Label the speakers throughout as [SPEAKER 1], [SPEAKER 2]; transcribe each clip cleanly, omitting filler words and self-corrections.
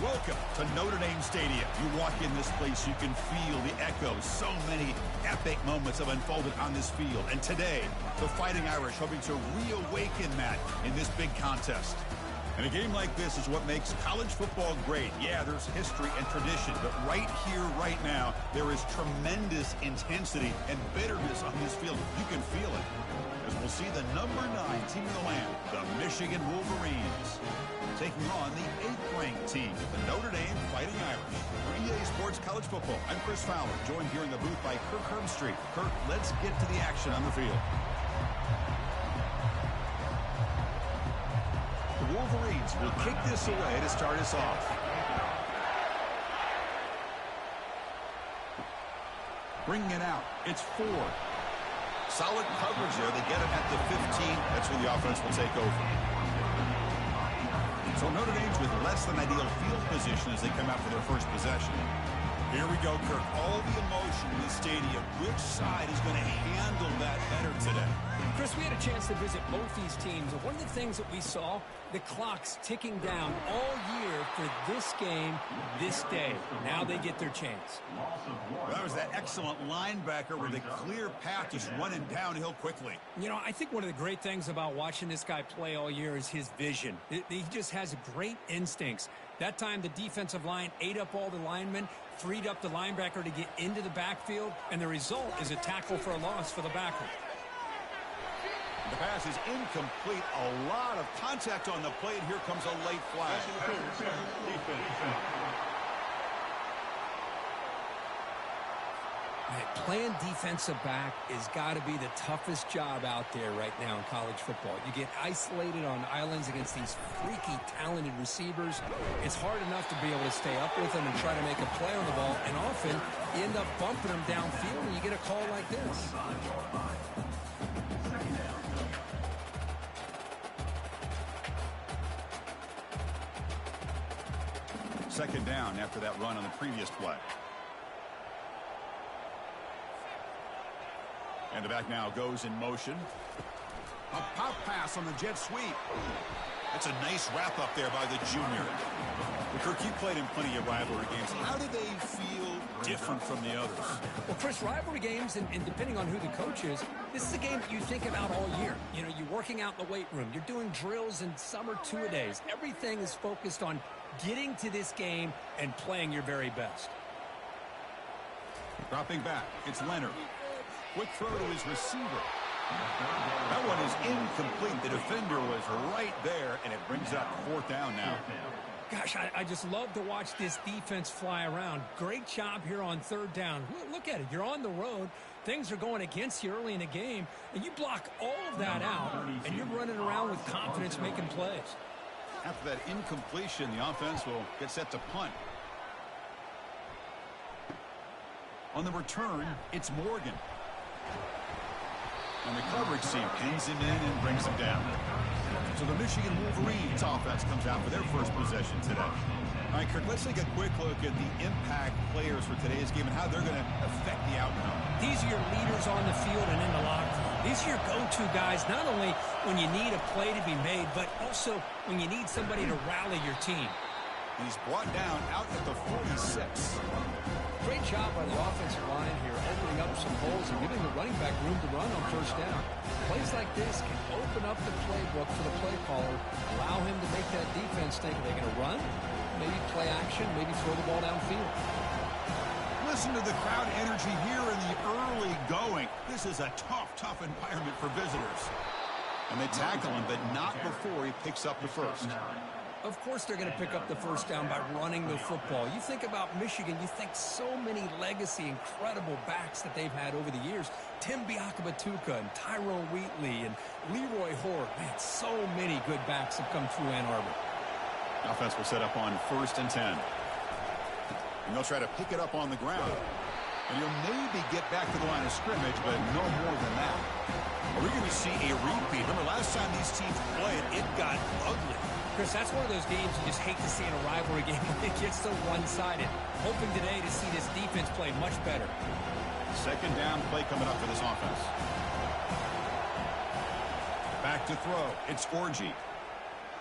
[SPEAKER 1] Welcome to Notre Dame Stadium. You walk in this place, you can feel the echoes. So many epic moments have unfolded on this field. And today, the Fighting Irish hoping to reawaken that in this big contest. And a game like this is what makes college football great. Yeah, there's history and tradition, but right here, right now, there is tremendous intensity and bitterness on this field. You can feel it. As we'll see the number 9 team in the land, the Michigan Wolverines, taking on the 8th-ranked team, the Notre Dame Fighting Irish. For EA Sports College Football, I'm Chris Fowler, joined here in the booth by Kirk Herbstreit. Kirk, let's get to the action on the field. The Wolverines will kick this away to start us off. Bringing it out, it's 4. Solid coverage there. They get it at the 15. That's where the offense will take over. So Notre Dame's with less than ideal field position as they come out for their first possession. Here we go, Kirk. All the emotion in the stadium. Which side is going to handle that better today?
[SPEAKER 2] Chris, we had a chance to visit both these teams. And one of the things that we saw, the clock's ticking down all year for this game, this day. Now they get their chance.
[SPEAKER 1] Well, that was that excellent linebacker with a clear path just running downhill quickly.
[SPEAKER 2] You know, I think one of the great things about watching this guy play all year is his vision. He just has great instincts. That time, the defensive line ate up all the linemen, freed up the linebacker to get into the backfield, and the result is a tackle for a loss for the backer.
[SPEAKER 1] The pass is incomplete. A lot of contact on the play, and here comes a late flag.
[SPEAKER 2] Playing defensive back has got to be the toughest job out there right now in college football. You get isolated on islands against these freaky, talented receivers. It's hard enough to be able to stay up with them and try to make a play on the ball, and often you end up bumping them downfield and you get a call like this.
[SPEAKER 1] Second down after that run on the previous play. And the back now goes in motion. A pop pass on the jet sweep. That's a nice wrap up there by the junior. Well, Kirk, you played in plenty of rivalry games. How do they feel different from the others?
[SPEAKER 2] Well, Chris, rivalry games, and depending on who the coach is, this is a game that you think about all year. You know, you're working out in the weight room. You're doing drills and summer two-a-days. Everything is focused on getting to this game and playing your very best.
[SPEAKER 1] Dropping back, it's Leonard. Quick throw to his receiver. That one is incomplete. The defender was right there, and it brings up 4th down now.
[SPEAKER 2] Gosh, I just love to watch this defense fly around. Great job here on 3rd down. Look at it. You're on the road. Things are going against you early in the game, and you block all of that out, and you're running around with confidence making plays.
[SPEAKER 1] After that incompletion, the offense will get set to punt. On the return, it's Morgan. And the coverage team pins him in and brings him down. So the Michigan Wolverines offense comes out for their first possession today. All right, Kirk, let's take a quick look at the impact players for today's game and how they're going to affect the outcome.
[SPEAKER 2] These are your leaders on the field and in the locker room. These are your go-to guys, not only when you need a play to be made, but also when you need somebody to rally your team.
[SPEAKER 1] And he's brought down out at the 46.
[SPEAKER 2] Great job by the offensive line here, opening up some holes and giving the running back room to run on 1st down. Plays like this can open up the playbook for the play caller, allow him to make that defense think, are they going to run? Maybe play action, maybe throw the ball downfield.
[SPEAKER 1] Listen to the crowd energy here in the early going. This is a tough environment for visitors. And they tackle him, but not before he picks up the first.
[SPEAKER 2] Of course they're going to pick up the 1st down by running the football. You think about Michigan, you think so many legacy, incredible backs that they've had over the years. Tim Biakabatuka and Tyrone Wheatley and Leroy Horde. Man, so many good backs have come through Ann Arbor.
[SPEAKER 1] Offense will set up on 1st and 10. And they'll try to pick it up on the ground. And you'll maybe get back to the line of scrimmage, but no more than that. Are we going to see a repeat? Remember, last time these teams played, it got ugly.
[SPEAKER 2] Chris, that's one of those games you just hate to see in a rivalry game when it gets so one-sided. Hoping today to see this defense play much better.
[SPEAKER 1] 2nd down play coming up for this offense. Back to throw. It's Orji.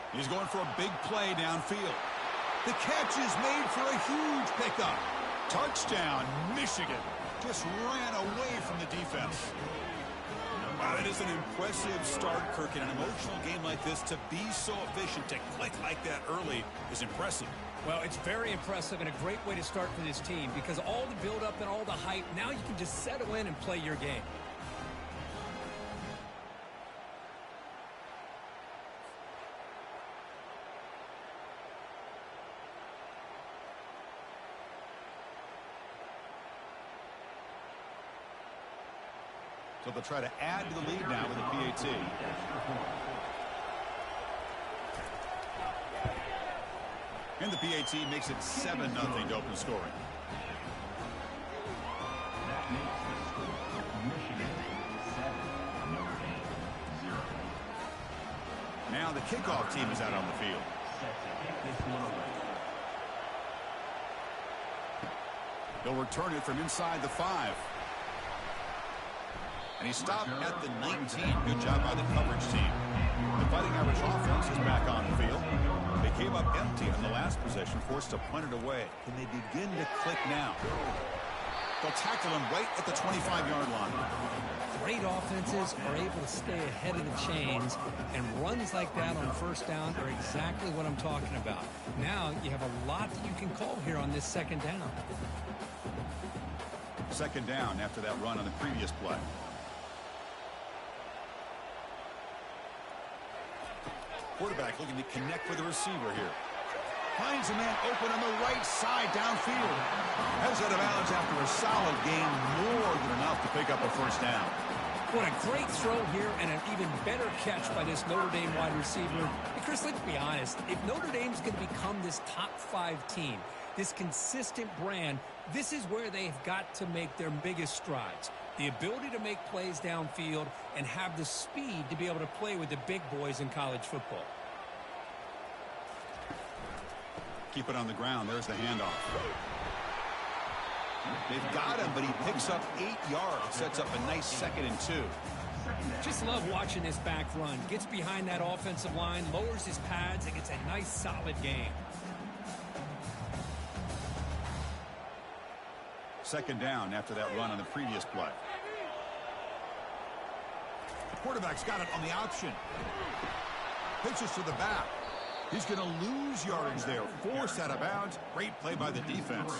[SPEAKER 1] He's going for a big play downfield. The catch is made for a huge pickup. Touchdown, Michigan. Just ran away from the defense. Wow, that is an impressive start, Kirk. In an emotional game like this, to be so efficient, to click like that early is impressive.
[SPEAKER 2] Well, it's very impressive and a great way to start for this team because all the build-up and all the hype, now you can just settle in and play your game.
[SPEAKER 1] So they'll try to add to the lead now with a PAT. And the PAT makes it 7-0 to open scoring. Now the kickoff team is out on the field. They'll return it from inside the 5. And he stopped at the 19. Good job by the coverage team. The Fighting Irish offense is back on the field. They came up empty on the last possession, forced to punt it away. Can they begin to click now? They'll tackle him right at the 25-yard line.
[SPEAKER 2] Great offenses are able to stay ahead of the chains, and runs like that on first down are exactly what I'm talking about. Now you have a lot that you can call here on this second down.
[SPEAKER 1] Second down after that run on the previous play. Quarterback looking to connect with the receiver here. Finds a man open on the right side downfield. Heads out of bounds after a solid gain, more than enough to pick up a first down.
[SPEAKER 2] What a great throw here and an even better catch by this Notre Dame wide receiver. Hey, Chris, let's be honest. If Notre Dame's going to become this top 5 team, this consistent brand, this is where they've got to make their biggest strides. The ability to make plays downfield and have the speed to be able to play with the big boys in college football.
[SPEAKER 1] Keep it on the ground. There's the handoff. They've got him, but he picks up 8 yards. Sets up a nice 2nd and 2.
[SPEAKER 2] Just love watching this back run. Gets behind that offensive line, lowers his pads, and gets a nice solid gain.
[SPEAKER 1] Second down after that run on the previous play. The quarterback's got it on the option. Pitches to the back. He's going to lose yardage there. Forced out of bounds. Great play by the defense.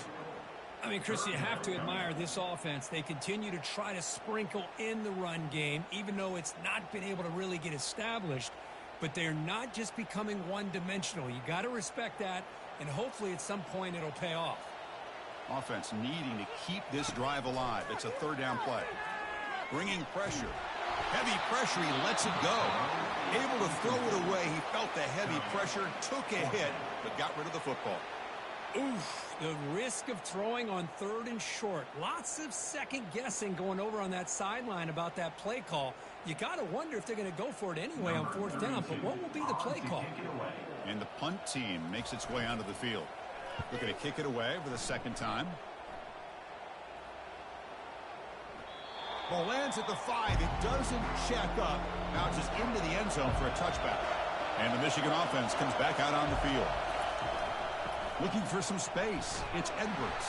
[SPEAKER 2] I mean, Chris, you have to admire this offense. They continue to try to sprinkle in the run game, even though it's not been able to really get established. But they're not just becoming one-dimensional. You got to respect that, and hopefully at some point it'll pay off.
[SPEAKER 1] Offense needing to keep this drive alive. It's a third down play. Bringing pressure. Heavy pressure. He lets it go. Able to throw it away. He felt the heavy pressure, took a hit, but got rid of the football.
[SPEAKER 2] Oof, the risk of throwing on 3rd and short. Lots of second guessing going over on that sideline about that play call. You got to wonder if they're going to go for it anyway on 4th down, but what will be the play call?
[SPEAKER 1] And the punt team makes its way onto the field. Looking to kick it away for the 2nd time. Ball lands at the 5. It doesn't check up. Bounces into the end zone for a touchback. And the Michigan offense comes back out on the field. Looking for some space. It's Edwards.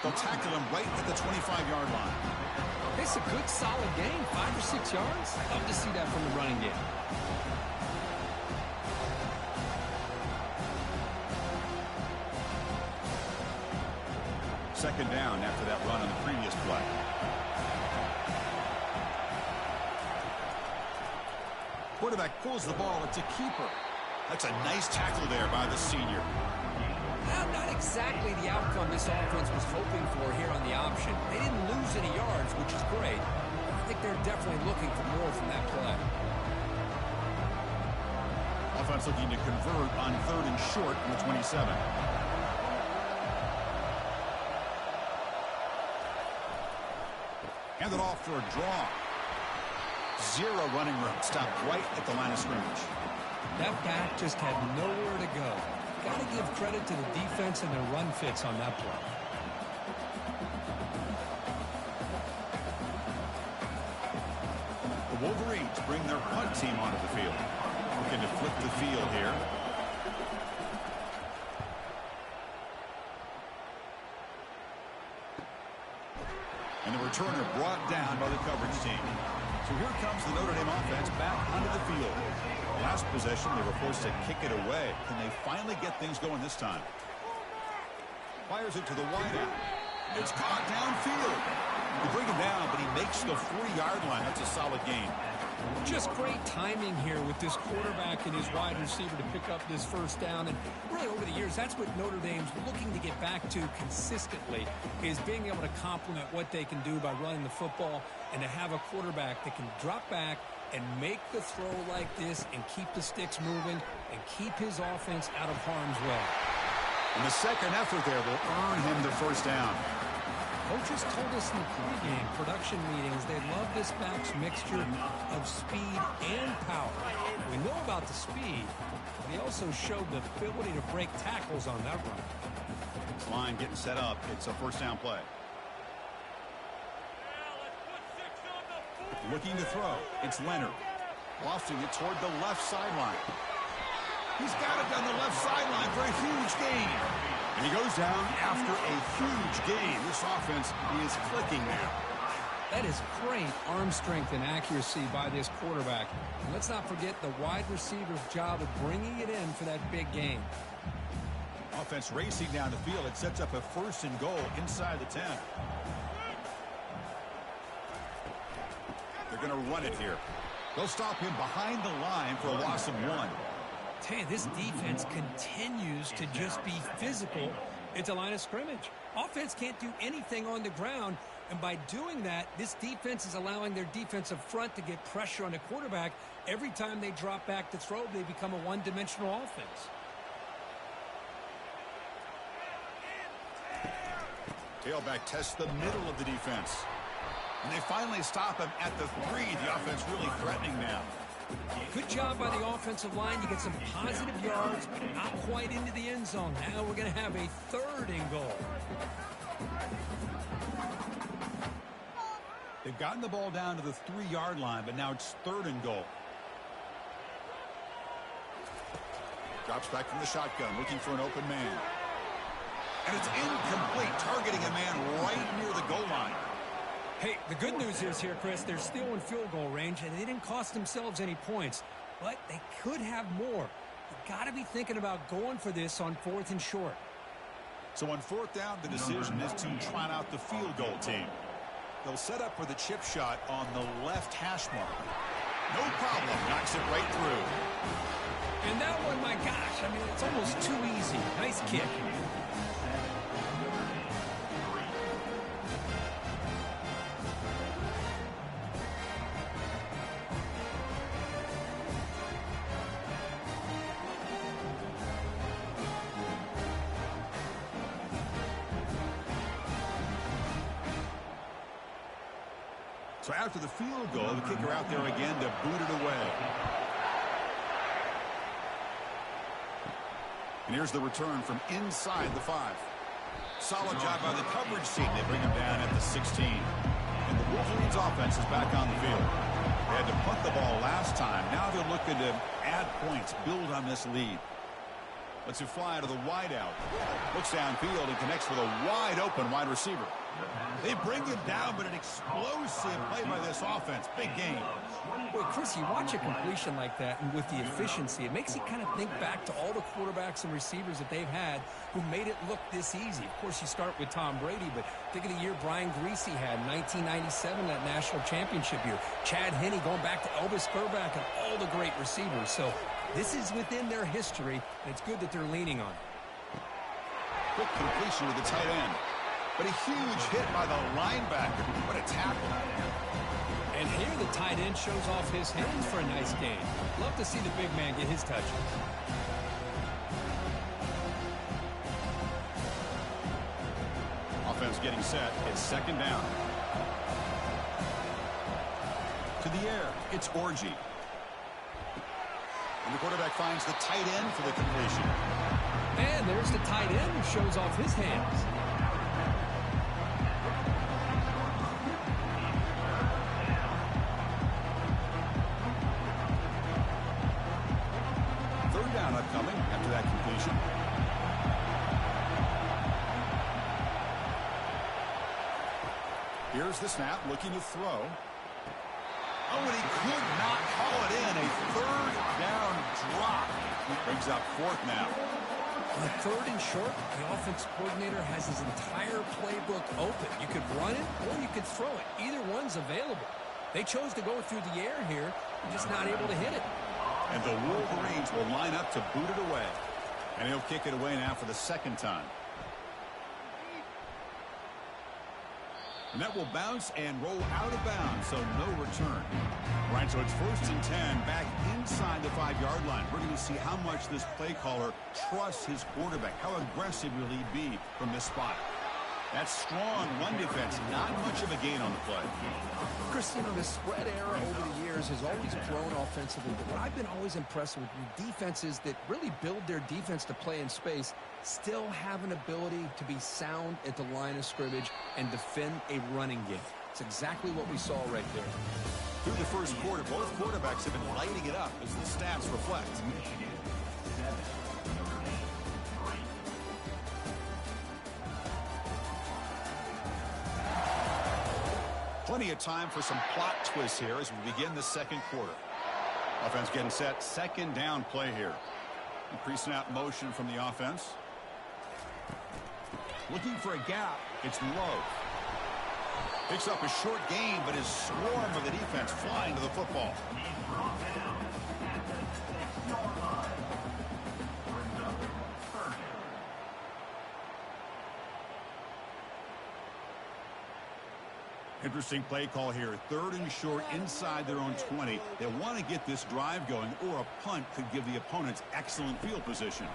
[SPEAKER 1] They'll tackle him right at the 25-yard line.
[SPEAKER 2] It's a good, solid gain, 5 or 6 yards. Love to see that from the running game.
[SPEAKER 1] Second down after that run on the previous play. Quarterback pulls the ball. It's a keeper. That's a nice tackle there by the senior.
[SPEAKER 2] Not exactly the outcome this offense was hoping for here on the option. They didn't lose any yards, which is great. I think they're definitely looking for more from that play.
[SPEAKER 1] Offense looking to convert on 3rd and short from the 27. Handed off for a draw. 0 running room. Stopped right at the line of scrimmage.
[SPEAKER 2] That back just had nowhere to go. Got to give credit to the defense and their run fits on that play.
[SPEAKER 1] The Wolverines bring their punt team onto the field. Looking to flip the field here. And the returner brought down by the coverage team. So here comes the Notre Dame offense back onto the field. Last possession, they were forced to kick it away. Can they finally get things going this time? Fires it to the wide out. It's caught downfield. They bring him down, but he makes the 40-yard line. That's a solid gain.
[SPEAKER 2] Just great timing here with this quarterback and his wide receiver to pick up this first down. And really over the years, that's what Notre Dame's looking to get back to consistently, is being able to complement what they can do by running the football and to have a quarterback that can drop back and make the throw like this and keep the sticks moving and keep his offense out of harm's way.
[SPEAKER 1] And the second effort there will earn him the first down.
[SPEAKER 2] Coaches told us in the pregame production meetings they love this back's mixture of speed and power. We know about the speed, but he also showed the ability to break tackles on that run.
[SPEAKER 1] This line getting set up. It's a first down play. Looking to throw. It's Leonard. Lofting it toward the left sideline. He's got it down the left sideline for a huge gain. And he goes down after a huge gain. This offense is clicking now.
[SPEAKER 2] That is great arm strength and accuracy by this quarterback. And let's not forget the wide receiver's job of bringing it in for that big gain.
[SPEAKER 1] Offense racing down the field. It sets up a first and goal inside the 10. They're going to run it here. They'll stop him behind the line for a loss of 1.
[SPEAKER 2] Tell you, this defense continues to just be physical at the line of scrimmage. Offense can't do anything on the ground, and by doing that, this defense is allowing their defensive front to get pressure on the quarterback. Every time they drop back to throw, they become a one-dimensional offense.
[SPEAKER 1] Tailback tests the middle of the defense. And they finally stop him at the 3. The offense really threatening now.
[SPEAKER 2] Good job by the offensive line. You get some positive yards, but not quite into the end zone. Now we're going to have a 3rd and goal.
[SPEAKER 1] They've gotten the ball down to the 3-yard line, but now it's 3rd and goal. Drops back from the shotgun, looking for an open man. And it's incomplete, targeting a man right near the goal line.
[SPEAKER 2] Hey, the good news is here, Chris, they're still in field goal range, and they didn't cost themselves any points. But they could have more. You've got to be thinking about going for this on 4th and short.
[SPEAKER 1] So on 4th down, the decision is to trot out the field goal team. They'll set up for the chip shot on the left hash mark. No problem. Knocks it right through.
[SPEAKER 2] And that one, my gosh, I mean, it's almost too easy. Nice kick.
[SPEAKER 1] So after the field goal, the kicker out there again to boot it away. And here's the return from inside the 5. Solid job by the coverage team. They bring him down at the 16. And the Wolverines offense is back on the field. They had to punt the ball last time. Now they're looking to add points, build on this lead. Lets it fly to the wide out. Looks downfield and connects with a wide open wide receiver. They bring him down, but an explosive play by this offense. Big game.
[SPEAKER 2] Well, Chris, you watch a completion like that, and with the efficiency, it makes you kind of think back to all the quarterbacks and receivers that they've had who made it look this easy. Of course, you start with Tom Brady, but think of the year Brian Greasy had in 1997, that national championship year. Chad Henne going back to Elvis Grbac and all the great receivers. So this is within their history, and it's good that they're leaning on it.
[SPEAKER 1] Quick completion to the tight end. But a huge hit by the linebacker. What a tackle.
[SPEAKER 2] And here the tight end shows off his hands for a nice gain. Love to see the big man get his touches.
[SPEAKER 1] Offense getting set. It's 2nd down. To the air. It's Orgy. And the quarterback finds the tight end for the completion.
[SPEAKER 2] And there's the tight end who shows off his hands.
[SPEAKER 1] Upcoming after that completion. Here's the snap, looking to throw. Oh, and he could not haul it in. A third down drop. Brings up fourth now.
[SPEAKER 2] On third and short, the offense coordinator has his entire playbook open. You could run it or you could throw it. Either one's available. They chose to go through the air here, just not able to hit it.
[SPEAKER 1] And the Wolverines will line up to boot it away. And he'll kick it away now for the second time. And that will bounce and roll out of bounds, so no return. All right, so it's 1st and 10 back inside the 5-yard line. We're going to see how much this play caller trusts his quarterback. How aggressive will he be from this spot? That's strong run defense. Not much of a gain on the play.
[SPEAKER 2] Chris, the spread era over the years has always grown offensively, but what I've been always impressed with defenses that really build their defense to play in space still have an ability to be sound at the line of scrimmage and defend a running game. It's exactly what we saw right there.
[SPEAKER 1] Through the first quarter, both quarterbacks have been lighting it up as the stats reflect. Plenty of time for some plot twists here as we begin the second quarter. Offense getting set. Second down play here. Pre-snap motion from the offense. Looking for a gap. It's low. Picks up a short gain, but is swarmed with the defense flying to the football. Interesting play call here. 3rd and short inside their own 20. They want to get this drive going, or a punt could give the opponents excellent field position.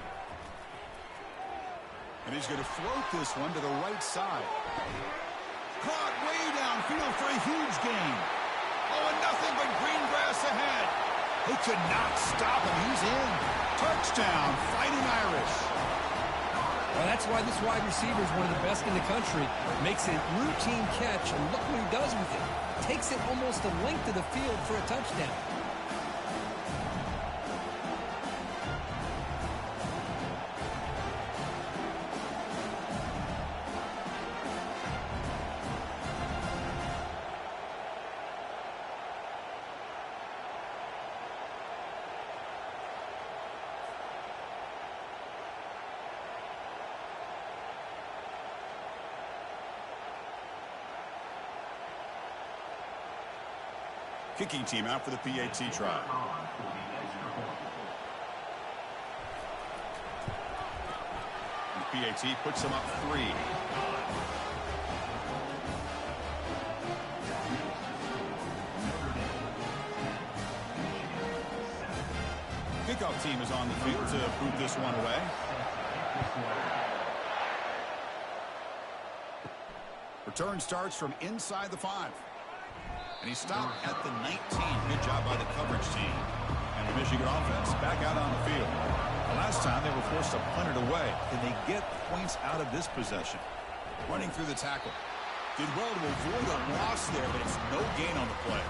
[SPEAKER 1] And he's going to float this one to the right side. Caught way downfield for a huge gain. Oh, and nothing but green grass ahead. They could not stop him. He's in. Touchdown, Fighting Irish.
[SPEAKER 2] Well, that's why this wide receiver is one of the best in the country. Makes a routine catch, and look what he does with it. Takes it almost the length of the field for a touchdown.
[SPEAKER 1] Kicking team out for the PAT try. The PAT puts them up 3. Kickoff team is on the field to boot this one away. Return starts from inside the 5. And he stopped at the 19. Good job by the coverage team. And the Michigan offense back out on the field. The last time they were forced to punt it away. Can they get points out of this possession? Running through the tackle. Did well to avoid a loss there, but it's no gain on the play.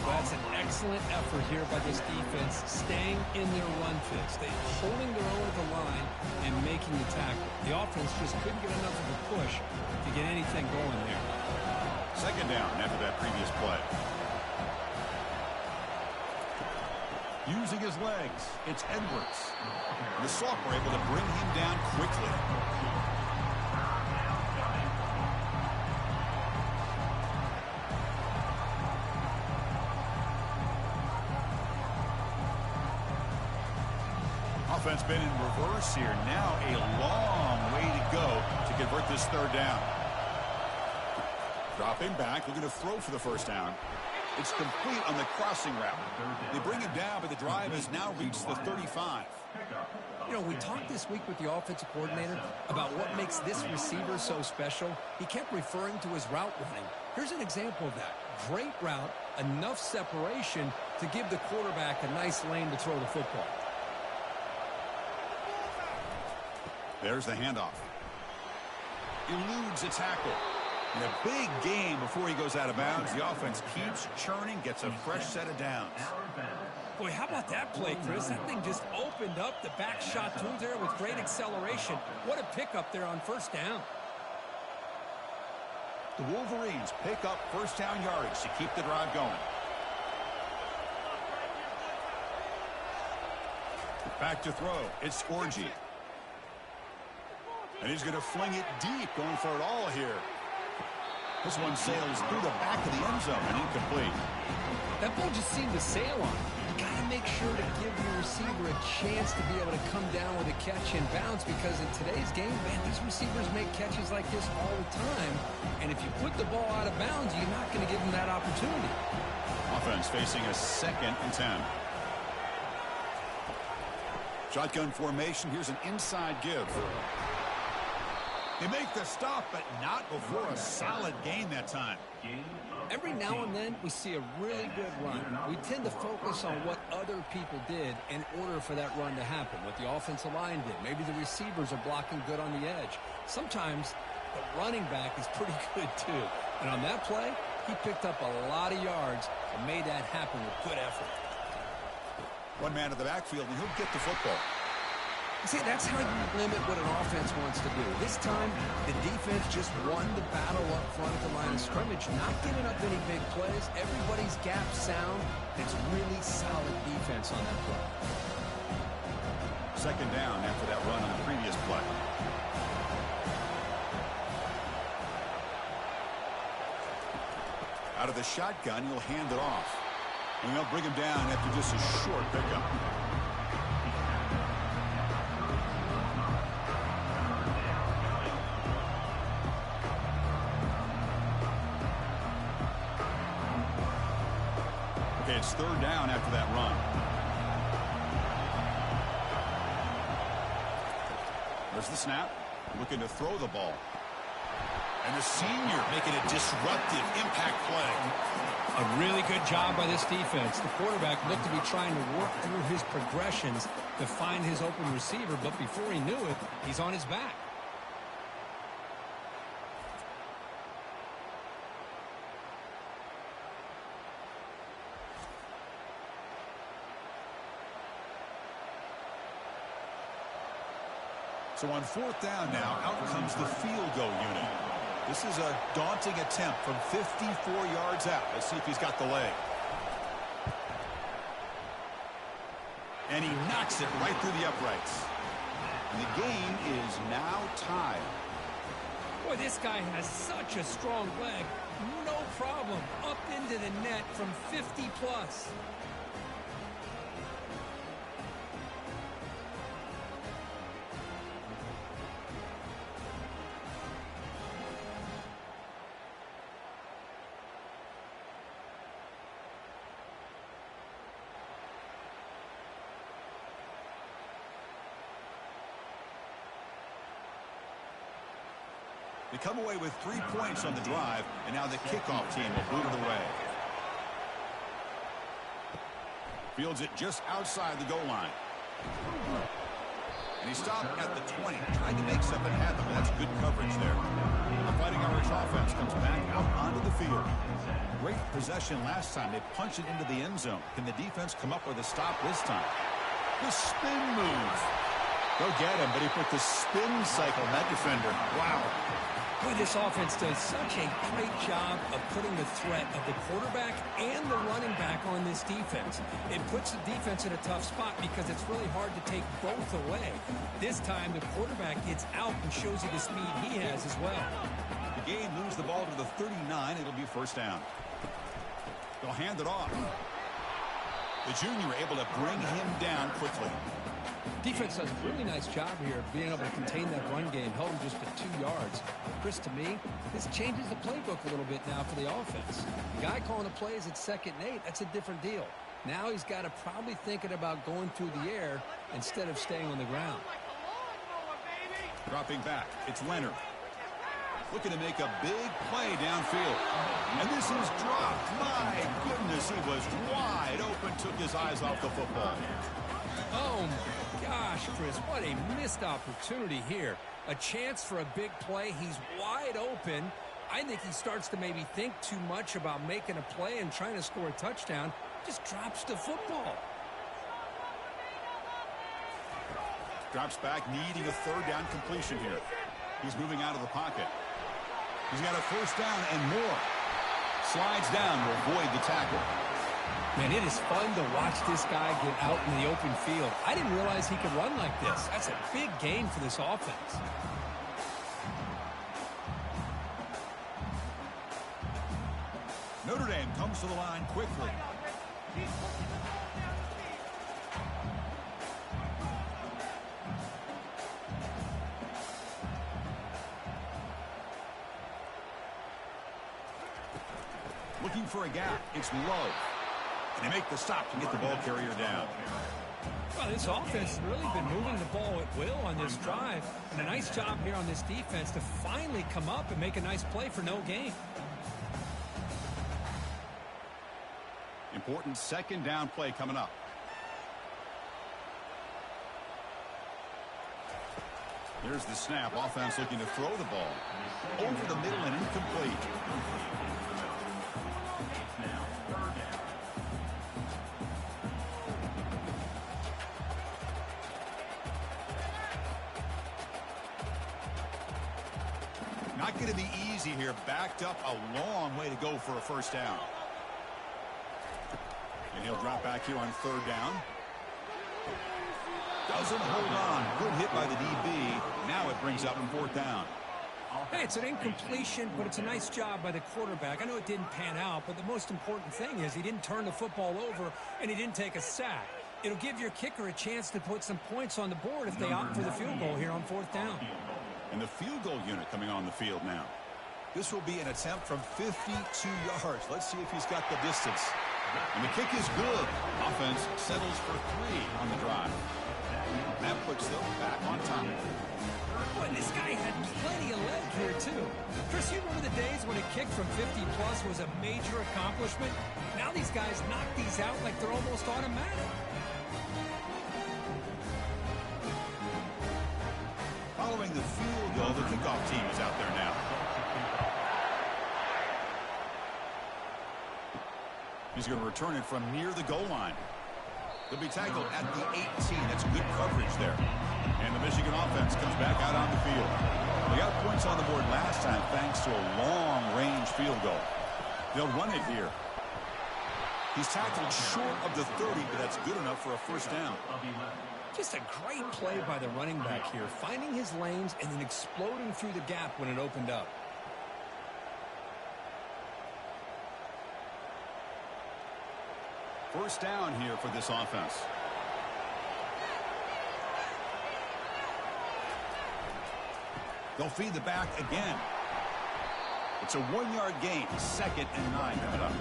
[SPEAKER 2] That's an excellent effort here by this defense, staying in their run fits. They're holding their own at the line and making the tackle. The offense just couldn't get enough of a push to get anything going there.
[SPEAKER 1] Second down after that previous play. Using his legs, it's Edwards. The Sock were able to bring him down quickly. Offense been in reverse here. Now a long way to go to convert this third down. Dropping back, looking to throw for the first down. It's complete on the crossing route. They bring it down, but the drive has now reached the 35.
[SPEAKER 2] We talked this week with the offensive coordinator about what makes this receiver so special. He kept referring to his route running. Here's an example of that. Great route, enough separation to give the quarterback a nice lane to throw the football.
[SPEAKER 1] There's the handoff. Eludes a tackle. And a big gain before he goes out of bounds. The offense keeps churning, gets a fresh set of downs.
[SPEAKER 2] Boy, how about that play, Chris? That thing just opened up the back shot through there with great acceleration. What a pickup there on first down.
[SPEAKER 1] The Wolverines pick up first down yardage to keep the drive going. Back to throw. It's Orgy. And he's going to fling it deep, going for it all here. This one sails through the back of the end zone and incomplete.
[SPEAKER 2] That ball just seemed to sail on. You got to make sure to give your receiver a chance to be able to come down with a catch and bounce, because in today's game, man, these receivers make catches like this all the time. And if you put the ball out of bounds, you're not going to give them that opportunity.
[SPEAKER 1] Offense facing a 2nd and 10. Shotgun formation. Here's an inside give. They make the stop, but not before a solid gain that time.
[SPEAKER 2] Every now and then, we see a really good run. We tend to focus on what other people did in order for that run to happen, what the offensive line did. Maybe the receivers are blocking good on the edge. Sometimes the running back is pretty good, too. And on that play, he picked up a lot of yards and made that happen with good effort.
[SPEAKER 1] One man in the backfield, and he'll get the football.
[SPEAKER 2] See, that's how you limit what an offense wants to do. This time, the defense just won the battle up front at the line of scrimmage, not giving up any big plays. Everybody's gap sound. It's really solid defense on that play.
[SPEAKER 1] 2nd down after that run on the previous play. Out of the shotgun, he'll hand it off. And they'll bring him down after just a short pickup. Okay, it's 3rd down after that run. There's the snap. Looking to throw the ball. And the senior making a disruptive impact play.
[SPEAKER 2] A really good job by this defense. The quarterback looked to be trying to work through his progressions to find his open receiver, but before he knew it, he's on his back.
[SPEAKER 1] So on 4th down now, out comes the field goal unit. This is a daunting attempt from 54 yards out. Let's see if he's got the leg. And he knocks it right through the uprights. And the game is now tied.
[SPEAKER 2] Boy, this guy has such a strong leg. No problem. Up into the net from 50 plus.
[SPEAKER 1] They come away with 3 points on the drive, and now the kickoff team will boot it away. Fields it just outside the goal line. And he stopped at the 20, trying to make something happen, but that's good coverage there. The Fighting Irish offense comes back out onto the field. Great possession last time. They punch it into the end zone. Can the defense come up with a stop this time? The spin move. Go get him, but he put the spin cycle on that defender. Wow.
[SPEAKER 2] Boy, this offense does such a great job of putting the threat of the quarterback and the running back on this defense. It puts the defense in a tough spot because it's really hard to take both away. This time, the quarterback gets out and shows you the speed he has as well.
[SPEAKER 1] The game moves the ball to the 39. It'll be first down. They'll hand it off. The junior able to bring him down quickly.
[SPEAKER 2] Defense does a really nice job here of being able to contain that run game, held him just at 2 yards. Chris, to me, this changes the playbook a little bit now for the offense. The guy calling the plays at 2nd and 8, that's a different deal. Now he's got to probably thinking about going through the air instead of staying on the ground.
[SPEAKER 1] Dropping back, it's Leonard. Looking to make a big play downfield. And this is dropped. My goodness, he was wide open, took his eyes off the football.
[SPEAKER 2] Oh, my gosh, Chris, what a missed opportunity here. A chance for a big play. He's wide open. I think he starts to maybe think too much about making a play and trying to score a touchdown. Just drops the football.
[SPEAKER 1] Drops back, needing a 3rd down completion here. He's moving out of the pocket. He's got a first down and more. Slides down to avoid the tackle.
[SPEAKER 2] Man, it is fun to watch this guy get out in the open field. I didn't realize he could run like this. That's a big gain for this offense.
[SPEAKER 1] Notre Dame comes to the line quickly. Looking for a gap. It's low. And they make the stop to get the ball carrier down.
[SPEAKER 2] Well, this offense has really been moving the ball at will on this drive. And a nice job here on this defense to finally come up and make a nice play for no gain.
[SPEAKER 1] Important second down play coming up. There's the snap. Offense looking to throw the ball. Over the middle and incomplete. Not going to be easy here. Backed up a long way to go for a first down. And he'll drop back here on third down. Doesn't hold on. Good hit by the DB. Now it brings up fourth down.
[SPEAKER 2] Hey, it's an incompletion, but it's a nice job by the quarterback. I know it didn't pan out, but the most important thing is he didn't turn the football over and he didn't take a sack. It'll give your kicker a chance to put some points on the board if they opt for the field goal here on fourth down.
[SPEAKER 1] And the field goal unit coming on the field now. This will be an attempt from 52 yards. Let's see if he's got the distance. And the kick is good. Offense settles for 3 on the drive. That puts them back on top.
[SPEAKER 2] Boy, this guy had plenty of leg here, too. Chris, you remember the days when a kick from 50-plus was a major accomplishment? Now these guys knock these out like they're almost automatic.
[SPEAKER 1] Following the field goal, the kickoff team is out there now. He's going to return it from near the goal line. He'll be tackled at the 18. That's good coverage there. And the Michigan offense comes back out on the field. They got points on the board last time thanks to a long-range field goal. They'll run it here. He's tackled short of the 30, but that's good enough for a first down.
[SPEAKER 2] Just a great play by the running back here, finding his lanes and then exploding through the gap when it opened up.
[SPEAKER 1] First down here for this offense. They'll feed the back again. It's a 1-yard gain. 2nd and 9 coming up.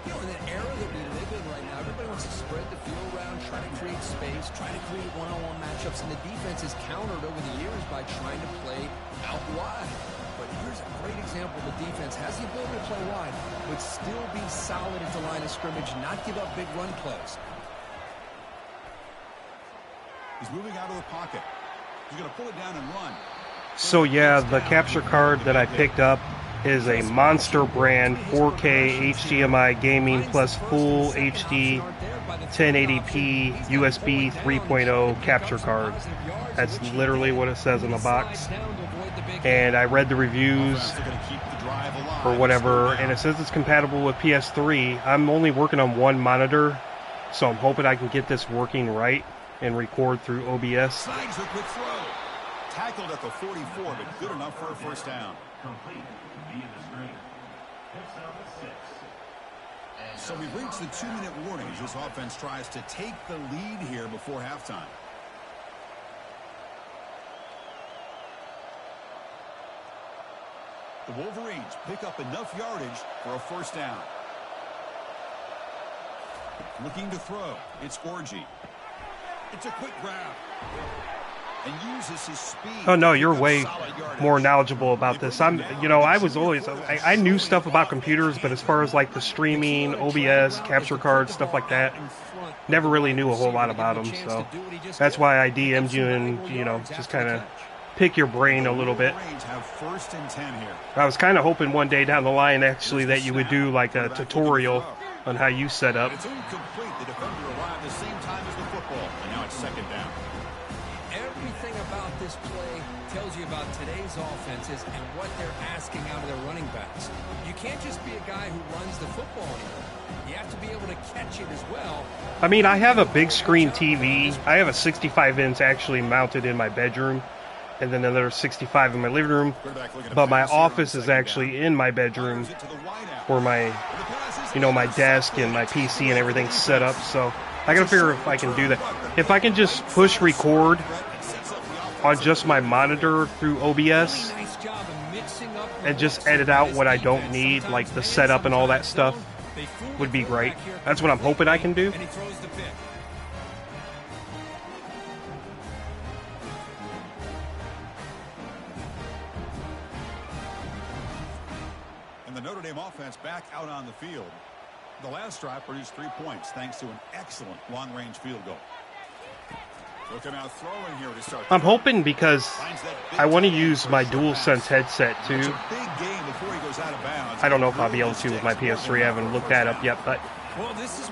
[SPEAKER 2] You know, in the era that we live in right now, everybody wants to spread the field around, try to create space, try to create one-on-one matchups, and the defense is countered over the years by trying to play out wide. But here's a great example. The defense has the ability to play wide, but still be solid at the line of scrimmage, not give up big run plays.
[SPEAKER 1] He's moving out of the pocket. He's going to pull it down and run.
[SPEAKER 3] So yeah, the capture card that I picked up is a Monster brand 4K HDMI gaming plus full HD 1080p USB 3.0 capture card. That's literally what it says in the box. And I read the reviews or whatever, and it says it's compatible with PS3. I'm only working on one monitor, so I'm hoping I can get this working right and record through OBS.
[SPEAKER 1] Slides a quick throw. Tackled at the 44, but good enough for a first down. So we've reached the 2-minute warning as this offense tries to take the lead here before halftime. The Wolverines pick up enough yardage for a first down. Looking to throw. It's Orgy. It's a quick grab. And uses his speed.
[SPEAKER 3] Oh no, you're way more knowledgeable about this. I was always, I knew stuff about computers, but as far as like the streaming, OBS, capture cards, stuff like that, never really knew a whole lot about them. So that's why I DM'd you and, just kind of pick your brain a little bit. I was kind of hoping one day down the line, actually, that you would do like a tutorial on how you set up.
[SPEAKER 1] It's incomplete. The defender arrived the same time as the football, and now it's second down.
[SPEAKER 2] Everything about this play tells you about today's offenses and what they're asking out of their running backs. You can't just be a guy who runs the football anymore. You have to be able to catch it as well.
[SPEAKER 3] I mean, I have a big screen TV. I have a 65-inch actually mounted in my bedroom, and then another 65 in my living room. But my office is actually in my bedroom, where my, you know, my desk and my PC and everything's set up. So I gotta figure if I can do that. If I can just push record on just my monitor through OBS and just edit out what I don't need, like the setup and all that stuff, would be great. That's what I'm hoping I can do.
[SPEAKER 1] And the Notre Dame offense back out on the field. The last drive produced 3 points thanks to an excellent long-range field goal. Looking out throwing here to start.
[SPEAKER 3] I'm hoping, because I want to use my DualSense headset too. I don't know if I'll be able to with my PS3. I haven't looked that up yet, but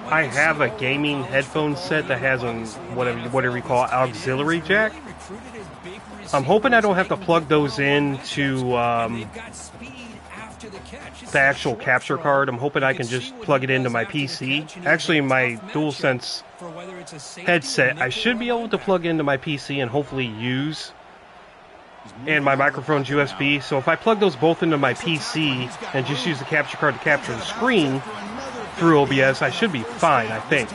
[SPEAKER 3] I have a gaming headphone set that has a whatever you call auxiliary jack. I'm hoping I don't have to plug those into the actual capture card. I'm hoping I can just plug it into my PC. Actually, my DualSense headset, I should be able to plug into my PC and hopefully use. And my microphone's USB. So if I plug those both into my PC and just use the capture card to capture the screen through OBS, I should be fine, I think.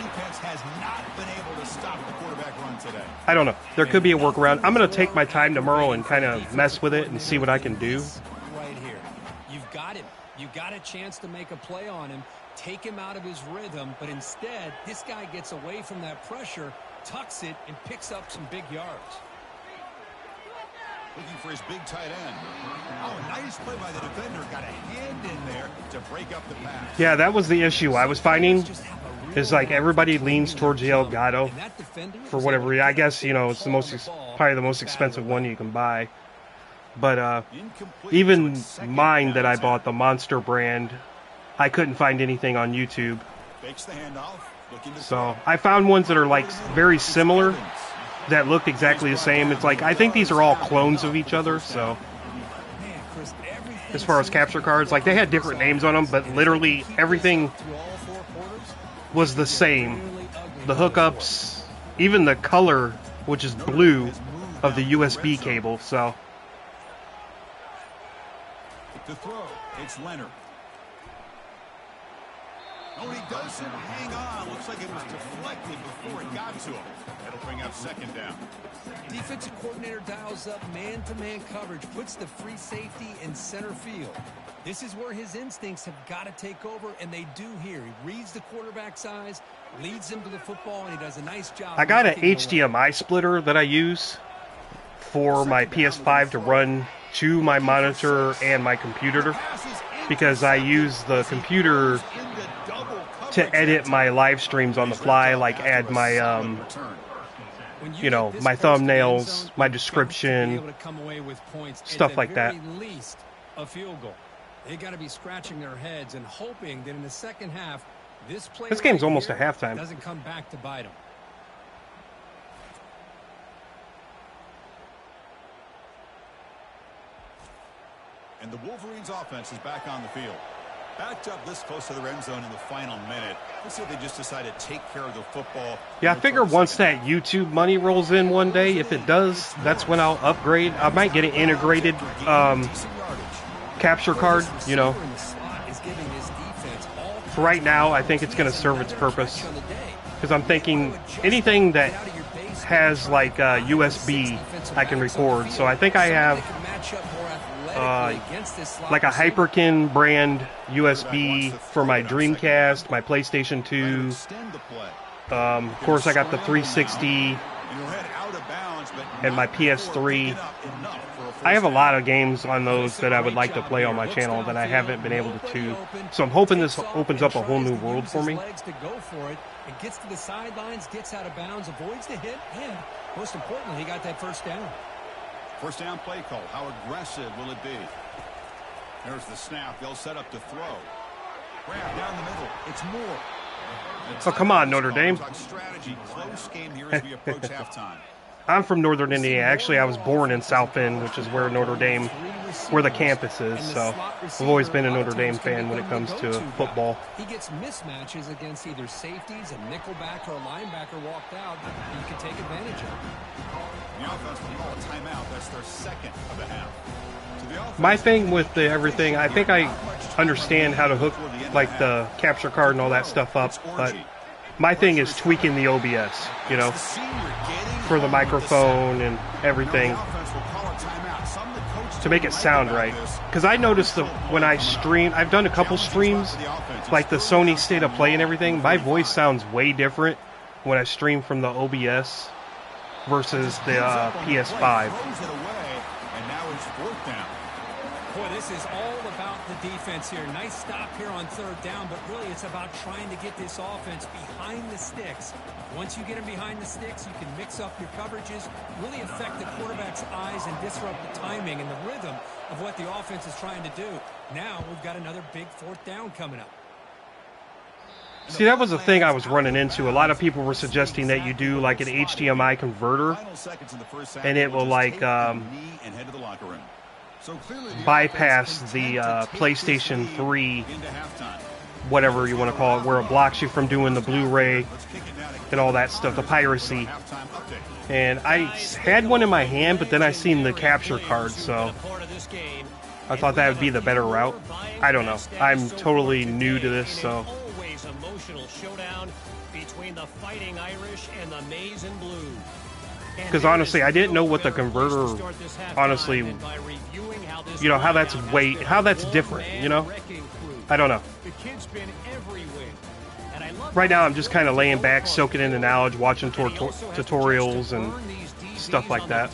[SPEAKER 3] I don't know. There could be a workaround. I'm going to take my time tomorrow and kind of mess with it and see what I can do.
[SPEAKER 2] Right here. You've got him. You got a chance to make a play on him, take him out of his rhythm, but instead, this guy gets away from that pressure, tucks it, and picks up some big yards.
[SPEAKER 1] Looking for his big tight end. Oh, nice play by the defender. Got a hand in there to break up the pass.
[SPEAKER 3] Yeah, that was the issue I was finding. Is like everybody leans towards the Elgato for whatever reason. I guess, you know, it's the probably the most expensive one you can buy. But even mine that I bought, the Monster brand, I couldn't find anything on YouTube. So I found ones that are like very similar, that looked exactly the same. It's like, I think these are all clones of each other. So as far as capture cards, like they had different names on them, but literally everything was the same. The hookups, even the color, which is blue, of the USB cable. So
[SPEAKER 1] to throw, it's Leonard. Oh, he doesn't hang on. Looks like it was deflected before it got to him. That'll bring up second down.
[SPEAKER 2] Defensive coordinator dials up man-to-man coverage, puts the free safety in center field. This is where his instincts have got to take over, and they do here. He reads the quarterback's eyes, leads him to the football, and he does a nice job.
[SPEAKER 3] I got an HDMI splitter that I use for my PS5 to run to my monitor and my computer, because I use the computer to edit my live streams on the fly, like add my you know, my thumbnails, my description, stuff like that.
[SPEAKER 2] A field goal. They got to be scratching their heads and hoping that in the second half, this
[SPEAKER 3] game's almost at halftime.
[SPEAKER 2] Doesn't come back to bite them.
[SPEAKER 1] And the Wolverines offense is back on the field. Backed up this close to the end zone in the final minute. Let's see if they just decide to take care of the football.
[SPEAKER 3] Yeah, I figure once that YouTube money rolls in one day, if it does, that's when I'll upgrade. I might get an integrated capture card, you know. For right now, I think it's going to serve its purpose. Because I'm thinking anything that has like USB, I can record. So I think I have like a Hyperkin brand USB for my Dreamcast, my PlayStation 2. Of course, I got the 360 and my PS3. I have a lot of games on those that I would like to play on my channel that I haven't been able to. So I'm hoping this opens up a whole new world for me.
[SPEAKER 2] It gets to the sidelines, gets out of bounds, avoids the hit, and most importantly, he got that first down.
[SPEAKER 1] First down play call. How aggressive will it be? There's the snap. They'll set up to throw. Grab down the middle. It's Moore.
[SPEAKER 3] Oh, come on, Notre Dame.
[SPEAKER 1] Strategy. Close game here as we approach halftime.
[SPEAKER 3] I'm from Northern Indiana. Actually, I was born in South Bend, which is where Notre Dame, where the campus is. So I've always been a Notre Dame fan when it comes to football.
[SPEAKER 2] He gets mismatches against either safeties, a nickelback, or a linebacker walked out that he can take advantage of.
[SPEAKER 1] The offense will call a timeout. That's their second of the half.
[SPEAKER 3] My thing with everything, I think I understand how to hook like the capture card and all that stuff up, but my thing is tweaking the OBS, you know, for the microphone and everything to make it sound right. Because I noticed that when I stream, I've done a couple streams, like the Sony State of Play and everything, my voice sounds way different when I stream from the OBS versus the PS5.
[SPEAKER 2] Boy, this is all about the defense here. Nice stop here on third down, but really it's about trying to get this offense behind the sticks. Once you get them behind the sticks, you can mix up your coverages, really affect the quarterback's eyes and disrupt the timing and the rhythm of what the offense is trying to do. Now we've got another big fourth down coming up.
[SPEAKER 3] See, that was the thing I was running into. A lot of people were suggesting that you do like an HDMI converter, and it will like bypass the PlayStation 3, whatever you want to call it, where it blocks you from doing the Blu-ray and all that stuff, the piracy. And I had one in my hand, but then I seen the capture card, so I thought that would be the better route. I don't know. I'm totally new to this, so.
[SPEAKER 4] Emotional showdown between the Fighting Irish and the Maize and Blue.
[SPEAKER 3] Because honestly, I didn't know what the converter, honestly, you know, how that's different, you know? I don't know. Right now, I'm just kind of laying back, soaking in the knowledge, watching tutorials and stuff like that.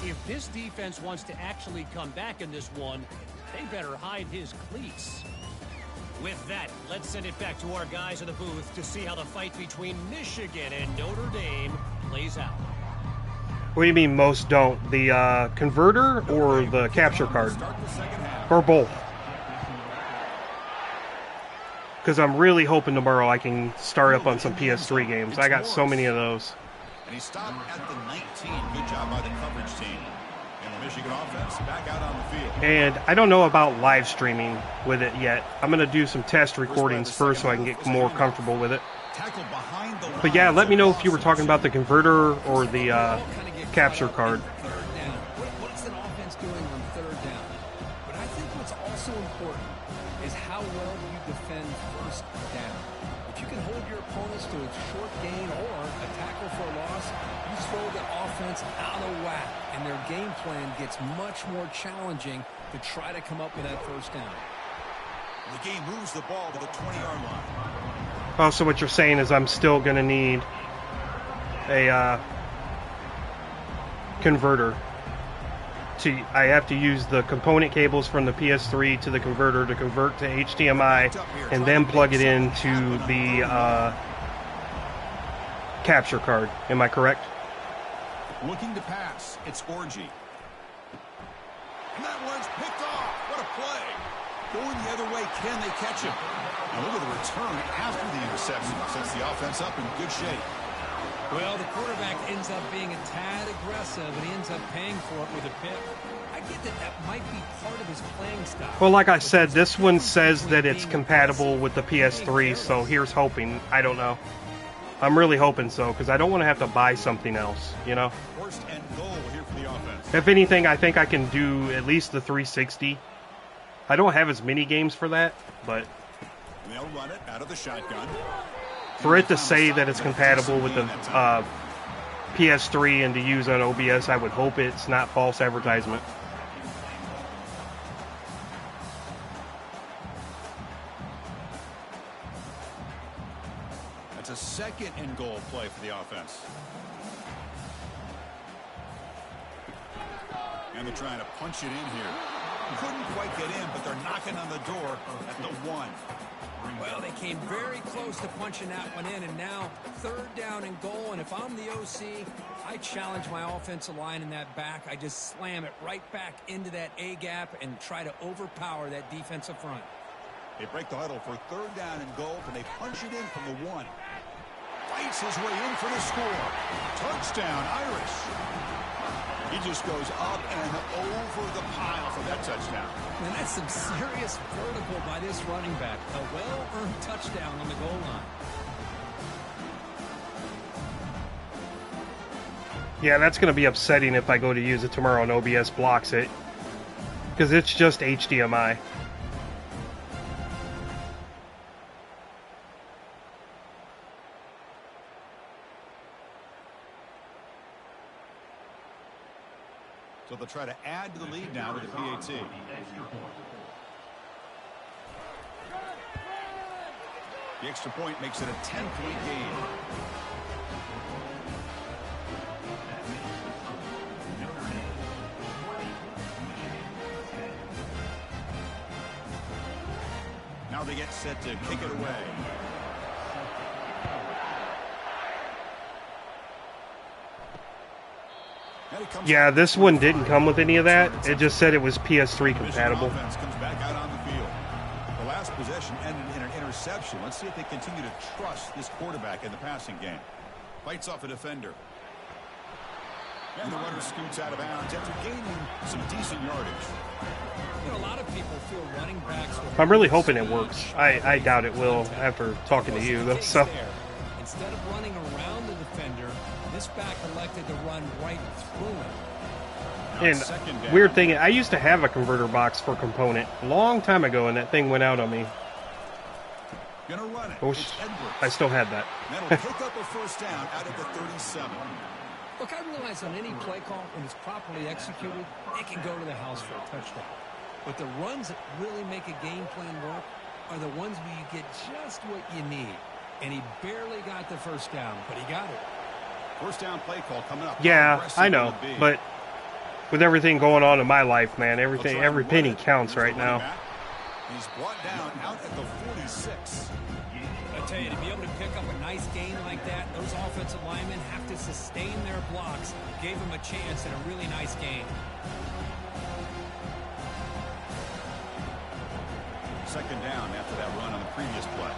[SPEAKER 4] If this defense wants to actually come back in this one, they better hide his cleats. With that, let's send it back to our guys in the booth to see how the fight between Michigan and Notre Dame plays out.
[SPEAKER 3] What do you mean most don't? The converter or the capture card? Or both? Because I'm really hoping tomorrow I can start up on some PS3 games. I got so many of those.
[SPEAKER 1] And he stopped at the 19. Good job by the coverage team. And the Michigan offense back out on the field.
[SPEAKER 3] And I don't know about live streaming with it yet. I'm going to do some test recordings first so I can get more comfortable with it. But yeah, let me know if you were talking about the converter or the capture card.
[SPEAKER 2] What's an offense doing on third down? But I think what's also important is how well you defend first down. If you can hold your opponents to a short gain or a tackle for a loss, you throw the offense out of whack, and their game plan gets much more challenging to try to come up with that first down.
[SPEAKER 1] The game moves the ball to the 20-yard line.
[SPEAKER 3] Oh, so what you're saying is I'm still going to need a converter. I have to use the component cables from the PS3 to the converter to convert to HDMI and then plug it into the capture card. Am I correct?
[SPEAKER 1] Looking to pass. It's Orgy. And that one's picked off. What a play. Going the other way. Can they catch him? Now look at the return after the interception. Sets the offense up in good shape.
[SPEAKER 2] Well, the quarterback ends up being a tad aggressive, and he ends up paying for it with a pick. I get that might be part of his playing style.
[SPEAKER 3] Well, like I said, this one says that it's compatible with the PS3, so here's hoping. I don't know. I'm really hoping so, because I don't want to have to buy something else, you know?
[SPEAKER 1] First and goal here for the offense.
[SPEAKER 3] If anything, I think I can do at least the 360. I don't have as many games for that, but
[SPEAKER 1] they'll run it out of the shotgun.
[SPEAKER 3] For it to say that it's compatible with the PS3 and to use on OBS, I would hope it's not false advertisement.
[SPEAKER 1] That's a second and goal play for the offense. And they're trying to punch it in here. Couldn't quite get in, but they're knocking on the door at the 1.
[SPEAKER 2] Well, they came very close to punching that one in, and now third down and goal. And if I'm the OC, I challenge my offensive line in that back. I just slam it right back into that A gap and try to overpower that defensive front.
[SPEAKER 1] They break the huddle for third down and goal, and they punch it in from the 1. fights his way in for the score. Touchdown, Irish. He just goes up and over the pile for that touchdown.
[SPEAKER 2] And that's some serious vertical by this running back. A well-earned touchdown on the goal line.
[SPEAKER 3] Yeah, that's going to be upsetting if I go to use it tomorrow and OBS blocks it. Because it's just HDMI.
[SPEAKER 1] So they'll try to add to the lead now with the PAT. The extra point makes it a 10-point game. Now they get set to kick it away.
[SPEAKER 3] Yeah, this one didn't come with any of that. It just said it was PS3 compatible.
[SPEAKER 1] Offense comes back out on the field. The last possession ended in an interception. Let's see if they continue to trust this quarterback in the passing game. Fights off a defender. And the runner scoots out of bounds after gaining some decent yardage.
[SPEAKER 2] You know, a lot of people feel running backs.
[SPEAKER 3] I'm really hoping it works. I doubt it will after talking to you, though. So.
[SPEAKER 2] Instead of running around the defender, this back elected to run right through him.
[SPEAKER 3] And weird thing, I used to have a converter box for component a long time ago, and that thing went out on me.
[SPEAKER 1] Gonna run it.
[SPEAKER 3] I still had that.
[SPEAKER 1] That'll pick up a first down out of the 37.
[SPEAKER 2] Look, I realize on any play call, when it's properly executed, it can go to the house for a touchdown. But the runs that really make a game plan work are the ones where you get just what you need. And he barely got the first down, but he got it.
[SPEAKER 1] First down play call coming up.
[SPEAKER 3] Yeah, I know, but with everything going on in my life, man, every penny counts right now.
[SPEAKER 1] He's brought down out at the 46.
[SPEAKER 2] I tell you, to be able to pick up a nice gain like that, those offensive linemen have to sustain their blocks. Gave him a chance at a really nice gain.
[SPEAKER 1] Second down after that run on the previous play.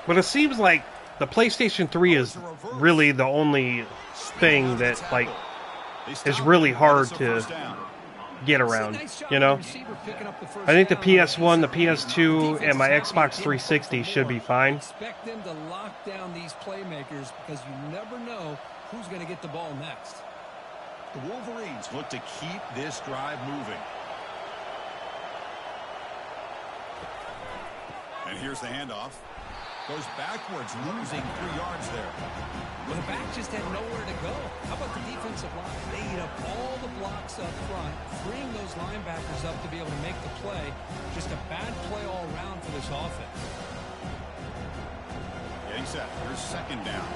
[SPEAKER 3] But it seems like the PlayStation 3 is really the only thing that, like, is really hard to get around, you know? I think the PS1, the PS2, and my Xbox 360 should be fine.
[SPEAKER 2] Expect them to lock down these playmakers because you never know who's going to get the ball next.
[SPEAKER 1] The Wolverines look to keep this drive moving. And here's the handoff. Goes backwards, losing 3 yards there.
[SPEAKER 2] Well, the back just had nowhere to go. How about the defensive line? They eat up all the blocks up front, freeing those linebackers up to be able to make the play. Just a bad play all around for this offense.
[SPEAKER 1] Getting set. Here's second down.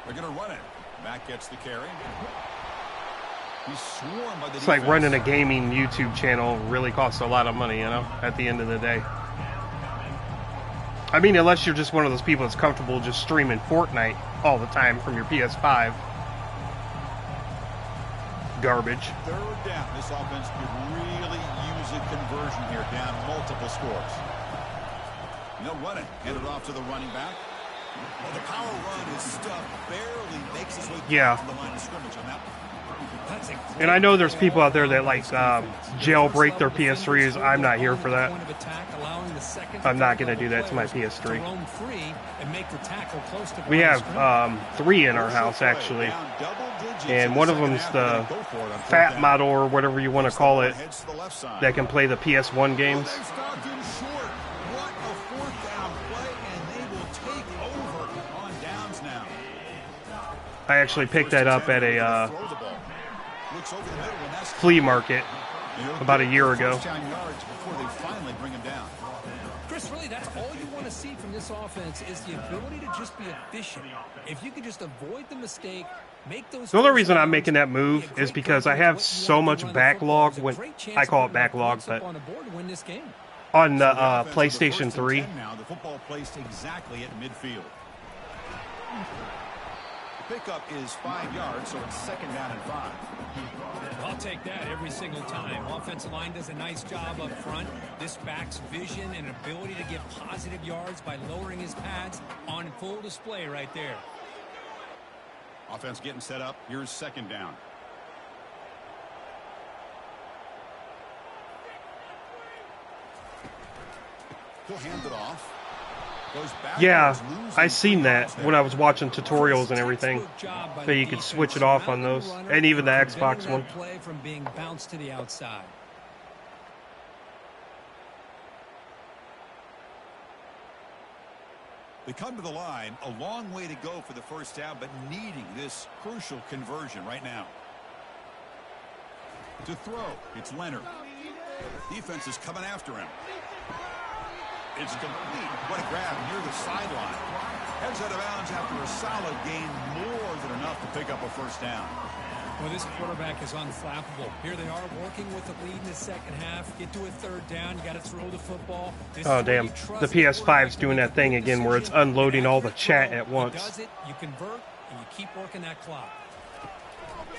[SPEAKER 1] They're going to run it. Matt gets the carry. He's swarmed by the
[SPEAKER 3] It's
[SPEAKER 1] defense.
[SPEAKER 3] like running a gaming YouTube channel really costs a lot of money, you know, at the end of the day. I mean, unless you're just one of those people that's comfortable just streaming Fortnite all the time from your PS5. Garbage.
[SPEAKER 1] Third down. This offense could really use a conversion here, down multiple scores. And they'll run it. Hand it off to the running back. Well, the power run is stuffed. Barely makes his way to the line of scrimmage on that one.
[SPEAKER 3] And I know there's people out there that like jailbreak their PS3s. I'm not here for that. I'm not going to do that to my PS3. We have 3 in our house, actually. And one of them's the fat model, or whatever you want to call it, that can play the PS1 games. I actually picked that up at a flea market about a year ago.
[SPEAKER 2] Chris, really, that's all you want to see from this offense is the ability to just be efficient. If you can just avoid the mistake, make those.
[SPEAKER 3] The only reason I'm making that move is because I have so much backlog. When I call it backlog, but on the PlayStation 3.
[SPEAKER 1] Now the football placed exactly at midfield. The pickup is 5 yards, so it's 2nd down and 5.
[SPEAKER 2] I'll take that every single time. Offensive line does a nice job up front. This back's vision and ability to get positive yards by lowering his pads on full display right there.
[SPEAKER 1] Offense getting set up. Here's 2nd down. He'll hand it off.
[SPEAKER 3] Yeah, I seen that when I was watching tutorials and everything, that you could switch it off on those, and even the Xbox one.
[SPEAKER 2] Play from being bounced to the outside.
[SPEAKER 1] They come to the line, a long way to go for the 1st down, but needing this crucial conversion right now. To throw, it's Leonard. Defense is coming after him. It's complete. What a grab near the sideline. Heads out of bounds after a solid gain, more than enough to pick up a 1st down.
[SPEAKER 2] Well, this quarterback is unflappable. Here they are working with the lead in the 2nd half. Get to a 3rd down. You got to throw the football.
[SPEAKER 3] Oh, damn. The PS5's doing that thing again where it's unloading all the chat at once.
[SPEAKER 2] Does it, you convert, and you keep working that clock.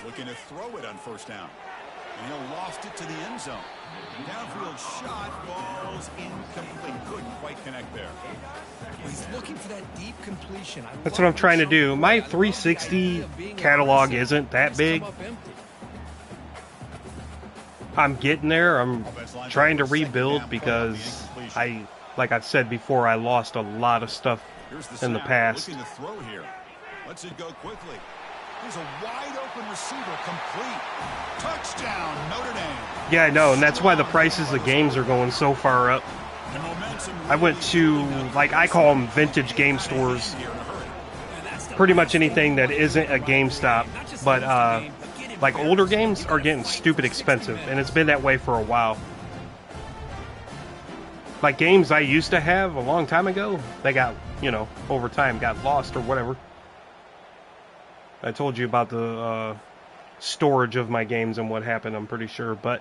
[SPEAKER 1] Looking to throw it on 1st down. And he'll lost it to the end zone. Downfield shot, falls incomplete. Couldn't quite connect there.
[SPEAKER 2] He's looking for that deep completion.
[SPEAKER 3] That's what I'm trying to do. My 360 catalog isn't that big. I'm getting there. I'm trying to rebuild because like I've said before, I lost a lot of stuff in the past.
[SPEAKER 1] Looking to throw here. Lets it go quickly. Here's a wide open receiver, complete. Touchdown, Notre Dame.
[SPEAKER 3] Yeah, I know, and that's why the prices of games are going so far up. I went to, like, I call them vintage game stores. Pretty much anything that isn't a GameStop. But, like, older games are getting stupid expensive, and it's been that way for a while. Like, games I used to have a long time ago, they got, you know, over time got lost or whatever. I told you about the storage of my games and what happened, I'm pretty sure. But,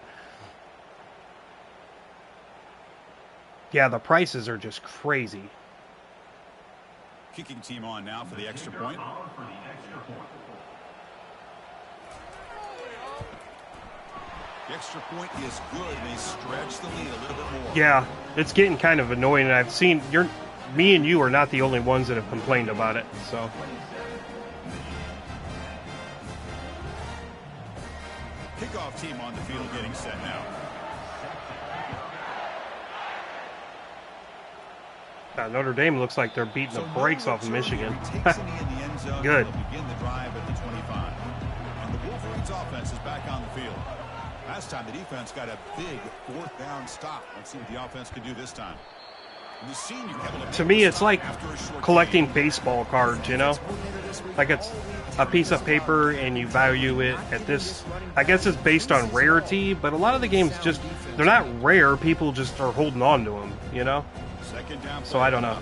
[SPEAKER 3] yeah, the prices are just crazy.
[SPEAKER 1] Kicking team on now for the extra point. The extra point is good. They stretch the lead a little bit more.
[SPEAKER 3] Yeah, it's getting kind of annoying. And I've seen, me and you are not the only ones that have complained about it. So.
[SPEAKER 1] Kickoff team on the field getting set now.
[SPEAKER 3] Notre Dame looks like they're beating the brakes off of Michigan. Good.
[SPEAKER 1] Begin the drive at the 25. And the Wolverines offense is back on the field. Last time the defense got a big 4th down stop. Let's see what the offense can do this time.
[SPEAKER 3] To me, it's like collecting baseball cards, you know? Like it's a piece of paper and you value it at this. I guess it's based on rarity, but a lot of the games just, they're not rare. People just are holding on to them, you know? So I don't know.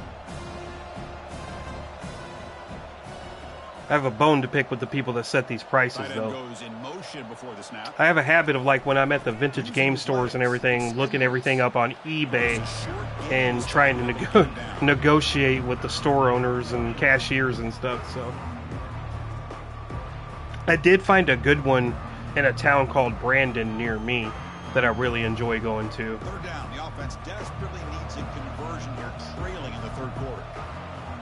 [SPEAKER 3] I have a bone to pick with the people that set these prices, though. I have a habit of, like, when I'm at the vintage game stores and everything, looking everything up on eBay and trying to negotiate with the store owners and cashiers and stuff, so. I did find a good one in a town called Brandon near me that I really enjoy going to.
[SPEAKER 1] 3rd down. The offense desperately needs a conversion here, trailing in the 3rd quarter.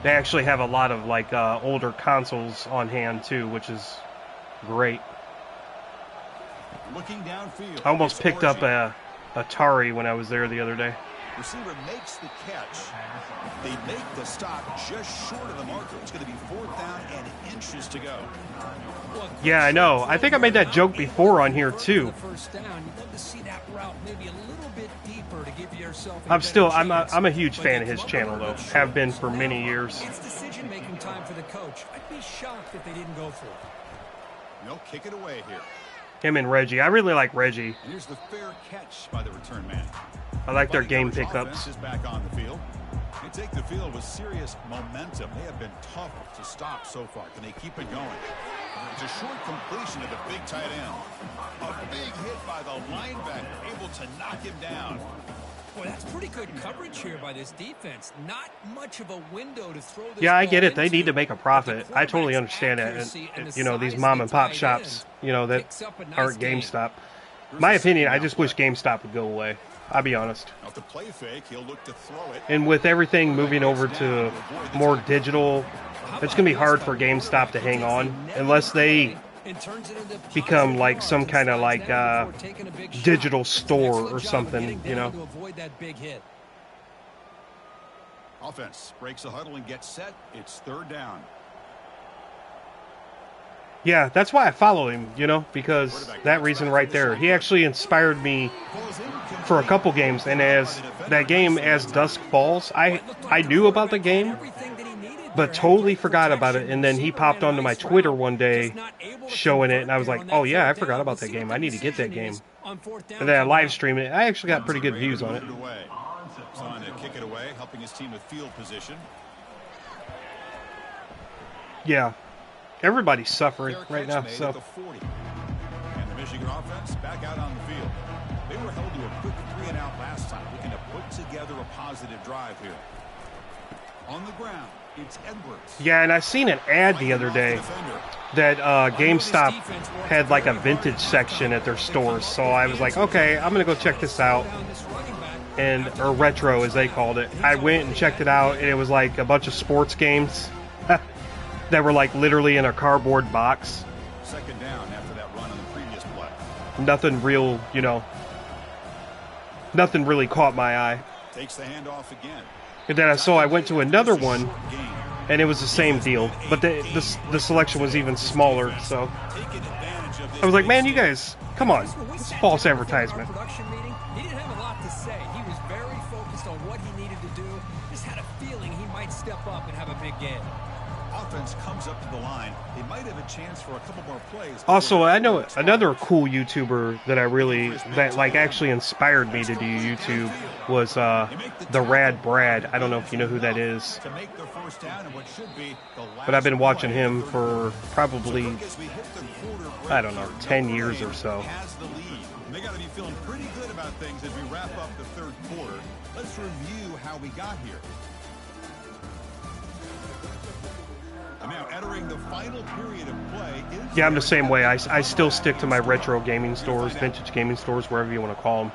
[SPEAKER 3] They actually have a lot of like older consoles on hand too, which is great.
[SPEAKER 1] Looking downfield.
[SPEAKER 3] I almost picked up a Atari when I was there the other day.
[SPEAKER 1] Receiver makes the catch. They make the stop just short of the marker. It's going to be 4th down and inches to go.
[SPEAKER 3] Yeah, I know. I think I made that joke before on here too. I'm a huge fan of his channel though. Have been for many years.
[SPEAKER 2] It's decision-making time for the coach. I'd be shocked if they didn't go for it.
[SPEAKER 1] They'll kick it away here.
[SPEAKER 3] Him and Reggie. I really like Reggie.
[SPEAKER 1] And here's the fair catch by the return man.
[SPEAKER 3] I like their game pickups.
[SPEAKER 1] Is back on the field. They take the field with serious momentum. They have been tough to stop so far. Can they keep it going? It's a short completion to the big tight end. A big hit by the linebacker, able to knock him down.
[SPEAKER 2] Boy, that's pretty good coverage here by this defense. Not much of a window to throw this
[SPEAKER 3] Yeah, I get
[SPEAKER 2] ball
[SPEAKER 3] it. They need to make a profit. I totally understand that. And, you know, these mom and pop shops, you know, that aren't GameStop. My opinion, I just wish GameStop would go away. I'll be honest.
[SPEAKER 1] To play fake, he'll look to throw it.
[SPEAKER 3] And with everything moving over to more digital, it's going to be hard for GameStop to hang on unless they become like some kind of like digital store or something, you know.
[SPEAKER 1] Offense breaks the huddle and gets set. It's third down.
[SPEAKER 3] Yeah, that's why I follow him, you know, because that reason right there. He actually inspired me for a couple games, and as that game, As Dusk Falls, I knew about the game, but totally forgot about it, and then he popped onto my Twitter one day showing it, and I was like, oh yeah, I forgot about that game. I need to get that game. And then I live streamed it. I actually got pretty good views on it.
[SPEAKER 1] Trying to kick it away, helping his team with field position.
[SPEAKER 3] Yeah. Everybody's suffering right now. So.
[SPEAKER 1] And the Michigan offense back out on the field. They were held to a quick 3-and-out last time, looking to put together a positive drive here. On the ground, it's Edwards.
[SPEAKER 3] Yeah, and I seen an ad the other day that GameStop had like a vintage section at their stores. So I was like, okay, I'm going to go check this out. Or retro, as they called it. I went and checked it out, and it was like a bunch of sports games that were like literally in a cardboard box.
[SPEAKER 1] Second down after that run on the previous play.
[SPEAKER 3] Nothing real, you know. Nothing really caught my eye.
[SPEAKER 1] Takes the handoff again.
[SPEAKER 3] And then I went to another one, and it was the same deal, but the selection was even smaller. So I was like, man, you guys, come on, it's false advertisement.
[SPEAKER 2] He didn't have a lot to say. He was very focused on what he needed to do. Just had a feeling he might step up and have a big game.
[SPEAKER 1] Offense comes up to the line. They might have a chance for a couple more plays.
[SPEAKER 3] Also, I know another cool YouTuber that like actually inspired me to do YouTube was the Rad Brad. I don't know if you know who that is, but I've been watching him for probably, I don't know, 10 years or so.
[SPEAKER 1] They got to be feeling pretty good about things as we wrap up the third quarter. Let's review how we got here. And now entering the final period of play.
[SPEAKER 3] Yeah, I'm the same way. I still stick to my retro gaming stores, vintage gaming stores, wherever you want to call them,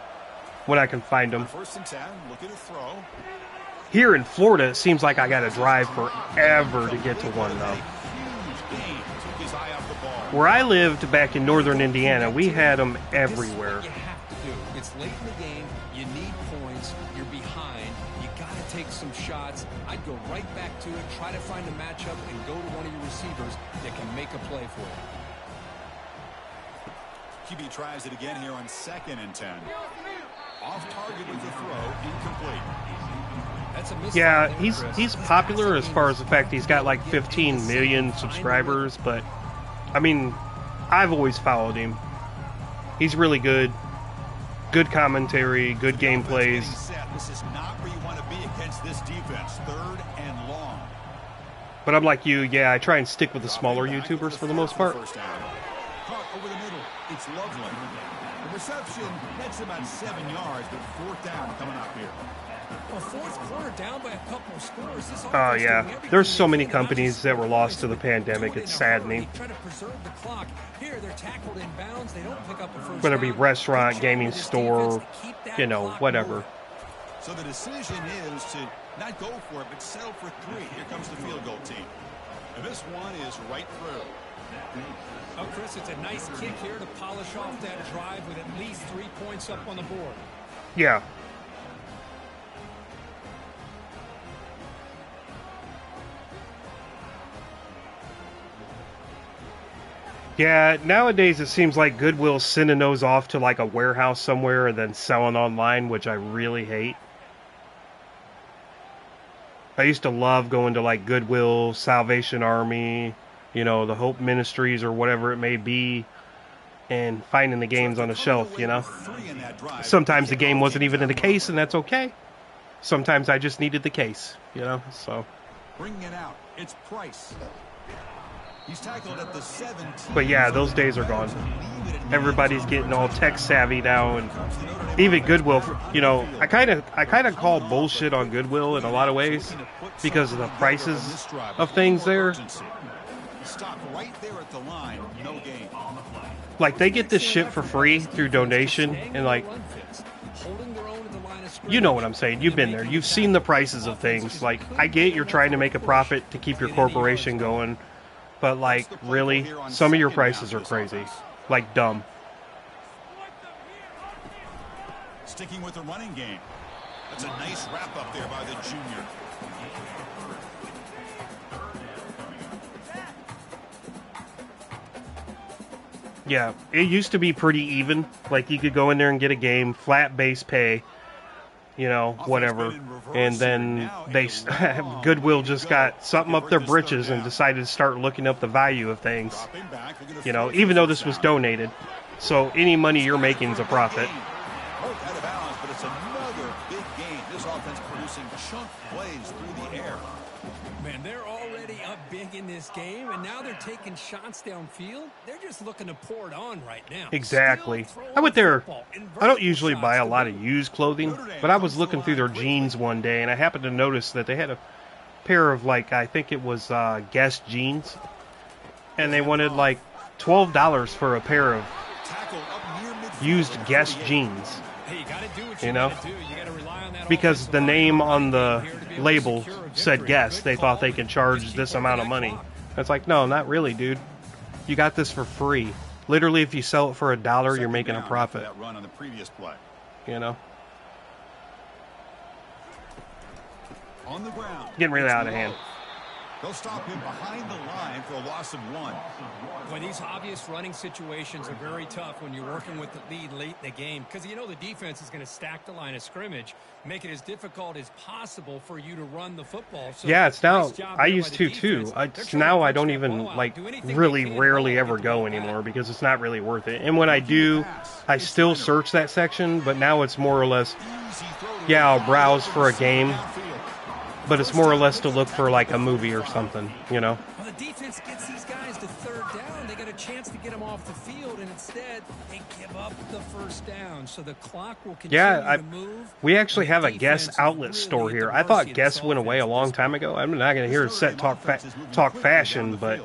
[SPEAKER 3] when I can find them.
[SPEAKER 1] First and 10, looking to throw.
[SPEAKER 3] Here in Florida, it seems like I got to drive forever to get to one, though. Where I lived back in northern Indiana, we had them everywhere.
[SPEAKER 2] This is what you have to do. It's late in the game. You need points. You're behind. You got to take some shots. I'd go right back to it, try to find a matchup, and go to one of your receivers that can make a play for you.
[SPEAKER 1] QB tries it again here on 2nd and 10. Off target with the throw, incomplete.
[SPEAKER 3] Yeah, he's popular as far as the fact he's got like 15 million subscribers, but I mean, I've always followed him. He's really good. Good commentary, good game plays.
[SPEAKER 1] This is not where you want to be against this defense. 3rd and long.
[SPEAKER 3] But I'm like you, yeah, I try and stick with the smaller YouTubers for the most part.
[SPEAKER 1] Caught over the middle. It's lovely. The reception gets about 7 yards, but 4th down coming up here.
[SPEAKER 2] Well, fourth quarter down by a couple of scores.
[SPEAKER 3] Oh, yeah. There's so many companies that were lost to the pandemic. It's saddening. Whether it be restaurant, gaming store, you know, whatever.
[SPEAKER 1] So the decision is to not go for it, but settle for 3. Here comes the field goal team. And this one is right through.
[SPEAKER 2] Oh, Chris, it's a nice kick here to polish off that drive with at least 3 points up on the board.
[SPEAKER 3] Yeah. Yeah, nowadays it seems like Goodwill's sending those off to like a warehouse somewhere and then selling online, which I really hate. I used to love going to like Goodwill, Salvation Army, you know, the Hope Ministries or whatever it may be, and finding the games on the shelf, you know. Sometimes the game wasn't even in the case, and that's okay. Sometimes I just needed the case, you know, so.
[SPEAKER 1] Bringing it out, it's Price. He's tackled at the 17.
[SPEAKER 3] But yeah, those days are gone. Everybody's getting all tech savvy now, and even Goodwill. You know, I kind of call bullshit on Goodwill in a lot of ways because of the prices of things there.
[SPEAKER 1] Stop right there at the line, no gain.
[SPEAKER 3] Like, they get this shit for free through donation, and like, you know what I'm saying. You've been there. You've seen the prices of things. Like, I get you're trying to make a profit to keep your corporation going, but like, really, some of your prices are crazy. Like, dumb.
[SPEAKER 1] Sticking with the running game. That's a nice wrap up there by the junior.
[SPEAKER 3] Yeah, it used to be pretty even. Like, you could go in there and get a game, flat base pay, you know, whatever. And then they Goodwill just got something up their britches and decided to start looking up the value of things. You know, even though this was donated. So any money you're making is a profit.
[SPEAKER 1] Out of bounds, but it's another big game. This offense producing chunk plays through the air.
[SPEAKER 2] Man, they're already up big in this game, and now they're taking shots downfield. They're just looking to pour it on right now.
[SPEAKER 3] Exactly. I went there. I don't usually buy a lot of used clothing, but I was looking through their jeans one day, and I happened to notice that they had a pair of, like, I think it was Guess jeans, and they wanted like $12 for a pair of used Guess jeans. You know, because the name on the label said Guess, they thought they could charge this amount of money. It's like, no, not really, dude. You got this for free. Literally, if you sell it for $1, you're making a profit.
[SPEAKER 1] That run on the previous play.
[SPEAKER 3] You know,
[SPEAKER 1] on the ground,
[SPEAKER 3] getting really out of hand.
[SPEAKER 1] They'll stop him behind the line for a loss of 1.
[SPEAKER 2] Well, these obvious running situations are very tough when you're working with the lead late in the game, because you know the defense is going to stack the line of scrimmage, make it as difficult as possible for you to run the football. So
[SPEAKER 3] yeah, it's now,
[SPEAKER 2] nice
[SPEAKER 3] I used to too. Now I don't even, like, really rarely ever go anymore because it's not really worth it. And when I do, I still search that section, but now it's more or less, yeah, I'll browse for a game, but it's more or less to look for like a movie or something, you know.
[SPEAKER 2] Well, the defense gets these guys to third down. They got a chance to get them off the field, and instead they give up the first down. So the clock will continue to move.
[SPEAKER 3] We actually have a Guess outlet store here. I thought Guess went away a long time ago. I'm not going to hear Set talk fashion, but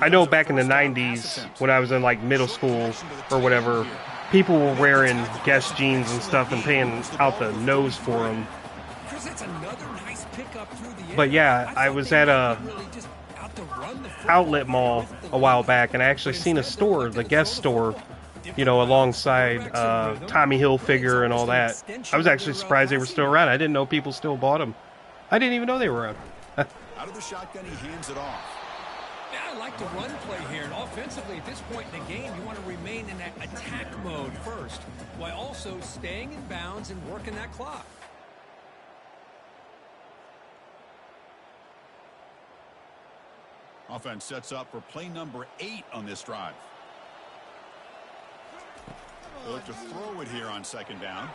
[SPEAKER 3] I know back in the 90s when I was in like middle school or whatever, people were wearing Guess jeans and stuff and paying out the nose for them. But yeah, I was at a outlet mall a while back, and I actually seen a store, the Guess store, you know, alongside Tommy Hilfiger and all that. I was actually surprised they were still around. I didn't know people still bought them. I didn't even know they were around.
[SPEAKER 1] Out of the shotgun, he hands it off.
[SPEAKER 2] Yeah, I like the run play here. And offensively, at this point in the game, you want to remain in that attack mode first, while also staying in bounds and working that clock.
[SPEAKER 1] Offense sets up for play number 8 on this drive. They'll look to throw it here on second down.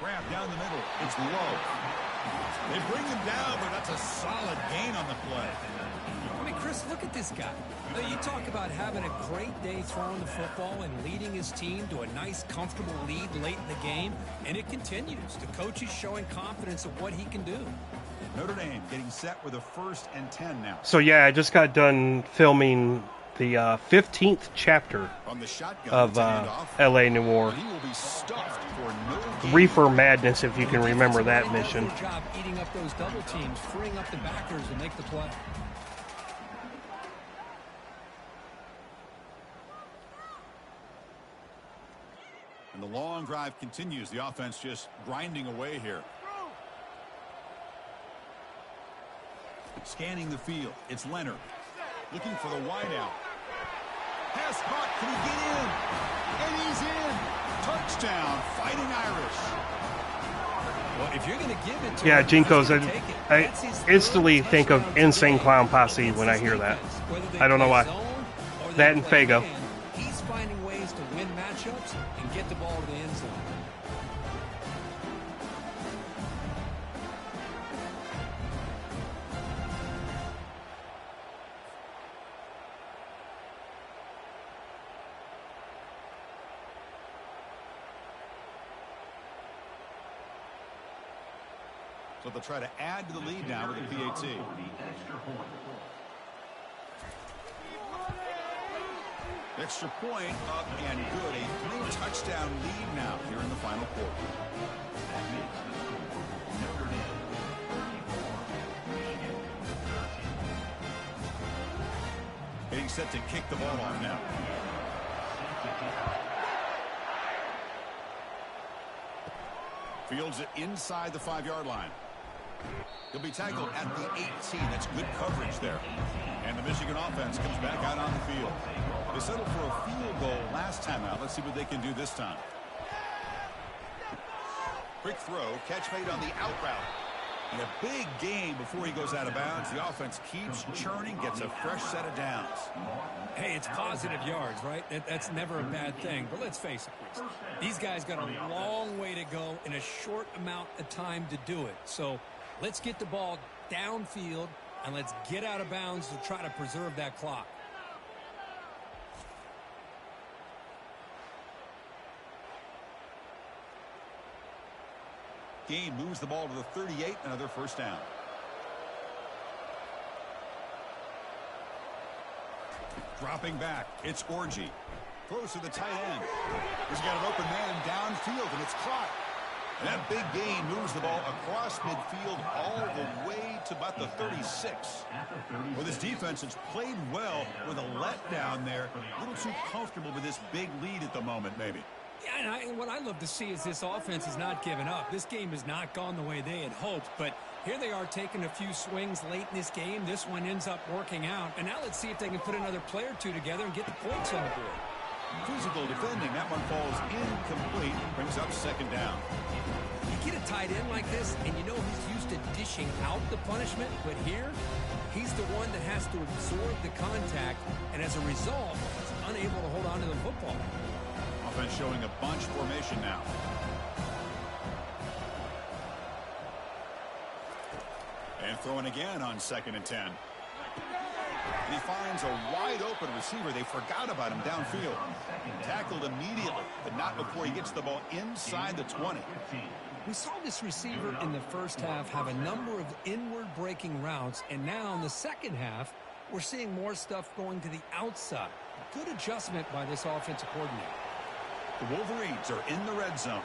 [SPEAKER 1] Grab down the middle. It's low. They bring him down, but that's a solid gain on the play.
[SPEAKER 2] I mean, Chris, look at this guy. You talk about having a great day throwing the football and leading his team to a nice, comfortable lead late in the game, and it continues. The coach is showing confidence of what he can do.
[SPEAKER 1] Notre Dame getting set with a 1st and 10 now.
[SPEAKER 3] So yeah, I just got done filming the 15th chapter of L.A. Noire. Reefer Madness, if you can remember that mission.
[SPEAKER 2] Good job eating up those double teams, freeing up the backers to make the play.
[SPEAKER 1] And the long drive continues. The offense just grinding away here. Scanning the field. It's Leonard. Looking for the wideout. Pass caught. Can he get in? And he's in. Touchdown. Fighting Irish.
[SPEAKER 2] Well, if you're going to give it to
[SPEAKER 3] yeah,
[SPEAKER 2] him,
[SPEAKER 3] Jinkos, I instantly think of Insane Clown Posse when I hear that. I don't know why. That and Fago.
[SPEAKER 2] He's finding ways to win matchups and get the ball to the end zone.
[SPEAKER 1] So they'll try to add to the lead now with the PAT. Extra point up and good. A 3-touchdown lead now here in the final quarter. Getting set to kick the ball off now. Fields it inside the 5-yard line. He'll be tackled at the 18. That's good coverage there. And the Michigan offense comes back out on the field. They settled for a field goal last time out. Let's see what they can do this time. Quick throw, catch made on the out route. And a big gain before he goes out of bounds. The offense keeps churning, gets a fresh set of downs.
[SPEAKER 2] Hey, it's positive yards, right? That's never a bad thing. But let's face it, Chris. These guys got a long way to go in a short amount of time to do it. So let's get the ball downfield, and let's get out of bounds to try to preserve that clock.
[SPEAKER 1] Gain moves the ball to the 38, another first down. Dropping back, it's Orji. Throws to the tight end. He's got an open man downfield, and it's caught. And that big gain moves the ball across midfield all the way to about the 36. Well, this defense has played well with a letdown there. A little too comfortable with this big lead at the moment, maybe.
[SPEAKER 2] Yeah, and what I love to see is this offense has not given up. This game has not gone the way they had hoped, but here they are taking a few swings late in this game. This one ends up working out, and now let's see if they can put another play or two together and get the points on the board.
[SPEAKER 1] Physical defending. That one falls incomplete. Brings up second down.
[SPEAKER 2] You get a tight end like this, and you know he's used to dishing out the punishment, but here, he's the one that has to absorb the contact, and as a result, he's unable to hold on to the football.
[SPEAKER 1] Offense showing a bunch formation now. And throwing again on 2nd and 10. And he finds a wide open receiver. They forgot about him downfield. Tackled immediately, but not before he gets the ball inside the 20.
[SPEAKER 2] We saw this receiver in the first half have a number of inward breaking routes, and now in the second half, we're seeing more stuff going to the outside. Good adjustment by this offensive coordinator.
[SPEAKER 1] The Wolverines are in the red zone.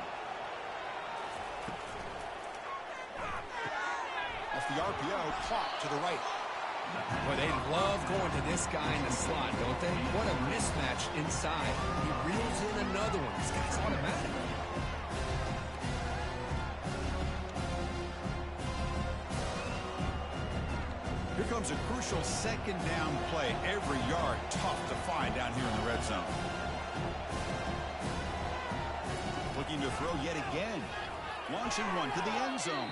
[SPEAKER 1] Off the RPO, caught to the right.
[SPEAKER 2] Boy, they love going to this guy in the slot, don't they? What a mismatch inside. He reels in another one. This guy's automatic.
[SPEAKER 1] Here comes a crucial second down play. Every yard tough to find down here in the red zone. Looking to throw yet again. Launching one to the end zone.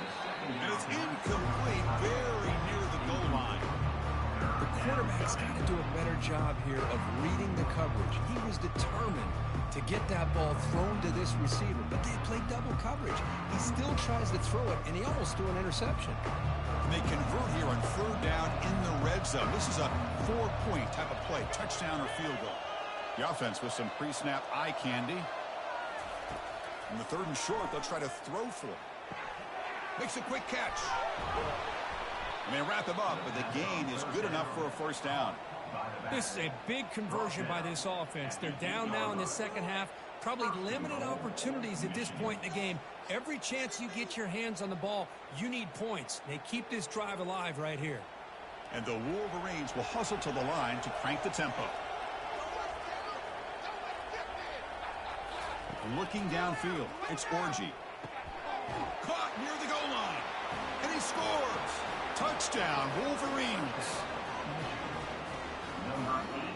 [SPEAKER 1] And it's incomplete, very near the goal line.
[SPEAKER 2] The quarterback's got to do a better job here of reading the coverage. He was determined to get that ball thrown to this receiver, but they played double coverage. He still tries to throw it, and he almost threw an interception.
[SPEAKER 1] And they convert here on 3rd down in the red zone. This is a 4-point type of play, touchdown or field goal. The offense with some pre-snap eye candy. In the 3rd and short, they'll try to throw for it. Makes a quick catch. And they wrap him up, but the gain is good enough for a first down.
[SPEAKER 2] This is a big conversion by this offense. They're down now in the second half. Probably limited opportunities at this point in the game. Every chance you get your hands on the ball, you need points. They keep this drive alive right here.
[SPEAKER 1] And the Wolverines will hustle to the line to crank the tempo. Looking downfield, it's Orji. Caught near the goal line. And he scores. Touchdown, Wolverines.
[SPEAKER 5] Number 82.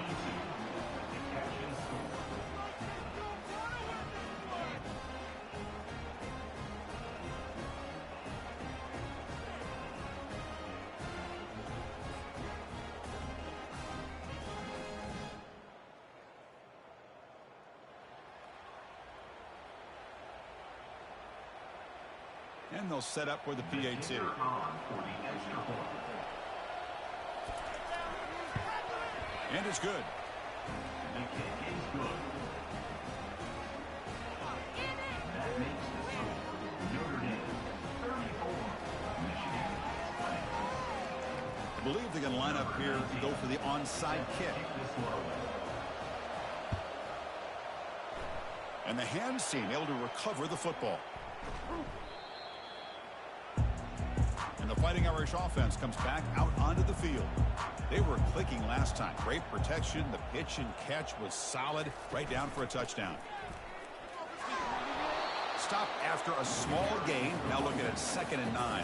[SPEAKER 1] And they'll set up for the PAT. And it's good.
[SPEAKER 5] The kick is good. That makes the score Notre Dame 34,
[SPEAKER 1] I believe they're going to line up here and go for the onside kick. And the hands team able to recover the football. And the Fighting Irish offense comes back out onto the field. They were clicking last time. Great protection. The pitch and catch was solid. Right down for a touchdown. Stop after a small gain. Now looking at 2nd and 9.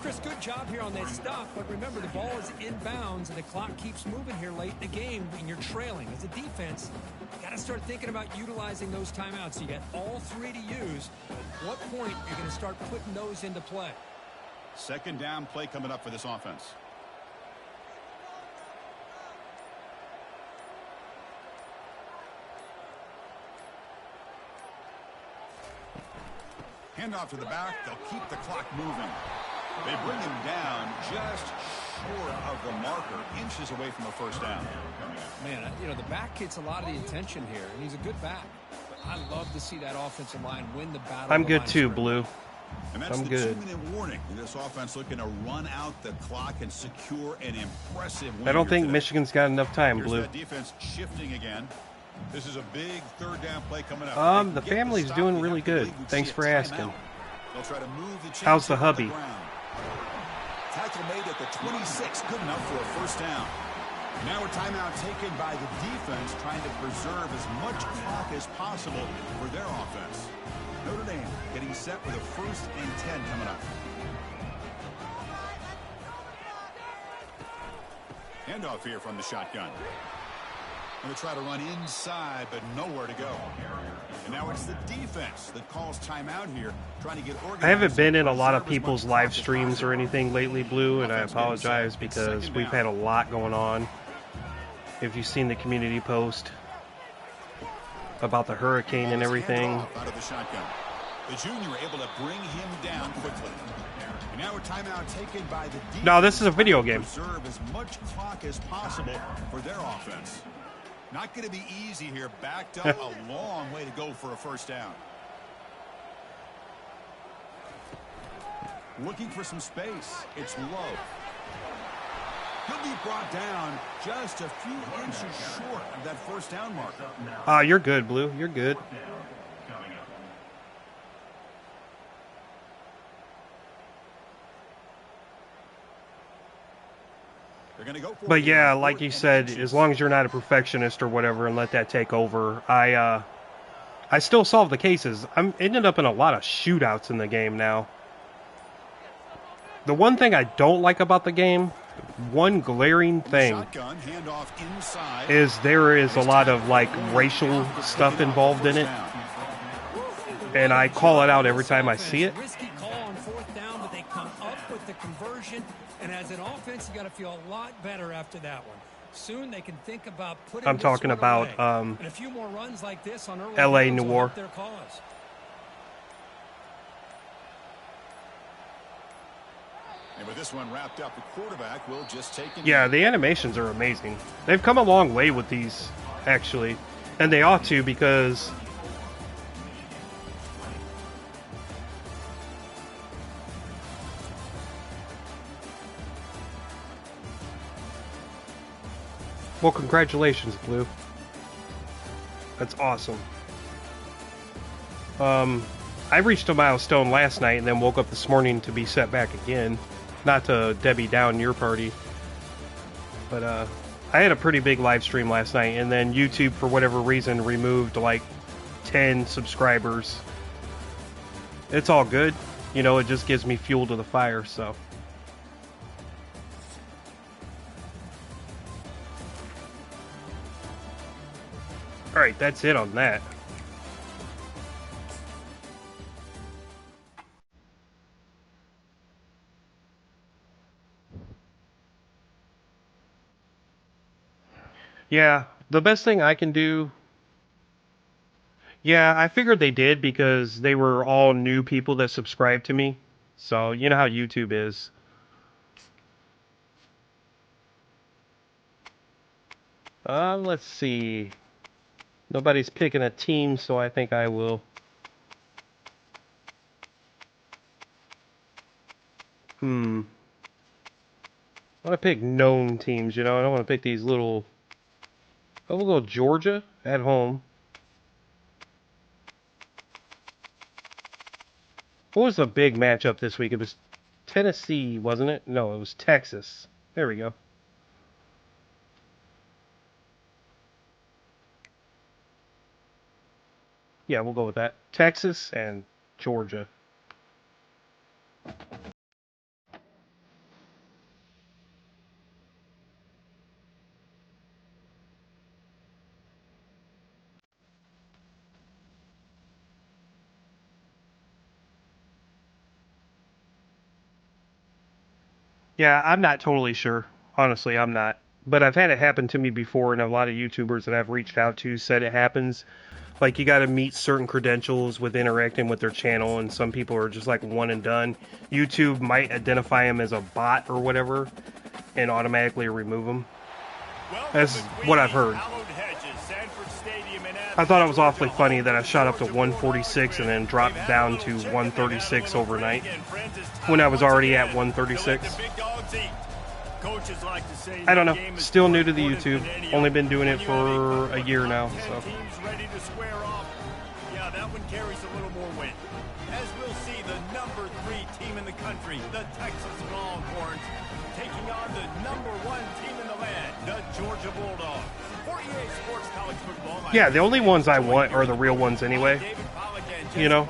[SPEAKER 2] Chris, good job here on that stop, but remember the ball is inbounds and the clock keeps moving here late in the game and you're trailing. As a defense, you got to start thinking about utilizing those timeouts. You got all 3 to use. At what point are you going to start putting those into play?
[SPEAKER 1] 2nd down play coming up for this offense. Handoff to the back. They'll keep the clock moving. They bring him down just short of the marker, inches away from a 1st down.
[SPEAKER 2] Man, you know, the back gets a lot of the attention here, and he's a good back. But I love to see that offensive line win the battle.
[SPEAKER 3] I'm good too, Blue.
[SPEAKER 1] And that's
[SPEAKER 3] I'm
[SPEAKER 1] the
[SPEAKER 3] good.
[SPEAKER 1] 2-minute warning. This offense looking to run out the clock and secure an impressive win.
[SPEAKER 3] I don't think
[SPEAKER 1] today.
[SPEAKER 3] Michigan's got enough time,
[SPEAKER 1] Here's
[SPEAKER 3] Blue.
[SPEAKER 1] that defense shifting again. This is a big 3rd down play coming up.
[SPEAKER 3] The family's doing really good. Thanks for asking.
[SPEAKER 1] They'll try to move the
[SPEAKER 3] How's the
[SPEAKER 1] chains on
[SPEAKER 3] hubby?
[SPEAKER 1] ground. Tackle made at the 26, good enough for a 1st down. Now a timeout taken by the defense, trying to preserve as much clock as possible for their offense. Notre Dame getting set with a 1st and 10 coming up. Handoff here from the shotgun. Going to try to run inside, but nowhere to go. And now it's the defense that calls timeout here, trying to get organized.
[SPEAKER 3] I haven't been in a lot of people's live streams or anything lately, Blue, and I apologize because we've had a lot going on. If you've seen the community post about the hurricane and everything.
[SPEAKER 1] Out of the shotgun. The junior able to bring him down quickly. And now a timeout taken by the defense.
[SPEAKER 3] No, this is a video game.
[SPEAKER 1] Preserve as much clock as possible for their offense. Not going to be easy here. Backed up a long way to go for a 1st down. Looking for some space. It's Love. He'll be brought down just a few inches short of that 1st down marker.
[SPEAKER 3] You're good, Blue. You're good. But yeah, like you said, as long as you're not a perfectionist or whatever and let that take over, I still solve the cases. I'm ended up in a lot of shootouts in the game now. The one thing I don't like about the game, one glaring thing, is there is a lot of like racial stuff involved in it. And I call it out every time I see it.
[SPEAKER 2] Risky call on 4th down, but they come up with the conversion. And as an offense, you got to feel a lot better after that one. Soon they can think about putting.
[SPEAKER 3] I'm talking about
[SPEAKER 2] and a few more runs like this on early
[SPEAKER 3] L.A. Noir.
[SPEAKER 2] their cause.
[SPEAKER 1] And with this one wrapped up, the quarterback will just take it.
[SPEAKER 3] Yeah, the animations are amazing. They've come a long way with these, actually, and they ought to because. Well, congratulations, Blue. That's awesome. I reached a milestone last night and then woke up this morning to be set back again. Not to Debbie down your party. But I had a pretty big live stream last night, and then YouTube, for whatever reason, removed like 10 subscribers. It's all good. You know, it just gives me fuel to the fire, so. Alright, that's it on that. Yeah, the best thing I can do... Yeah, I figured they did because they were all new people that subscribed to me. So, you know how YouTube is. Let's see. Nobody's picking a team, so I think I will. I want to pick known teams, you know. I don't want to pick these little... Oh, we'll go Georgia at home. What was the big matchup this week? It was Tennessee, wasn't it? No, it was Texas. There we go. Yeah, we'll go with that. Texas and Georgia. Yeah, I'm not totally sure. Honestly, I'm not. But I've had it happen to me before, and a lot of YouTubers that I've reached out to said it happens. Like, you got to meet certain credentials with interacting with their channel, and some people are just like one and done. YouTube might identify them as a bot or whatever, and automatically remove them. That's what I've heard. I thought it was awfully funny that I shot up to 146 and then dropped down to 136 overnight when I was already at 136. I don't know. Still new to the YouTube. Only been doing it for a year now. So.
[SPEAKER 6] Yeah, that one carries a little more weight. As we'll see, the number 3 team in the country, the Texas Longhorns, taking on the number 1 team in the land, the Georgia Bulldogs. 48 Sports College Football.
[SPEAKER 3] Yeah, the only ones I want are the real ones anyway. You know,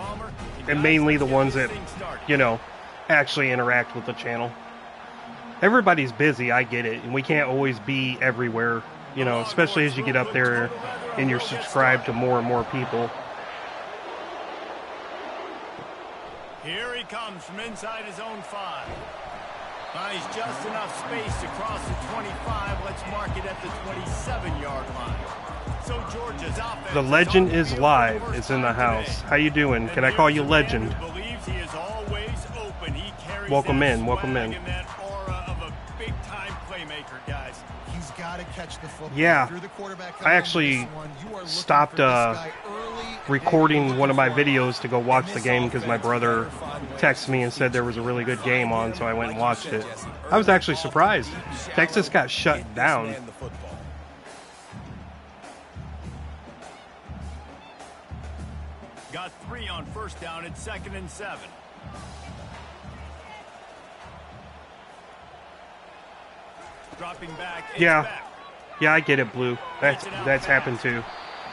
[SPEAKER 3] and mainly the ones that, you know, actually interact with the channel. Everybody's busy, I get it, and we can't always be everywhere, you know, especially as you get up there and you're subscribed to more and more people.
[SPEAKER 6] Here he comes from inside his own 5. Finds just enough space to cross the 25. Let's mark it at the 27-yard line. So Georgia's offense.
[SPEAKER 3] The legend is live. Is in the house. How you doing? Can I call you legend? Welcome in. Welcome in. Yeah, I actually stopped recording one of my videos to go watch the game because my brother texted me and said there was a really good game on, so I went and watched it. I was actually surprised. Texas got shut down.
[SPEAKER 6] Got 3 on first down at 2nd and 7. Dropping back.
[SPEAKER 3] Yeah. Yeah, I get it, Blue. That's happened too.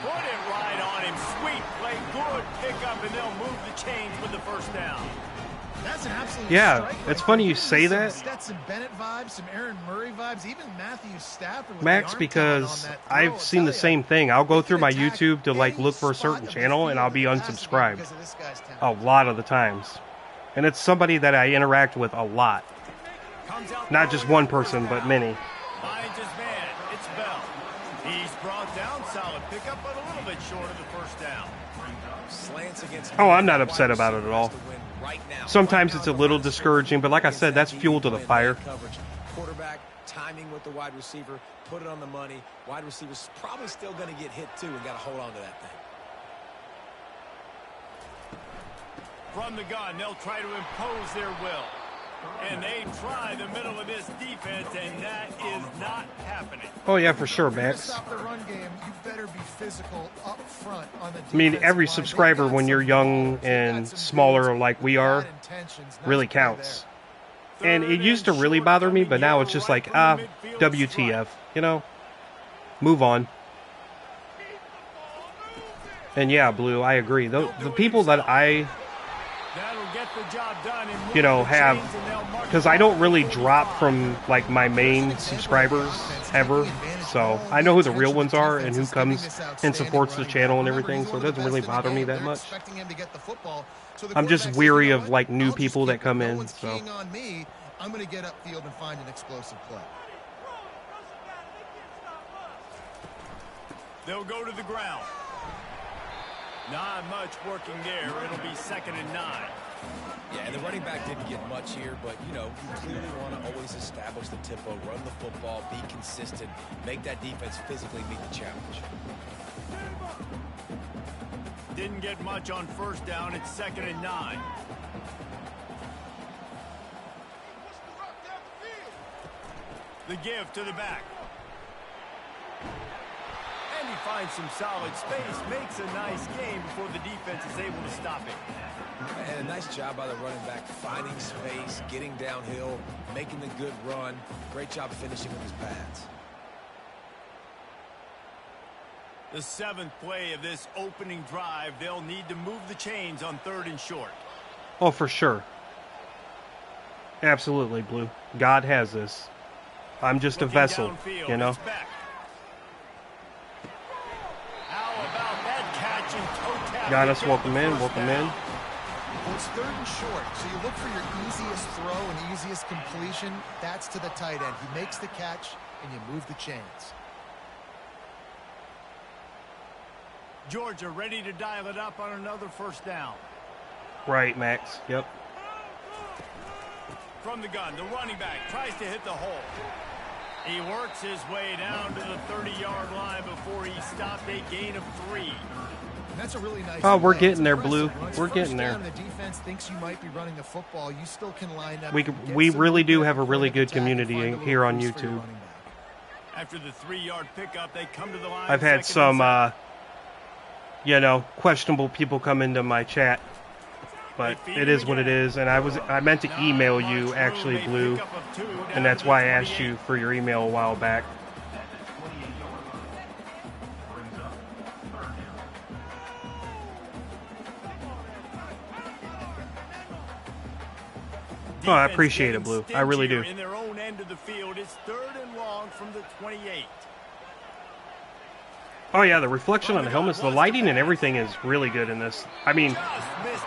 [SPEAKER 6] Put it right on him. Sweet play. Good pickup, and they'll move the chains with the first down.
[SPEAKER 7] That's an absolute
[SPEAKER 3] yeah, it's funny you say that.
[SPEAKER 7] Stetson Bennett vibes, some Aaron Murray vibes, even Matthew Stafford.
[SPEAKER 3] Max, because I've seen the same thing. I'll go through my YouTube to like look for a certain channel, and I'll be unsubscribed a lot of the times. And it's somebody that I interact with a lot. Not just one person, but many.
[SPEAKER 6] Finds his man. It's Bell. He's brought down. Solid pickup, but a little bit short of the first down.
[SPEAKER 3] Oh, I'm not upset about it at all. Sometimes it's a little discouraging, but like I said, that's fuel to the fire.
[SPEAKER 8] Quarterback timing with the wide receiver, put it on the money. Wide receiver's probably still going to get hit too, and got to hold on to that thing.
[SPEAKER 6] From the gun, they'll try to impose their will. And they try the middle of this defense, and that is not happening.
[SPEAKER 3] Oh, yeah, for sure, Max.
[SPEAKER 7] Stop the run game, you better be physical up front on the
[SPEAKER 3] I mean, every subscriber, when you're young and smaller like we are, really counts. And it used to really bother me, but now it's just like, WTF, you know? Move on. And yeah, Blue, I agree. The people that I... you know, have, because I don't really drop from like my main subscribers ever, so I know who the real ones are and who comes and supports the channel and everything, so it doesn't really bother me that much. I'm just weary of like new people that come in, so.
[SPEAKER 7] I'm going to get upfield and find an explosive play.
[SPEAKER 6] They'll go to the ground. Not much working there. It'll be 2nd and 9.
[SPEAKER 8] Yeah, and the running back didn't get much here, but, you know, you clearly want to always establish the tempo, run the football, be consistent, make that defense physically meet the challenge.
[SPEAKER 6] Didn't get much on first down. It's 2nd and 9. The give to the back. And he finds some solid space, makes a nice game before the defense is able to stop it.
[SPEAKER 8] And a nice job by the running back, finding space, getting downhill, making the good run. Great job finishing with his pads.
[SPEAKER 6] The 7th play of this opening drive, they'll need to move the chains on 3rd and short.
[SPEAKER 3] Oh, for sure. Absolutely, Blue. God has this. I'm just a vessel, you know? Giannis, welcome in, welcome in.
[SPEAKER 7] Well, it's 3rd and short, so you look for your easiest throw and easiest completion. That's to the tight end. He makes the catch, and you move the chains.
[SPEAKER 6] Georgia ready to dial it up on another 1st down.
[SPEAKER 3] Right, Max. Yep.
[SPEAKER 6] From the gun, the running back tries to hit the hole. He works his way down to the 30-yard line before he stopped, a gain of 3.
[SPEAKER 7] And that's a really nice
[SPEAKER 3] Oh, we're
[SPEAKER 7] play.
[SPEAKER 3] getting there, Blue. We're getting there.
[SPEAKER 7] The defense thinks you might be running the football. You still can line up.
[SPEAKER 3] We really do have a really good community here on YouTube.
[SPEAKER 6] After the 3-yard pickup, they come to the line.
[SPEAKER 3] I've had some, you know, questionable people come into my chat, but it is what it is. And I meant to email you, actually, Blue, and that's why I asked you for your email a while back. Oh, I appreciate it, Blue. I really do.
[SPEAKER 6] In their own end of the field, it's 3rd and long from the 28.
[SPEAKER 3] Oh, yeah, the reflection on the helmets, the lighting and everything is really good in this. I mean,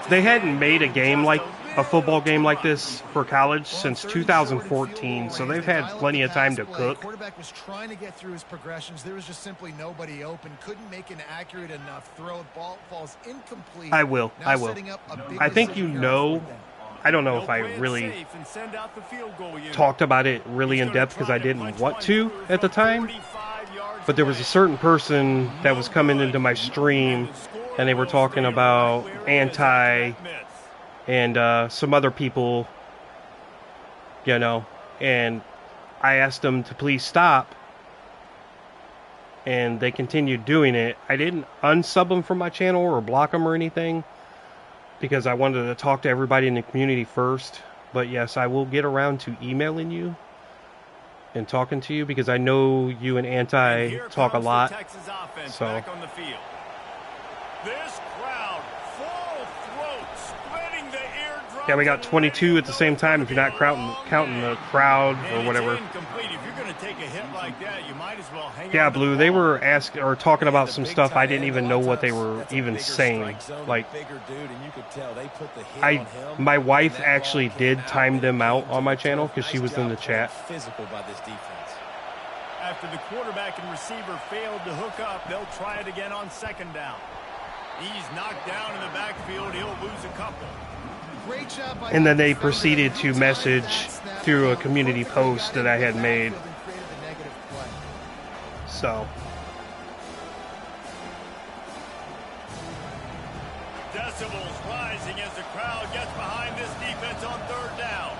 [SPEAKER 3] they hadn't made a football game like this for college since 2014, so they've had plenty of time to cook.
[SPEAKER 7] The quarterback was trying to get through his progressions. There was just simply nobody open. Couldn't make an accurate enough throw. Ball falls incomplete.
[SPEAKER 3] I will. I think you know. I don't know if I really talked about it really in depth because I didn't want to at the time. But there was a certain person that was coming into my stream, and they were talking about anti and some other people, you know, and I asked them to please stop, and they continued doing it. I didn't unsub them from my channel or block them or anything, because I wanted to talk to everybody in the community first. But yes, I will get around to emailing you and talking to you, because I know you and Anti talk a lot. So yeah, we got 22 at the same time if you're not counting the crowd or whatever. Yeah, Blue, they were asking or talking about some stuff I didn't even know what they were even saying. Like, my wife actually did time them out on my channel because she was in the chat.
[SPEAKER 6] After the quarterback and receiver failed to hook up, they'll try it again on 2nd down. He's knocked down in the backfield. He'll lose a couple.
[SPEAKER 3] And then they proceeded to message through a community post that I had made. So
[SPEAKER 6] decibels rising as the crowd gets behind this defense on 3rd down.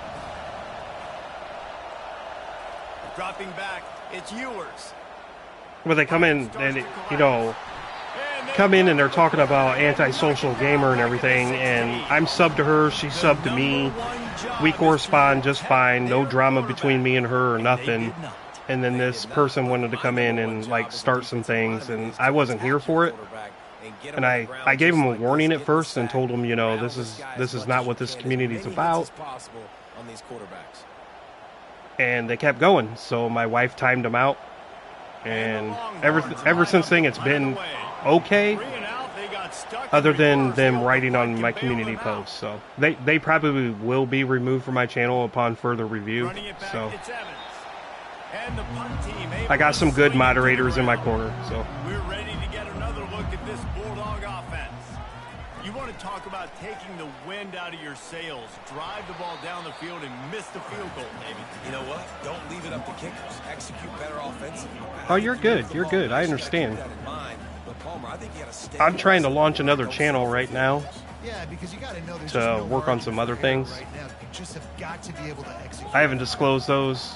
[SPEAKER 6] Dropping back, it's Ewers.
[SPEAKER 3] when they come in and, you know, come in and they're talking about antisocial gamer and everything, and I'm subbed to her, she's subbed to me. We correspond just fine, no drama between me and her or nothing. And then this person wanted to come in and like start some things, and I wasn't here for it. And I gave them a warning at first and told them, you know, this is not what this community is about. And they kept going, so my wife timed them out. And ever since then, it's been okay, other than them writing on my community posts. So they probably will be removed from my channel upon further review. So I got some good moderators in my corner. So
[SPEAKER 6] we're ready to get another look at this Bulldog offense. You want to talk about taking the wind out of your sails, drive the ball down the field and miss the field goal, maybe.
[SPEAKER 8] You know what? Don't leave it up to kickers. Execute better offensively.
[SPEAKER 3] Oh, you're good. You're good. I understand. I'm trying to launch another channel right now to work on some other things. I haven't disclosed those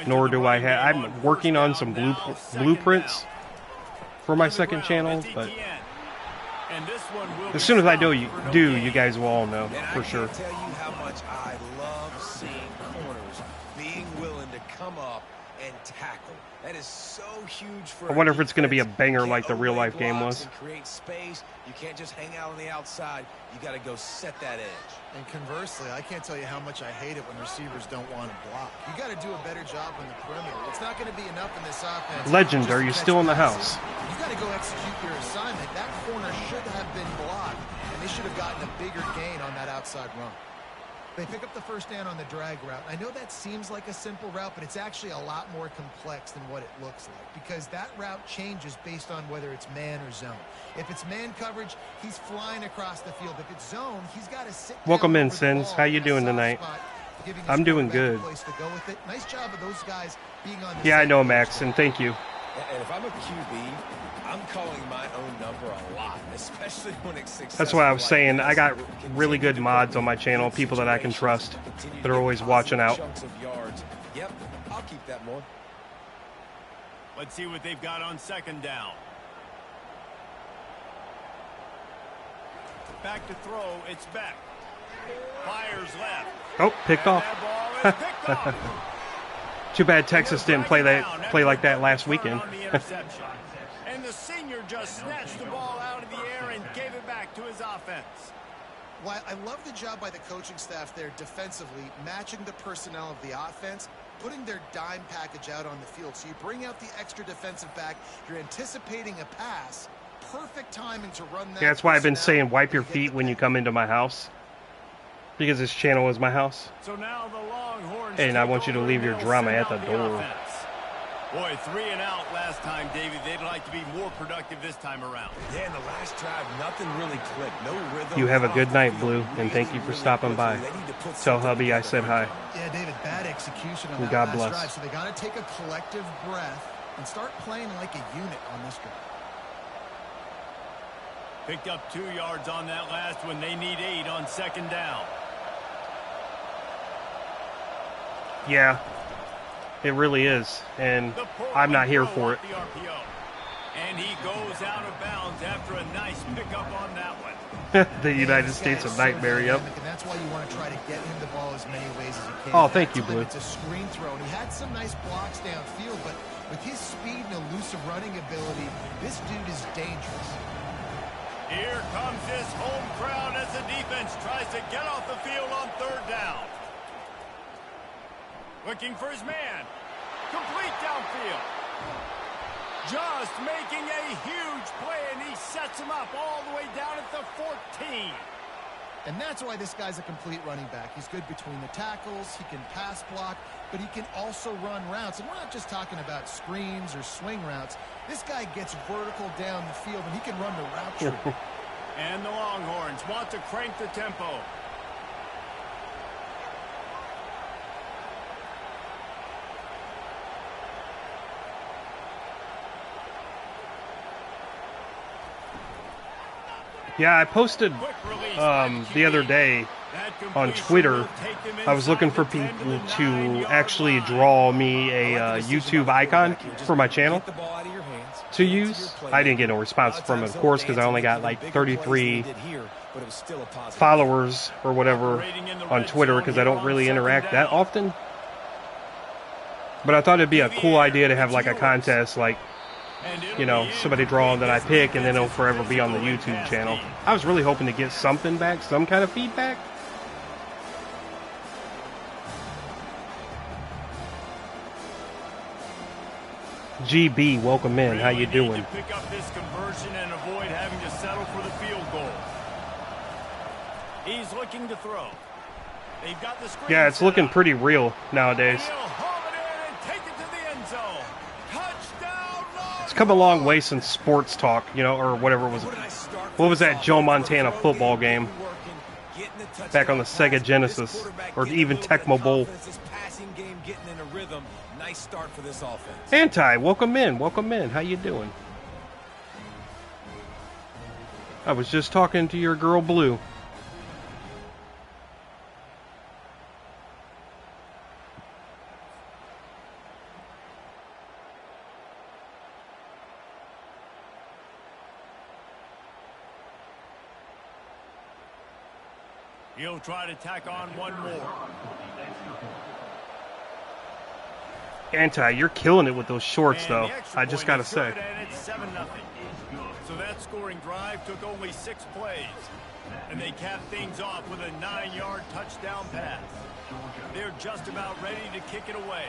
[SPEAKER 3] nor do I have. I'm working on some blueprints for my second channel, but as soon as I do, you guys will all know for sure.
[SPEAKER 8] I can't tell you how much I love seeing corners being willing to come up and tackle. That is so huge for
[SPEAKER 3] I wonder if it's going to be a banger like the real life game was.
[SPEAKER 8] Create space. You can't just hang out on the outside. You got to go set that edge.
[SPEAKER 7] And conversely, I can't tell you how much I hate it when receivers don't want to block. You got to do a better job on the perimeter. It's not going to be enough in this offense.
[SPEAKER 3] Legend, are you still in the house?
[SPEAKER 7] You got to go execute your assignment. That corner should have been blocked, and they should have gotten a bigger gain on that outside run. They pick up the first down on the drag route. I know that seems like a simple route, but it's actually a lot more complex than what it looks like, because that route changes based on whether it's man or zone. If it's man coverage, he's flying across the field. If it's zone, he's got to sit down.
[SPEAKER 3] Welcome in, Sins. How you doing tonight? I'm doing good.
[SPEAKER 7] Nice job of those guys being on.
[SPEAKER 3] Yeah, I know, Max, and thank you.
[SPEAKER 8] And if I'm a QB, I'm calling my own number a lot, especially when it's successful.
[SPEAKER 3] That's why I was saying I got really good mods on my channel, people that I can trust, that are always watching out.
[SPEAKER 8] Yep, I'll keep that more.
[SPEAKER 6] Let's see what they've got on second down. Back to throw, it's Beck. Fires left.
[SPEAKER 3] Oh, picked off. Too bad Texas didn't play like that last weekend.
[SPEAKER 6] And the senior just snatched the ball out of the air and gave it back to his offense.
[SPEAKER 7] Well, I love the job by the coaching staff there defensively, matching the personnel of the offense, putting their dime package out on the field. So you bring out the extra defensive back, you're anticipating a pass, perfect timing to run that.
[SPEAKER 3] Yeah, that's why I've been saying wipe your feet when you come into my house, because this channel is my house.
[SPEAKER 6] So now the Longhorns,
[SPEAKER 3] and I want you to leave your drama at the door.
[SPEAKER 6] Boy, 3 and out last time, David. They'd like to be more productive this time around.
[SPEAKER 8] Yeah, in the last drive, nothing really clicked. No rhythm.
[SPEAKER 3] You have a good night, Blue, and thank you for stopping by. Tell hubby I said hi.
[SPEAKER 7] Yeah, David, bad execution on that
[SPEAKER 3] God
[SPEAKER 7] last
[SPEAKER 3] bless.
[SPEAKER 7] drive, so they got to take a collective breath and start playing like a unit on this drive.
[SPEAKER 6] Picked up 2 yards on that last one. They need 8 on second down.
[SPEAKER 3] Yeah, it really is, and I'm not here for it.
[SPEAKER 6] And he goes out of bounds after a nice pickup on that one.
[SPEAKER 3] The United States of Nightmare, yep.
[SPEAKER 7] And that's why you want to try to get him the ball as many ways as you can.
[SPEAKER 3] Oh, thank you, Blue.
[SPEAKER 7] It's a screen throw, and he had some nice blocks downfield, but with his speed and elusive running ability, this dude is dangerous.
[SPEAKER 6] Here comes his home crowd as the defense tries to get off the field on third down. Looking for his man. Complete downfield. Just making a huge play, and he sets him up all the way down at the 14.
[SPEAKER 7] And that's why this guy's a complete running back. He's good between the tackles, he can pass block, but he can also run routes. And we're not just talking about screens or swing routes. This guy gets vertical down the field, and he can run the route tree.
[SPEAKER 6] And the Longhorns want to crank the tempo.
[SPEAKER 3] Yeah, I posted the other day on Twitter. I was looking for people to actually draw me a YouTube icon for my channel to use. I didn't get no response from it, of course, because I only got like 33 followers or whatever on Twitter, because I don't really interact that often. But I thought it'd be a cool idea to have like a contest, like, you know, somebody draw that I pick, and then it'll forever be on the YouTube channel. I was really hoping to get something back, some kind of feedback. GB, welcome in. How you doing?
[SPEAKER 6] Pick up this conversion and avoid having to settle for the field goal. He's looking to throw. They've got the screen.
[SPEAKER 3] Yeah, it's looking pretty real nowadays. It's come a long way since sports talk, you know, or whatever it was. What was that Joe Montana football game back on the Sega Genesis, or even Tecmo Bowl? Anti, welcome in, welcome in. How you doing? I was just talking to your girl Blue.
[SPEAKER 6] He'll try to tack on one more.
[SPEAKER 3] Anti, you're killing it with those shorts, though. I just got to say.
[SPEAKER 6] And it's 7-0. So that scoring drive took only 6 plays. And they capped things off with a 9-yard touchdown pass. They're just about ready to kick it away.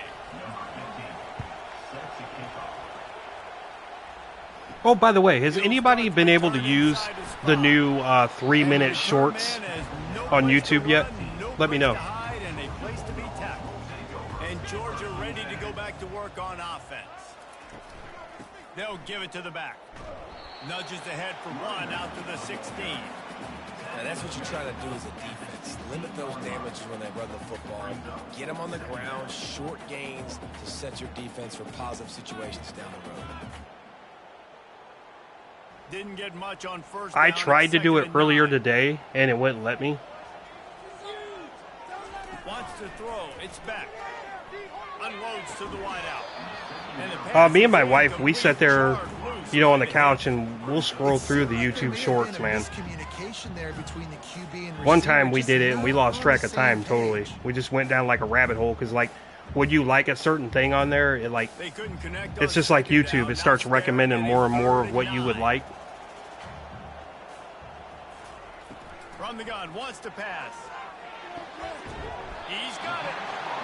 [SPEAKER 3] Oh, by the way, has anybody been able to use the new 3-minute shorts on YouTube yet? Let me know.
[SPEAKER 6] And Georgia ready to go back to work on offense. They'll give it to the back. Nudges ahead for 1 out to the 16.
[SPEAKER 8] Now that's what you try to do as a defense. Limit those damages when they run the football. Get them on the ground, short gains to set your defense for positive situations down the road.
[SPEAKER 6] Didn't get much on first
[SPEAKER 3] I
[SPEAKER 6] down.
[SPEAKER 3] tried to do it earlier today, and it wouldn't let me.
[SPEAKER 6] Wants to throw. It's back. Unloads to the wideout.
[SPEAKER 3] Me and my wife, we sat there, you know, on the couch, and we'll scroll through the YouTube shorts, man. One time we did it, and we lost track of time totally. We just went down like a rabbit hole, because, like, when you like a certain thing on there, it, like, it's just like YouTube. It starts recommending more and more of what you would like.
[SPEAKER 6] From the gun, wants to pass. He's got it.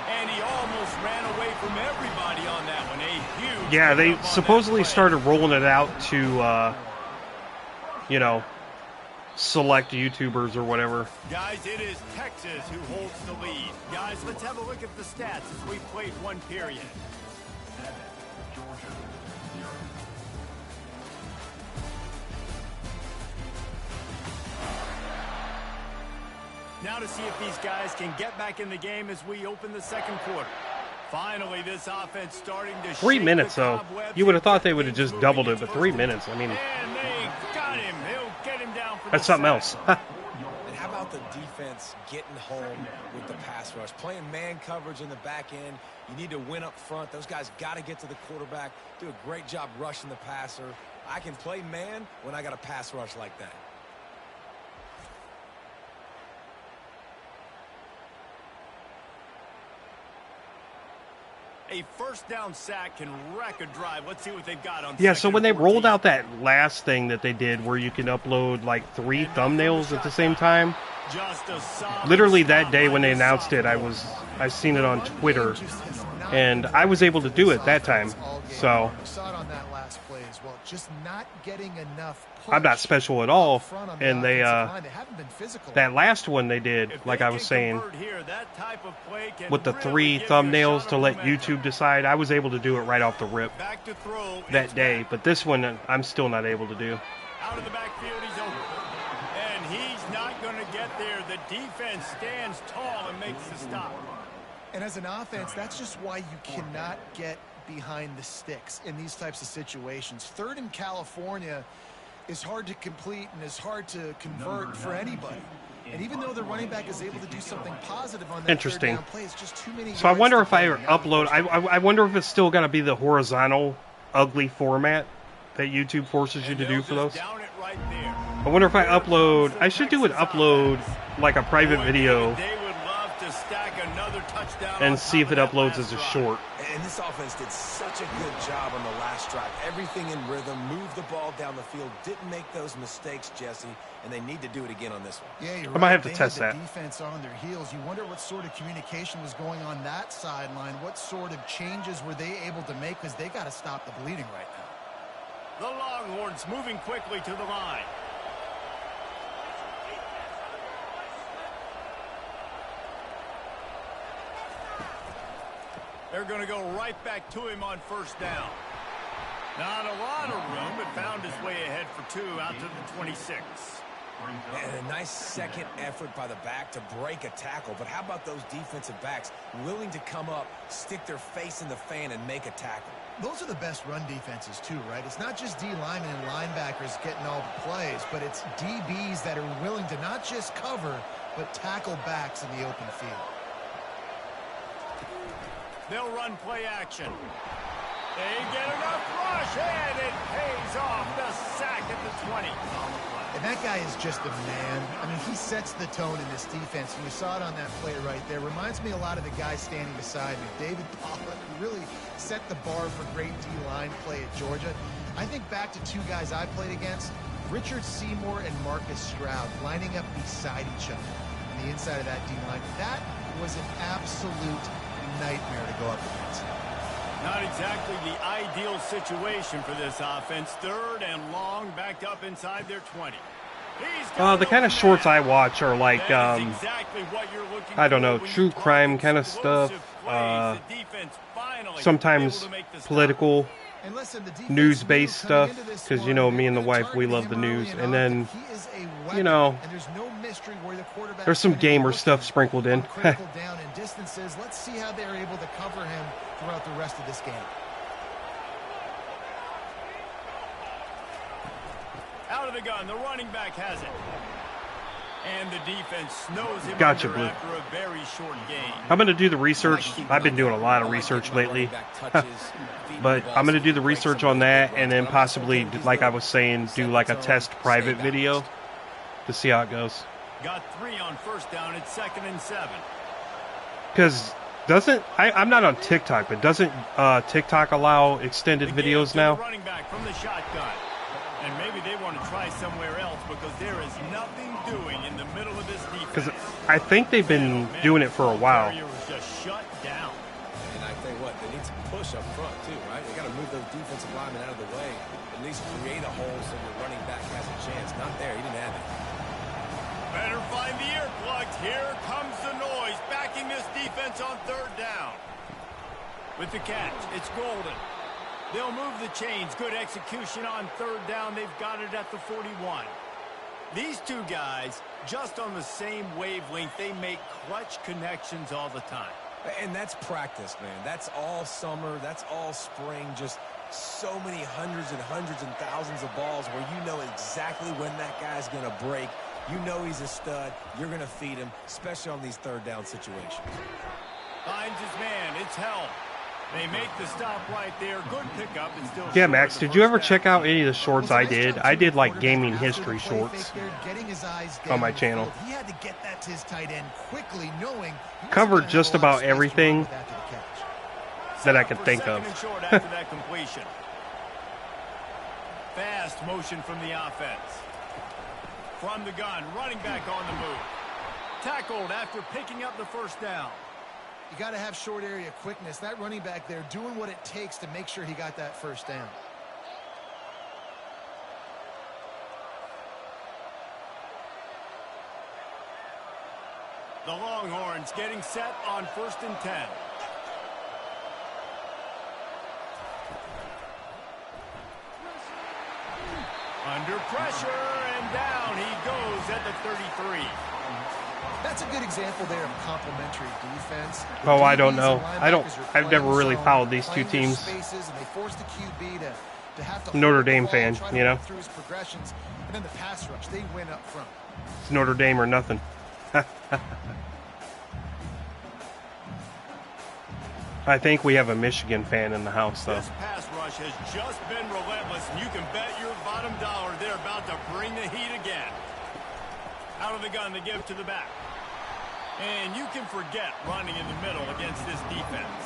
[SPEAKER 6] And he almost ran away from everybody on that one. A huge...
[SPEAKER 3] Yeah, they supposedly started rolling it out to, you know, select YouTubers or whatever.
[SPEAKER 6] Guys, it is Texas who holds the lead. Guys, let's have a look at the stats as we played one period. Now to see if these guys can get back in the game as we open the second quarter. Finally, this offense starting to
[SPEAKER 3] 3 minutes, though. You would have thought they would have just doubled it, but 3 minutes, I mean...
[SPEAKER 6] And they got him. They'll get him down for
[SPEAKER 3] that's something else.
[SPEAKER 8] And how about the defense getting home with the pass rush? Playing man coverage in the back end. You need to win up front. Those guys got to get to the quarterback. Do a great job rushing the passer. I can play man when I got a pass rush like that.
[SPEAKER 6] A first down sack can wreck a drive. Let's see what they've got on.
[SPEAKER 3] Yeah, so when they rolled out that last thing that they did where you can upload like 3 thumbnails at the same time, literally that day when they announced it, I seen it on Twitter, and I was able to do it that time. So I'm not special at all, and they that last one they did, like I was saying, with the 3 thumbnails to let YouTube decide, I was able to do it right off the rip that day, but this one I'm still not able to do.
[SPEAKER 6] Out of the backfield, he's open, and he's not going to get there. The defense stands tall and makes the stop.
[SPEAKER 7] And as an offense, that's just why you cannot get behind the sticks in these types of situations. 3rd in California is hard to complete and is hard to convert for anybody. And even though the running back is able to do something positive on that
[SPEAKER 3] interesting.
[SPEAKER 7] 3rd down play, it's just too many.
[SPEAKER 3] So I wonder if I upload, I wonder if it's still going to be the horizontal, ugly format that YouTube forces you to do for those. I wonder if I upload, I should do an upload, like a private video, and see if it uploads as a short.
[SPEAKER 8] And this offense did such a good job on the last drive. Everything in rhythm, moved the ball down the field, didn't make those mistakes, Jesse, and they need to do it again on this one.
[SPEAKER 7] Yeah, you're
[SPEAKER 3] I might have
[SPEAKER 7] right.
[SPEAKER 3] to test that.
[SPEAKER 7] Defense on their heels. You wonder what sort of communication was going on that sideline. What sort of changes were they able to make, because they got to stop the bleeding right now.
[SPEAKER 6] The Longhorns moving quickly to the line. They're going to go right back to him on first down. Not a lot of room, but found his way ahead for 2 out to the 26.
[SPEAKER 8] And a nice second effort by the back to break a tackle. But how about those defensive backs willing to come up, stick their face in the fan, and make a tackle?
[SPEAKER 7] Those are the best run defenses too, right? It's not just D linemen and linebackers getting all the plays, but it's DBs that are willing to not just cover, but tackle backs in the open field.
[SPEAKER 6] They'll run play action. They get enough rush, and it pays off. The sack at the 20.
[SPEAKER 7] And that guy is just a man. I mean, he sets the tone in this defense. And you saw it on that play right there. Reminds me a lot of the guy standing beside me, David Pollack, who really set the bar for great D-line play at Georgia. I think back to two guys I played against, Richard Seymour and Marcus Stroud, lining up beside each other on the inside of that D-line. That was an absolute nightmare to go up against.
[SPEAKER 6] Not exactly the ideal situation for this offense. 3rd and long, backed up inside their 20.
[SPEAKER 3] The kind of shorts I watch are like, I don't know, true crime kind of stuff. Sometimes political, news-based stuff, because, you know, me and the wife, we love the news. And then, you know, there's some gamer stuff sprinkled in.
[SPEAKER 7] Let's see how they're able to cover him throughout the rest of this game.
[SPEAKER 6] Out of the gun, the running back has it. And the defense snows him
[SPEAKER 3] Gotcha,
[SPEAKER 6] under
[SPEAKER 3] Blue.
[SPEAKER 6] after a very short game.
[SPEAKER 3] I'm going to do the research. I've been doing a lot of research lately. But I'm going to do the research on that and then possibly, like I was saying, do like a test private video to see how it goes.
[SPEAKER 6] Got 3 on 1st down. It's 2nd and 7.
[SPEAKER 3] Because I'm not on TikTok, but doesn't TikTok allow extended videos now?
[SPEAKER 6] Running back from the shotgun. And maybe they want to try somewhere else because there is nothing doing in the middle of this defense.
[SPEAKER 3] Because I think they've been doing it for a while.
[SPEAKER 6] Was just shut down.
[SPEAKER 8] And I tell you what, they need some push up front too, right? They got to move those defensive linemen out of the way. At least create a hole so your running back has a chance. Not there. He didn't have it.
[SPEAKER 6] Better find the earplugs. Here comes the noise. Backing this defense on 3rd down. With the catch, it's Golden. They'll move the chains. Good execution on 3rd down. They've got it at the 41. These two guys, just on the same wavelength, they make clutch connections all the time.
[SPEAKER 8] And that's practice, man. That's all summer. That's all spring. Just so many hundreds and thousands of balls where you know exactly when that guy's going to break. You know he's a stud. You're going to feed him, especially on these 3rd down situations.
[SPEAKER 6] Finds his man. It's held. They make the stop right there. Good pickup. And still
[SPEAKER 3] Yeah, Max, did you ever check out any of the shorts I did? I did like gaming history shorts on my channel.
[SPEAKER 7] He had to get that to his tight end quickly, knowing
[SPEAKER 3] Covered just about everything that I could think of.
[SPEAKER 6] After that completion. Fast motion from the offense. From the gun, running back on the move. Tackled after picking up the 1st down.
[SPEAKER 7] You got to have short area quickness. That running back there doing what it takes to make sure he got that 1st down.
[SPEAKER 6] The Longhorns getting set on 1st and 10. Under pressure and down he goes at the 33.
[SPEAKER 7] That's a good example there of complementary defense.
[SPEAKER 3] Oh, I don't know. I've never really followed these two teams. Notre Dame fan, you know.
[SPEAKER 7] And then the pass rush, they win up front.
[SPEAKER 3] It's Notre Dame or nothing. I think we have a Michigan fan in the house, though.
[SPEAKER 6] This pass rush has just been relentless, and you can bet your bottom dollar they're about to bring the heat again. Out of the gun, they give to the back. And you can forget running in the middle against this defense.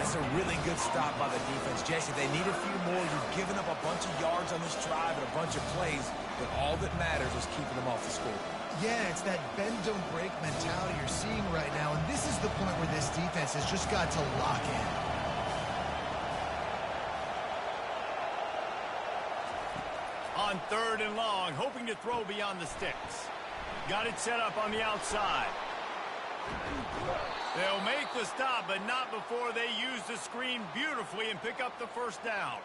[SPEAKER 8] That's a really good stop by the defense, Jesse. They need a few more. You've given up a bunch of yards on this drive and a bunch of plays, but all that matters is keeping them off the score.
[SPEAKER 7] Yeah, it's that bend, don't break mentality you're seeing right now, and this is the point where this defense has just got to lock in.
[SPEAKER 6] On 3rd and long, hoping to throw beyond the sticks. Got it set up on the outside. They'll make the stop, but not before they use the screen beautifully and pick up the 1st down.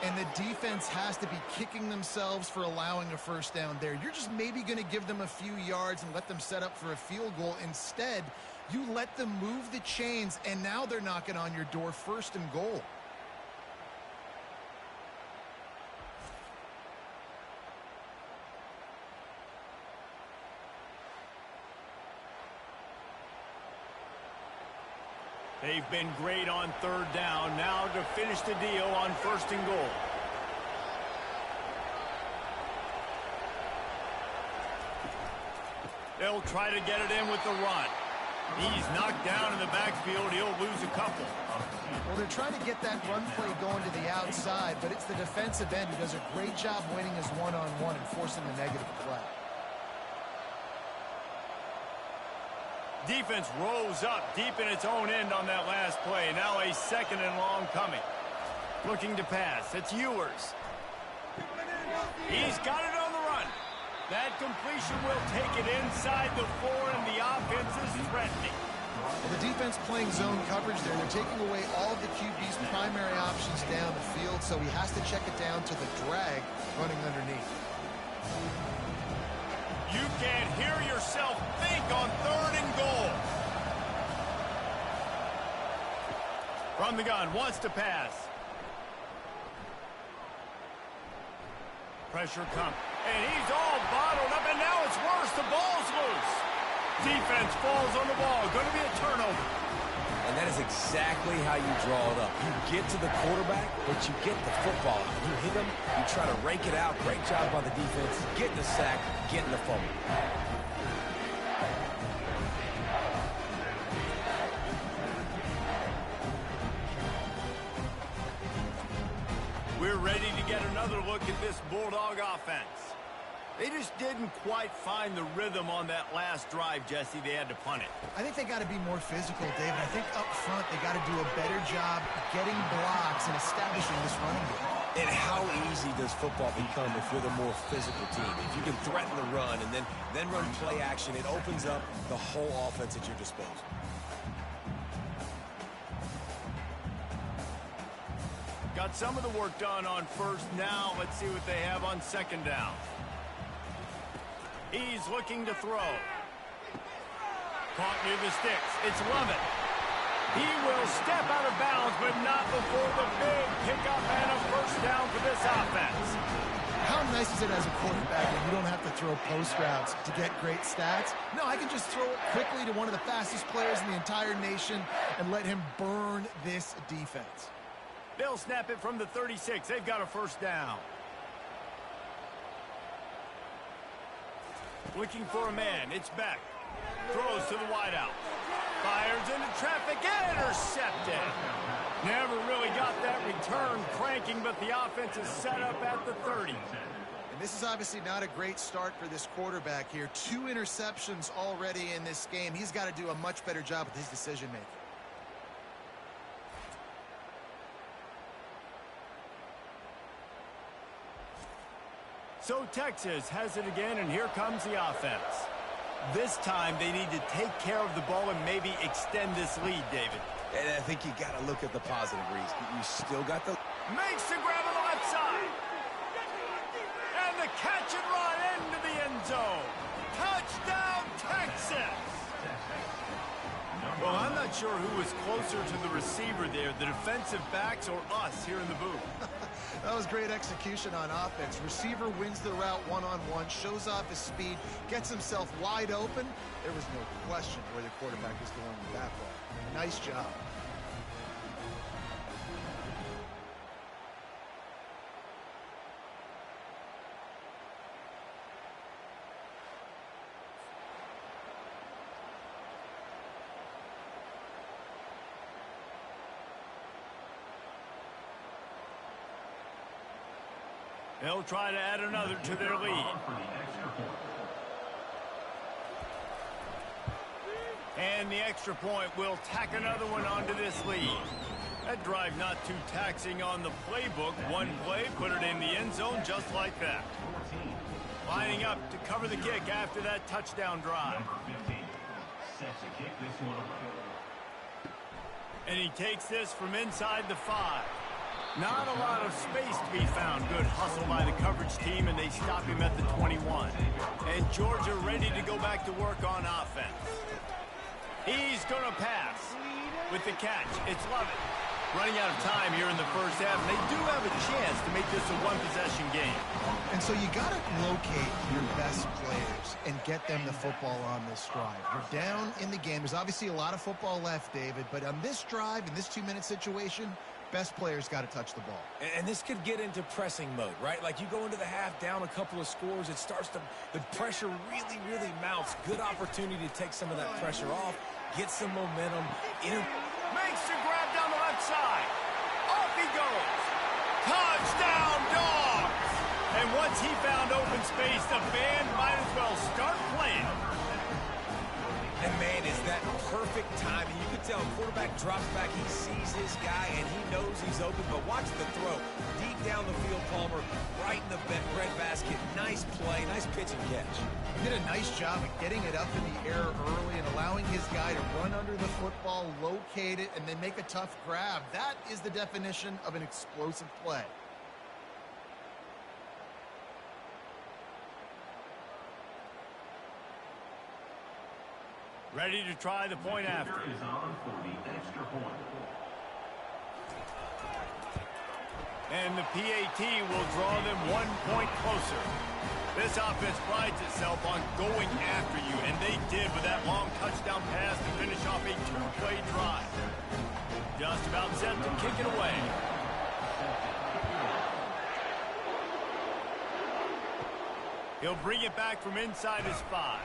[SPEAKER 7] And the defense has to be kicking themselves for allowing a 1st down there. You're just maybe going to give them a few yards and let them set up for a field goal. Instead, you let them move the chains, and now they're knocking on your door 1st and goal.
[SPEAKER 6] They've been great on 3rd down. Now to finish the deal on 1st and goal. They'll try to get it in with the run. He's knocked down in the backfield. He'll lose a couple.
[SPEAKER 7] Well, they're trying to get that run play going to the outside, but it's the defensive end who does a great job winning his one-on-one and forcing the negative play.
[SPEAKER 6] Defense rolls up deep in its own end on that last play. Now a second and long coming. Looking to pass. It's Ewers. He's got it on the run. That completion will take it inside the 4, and the offense is threatening.
[SPEAKER 7] Well, the defense playing zone coverage there. They're taking away all of the QB's primary options down the field, so he has to check it down to the drag running underneath.
[SPEAKER 6] You can't hear yourself think on 3rd and goal. From the gun, wants to pass. Pressure comes. And he's all bottled up, and now it's worse. The ball's loose. Defense falls on the ball. Going to be a turnover.
[SPEAKER 8] And that is exactly how you draw it up. You get to the quarterback, but you get the football. You hit him, you try to rake it out. Great job by the defense. Getting the sack, getting the fumble.
[SPEAKER 6] We're ready to get another look at this Bulldog offense. They just didn't quite find the rhythm on that last drive, Jesse. They had to punt it.
[SPEAKER 7] I think they got to be more physical, David. I think up front they got to do a better job getting blocks and establishing this running game.
[SPEAKER 8] And how easy does football become if you're the more physical team? If you can threaten the run and then run play action, it opens up the whole offense at your disposal.
[SPEAKER 6] Got some of the work done on first. Now let's see what they have on second down. He's looking to throw. Caught near the sticks. It's Lovett. He will step out of bounds, but not before the big pickup and a first down for this offense.
[SPEAKER 7] How nice is it as a quarterback when you don't have to throw post routes to get great stats? No, I can just throw it quickly to one of the fastest players in the entire nation and let him burn this defense.
[SPEAKER 6] They'll snap it from the 36. They've got a first down. Looking for a man. It's Beck. Throws to the wideout. Fires into traffic and intercepted. Never really got that return cranking, but the offense is set up at the 30.
[SPEAKER 7] And this is obviously not a great start for this quarterback here. 2 interceptions already in this game. He's got to do a much better job with his decision-making.
[SPEAKER 6] So Texas has it again, and here comes the offense. This time they need to take care of the ball and maybe extend this lead, David.
[SPEAKER 8] And I think you got to look at the positive, Reese. You still got the...
[SPEAKER 6] Makes the grab on the left side. And the catch and run into the end zone. Touchdown, Texas! Well, I'm not sure who was closer to the receiver there, the defensive backs or us here in the booth.
[SPEAKER 7] That was great execution on offense. Receiver wins the route one-on-one, shows off his speed, gets himself wide open. There was no question where the quarterback was going with that ball. Nice job.
[SPEAKER 6] They'll try to add another to their lead. And the extra point will tack another one onto this lead. That drive not too taxing on the playbook. One play, put it in the end zone just like that. Lining up to cover the kick after that touchdown drive. And he takes this from inside the 5. Not a lot of space to be found. Good hustle by the coverage team, and they stop him at the 21. And Georgia ready to go back to work on offense. He's going to pass. With the catch, it's Lovett. Running out of time here in the first half. They do have a chance to make this a one-possession game.
[SPEAKER 7] And so you got to locate your best players and get them the football on this drive. You're down in the game. There's obviously a lot of football left, David, but on this drive, in this 2-minute situation, best player's got to touch the ball.
[SPEAKER 8] And this could get into pressing mode, right? Like you go into the half down a couple of scores, it starts to, the pressure really, really mounts. Good opportunity to take some of that pressure off, get some momentum.
[SPEAKER 6] Makes the grab down the left side. Off he goes. Touchdown, Dogs! And once he found open space, the band might as well start playing.
[SPEAKER 8] And, man, is that perfect timing. You can tell quarterback drops back. He sees his guy, and he knows he's open. But watch the throw. Deep down the field, Palmer, right in the breadbasket. Nice play, nice pitch and catch.
[SPEAKER 7] He did a nice job of getting it up in the air early and allowing his guy to run under the football, locate it, and then make a tough grab. That is the definition of an explosive play.
[SPEAKER 6] Ready to try the point after.
[SPEAKER 5] Is on for the extra point.
[SPEAKER 6] And the PAT will draw them 1 point closer. This offense prides itself on going after you, and they did with that long touchdown pass to finish off a 2-play drive. Just about set to kick it away. He'll bring it back from inside his 5.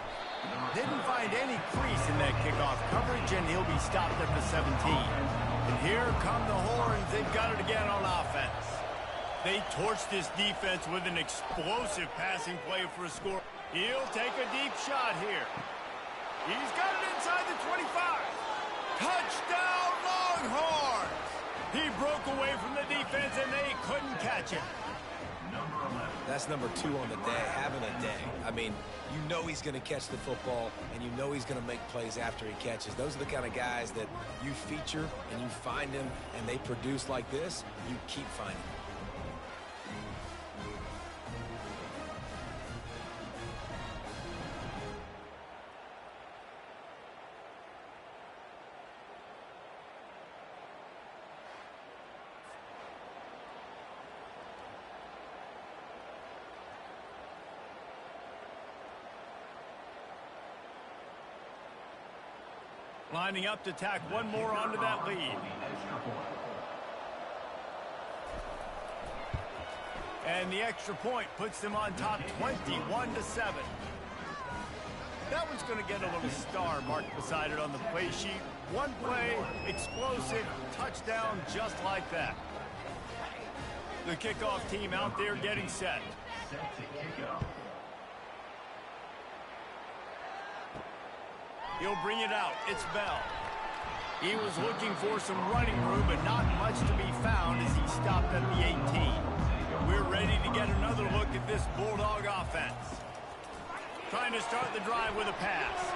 [SPEAKER 6] Didn't find any crease in that kickoff coverage, and he'll be stopped at the 17. And here come the Horns. They've got it again on offense. They torched this defense with an explosive passing play for a score. He'll take a deep shot here. He's got it inside the 25. Touchdown, Longhorns! He broke away from the defense, and they couldn't catch him.
[SPEAKER 8] That's number 2 on the day, having a day. I mean, you know he's going to catch the football, and you know he's going to make plays after he catches. Those are the kind of guys that you feature, and you find them, and they produce like this, you keep finding them.
[SPEAKER 6] Lining up to tack one more onto that lead. And the extra point puts them on top 21-7. That one's going to get a little star marked beside it on the play sheet. One play, explosive, touchdown just like that. The kickoff team out there getting set.
[SPEAKER 5] Set to kick off.
[SPEAKER 6] He'll bring it out. It's Bell. He was looking for some running room, but not much to be found as he stopped at the 18. We're ready to get another look at this Bulldog offense. Trying to start the drive with a pass.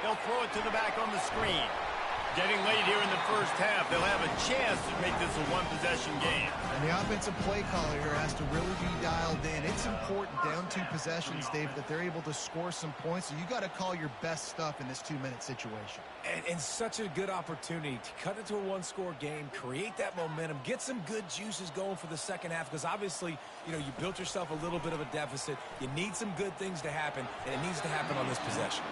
[SPEAKER 6] They'll throw it to the back on the screen. Getting late here in the first half, they'll have a chance to make this a one-possession game.
[SPEAKER 7] And the offensive play caller here has to really be dialed in. It's important down 2 possessions, Dave, that they're able to score some points. So you got to call your best stuff in this 2-minute situation.
[SPEAKER 8] And such a good opportunity to cut it to a 1-score game, create that momentum, get some good juices going for the second half, because obviously, you know, you built yourself a little bit of a deficit. You need some good things to happen, and it needs to happen on this possession.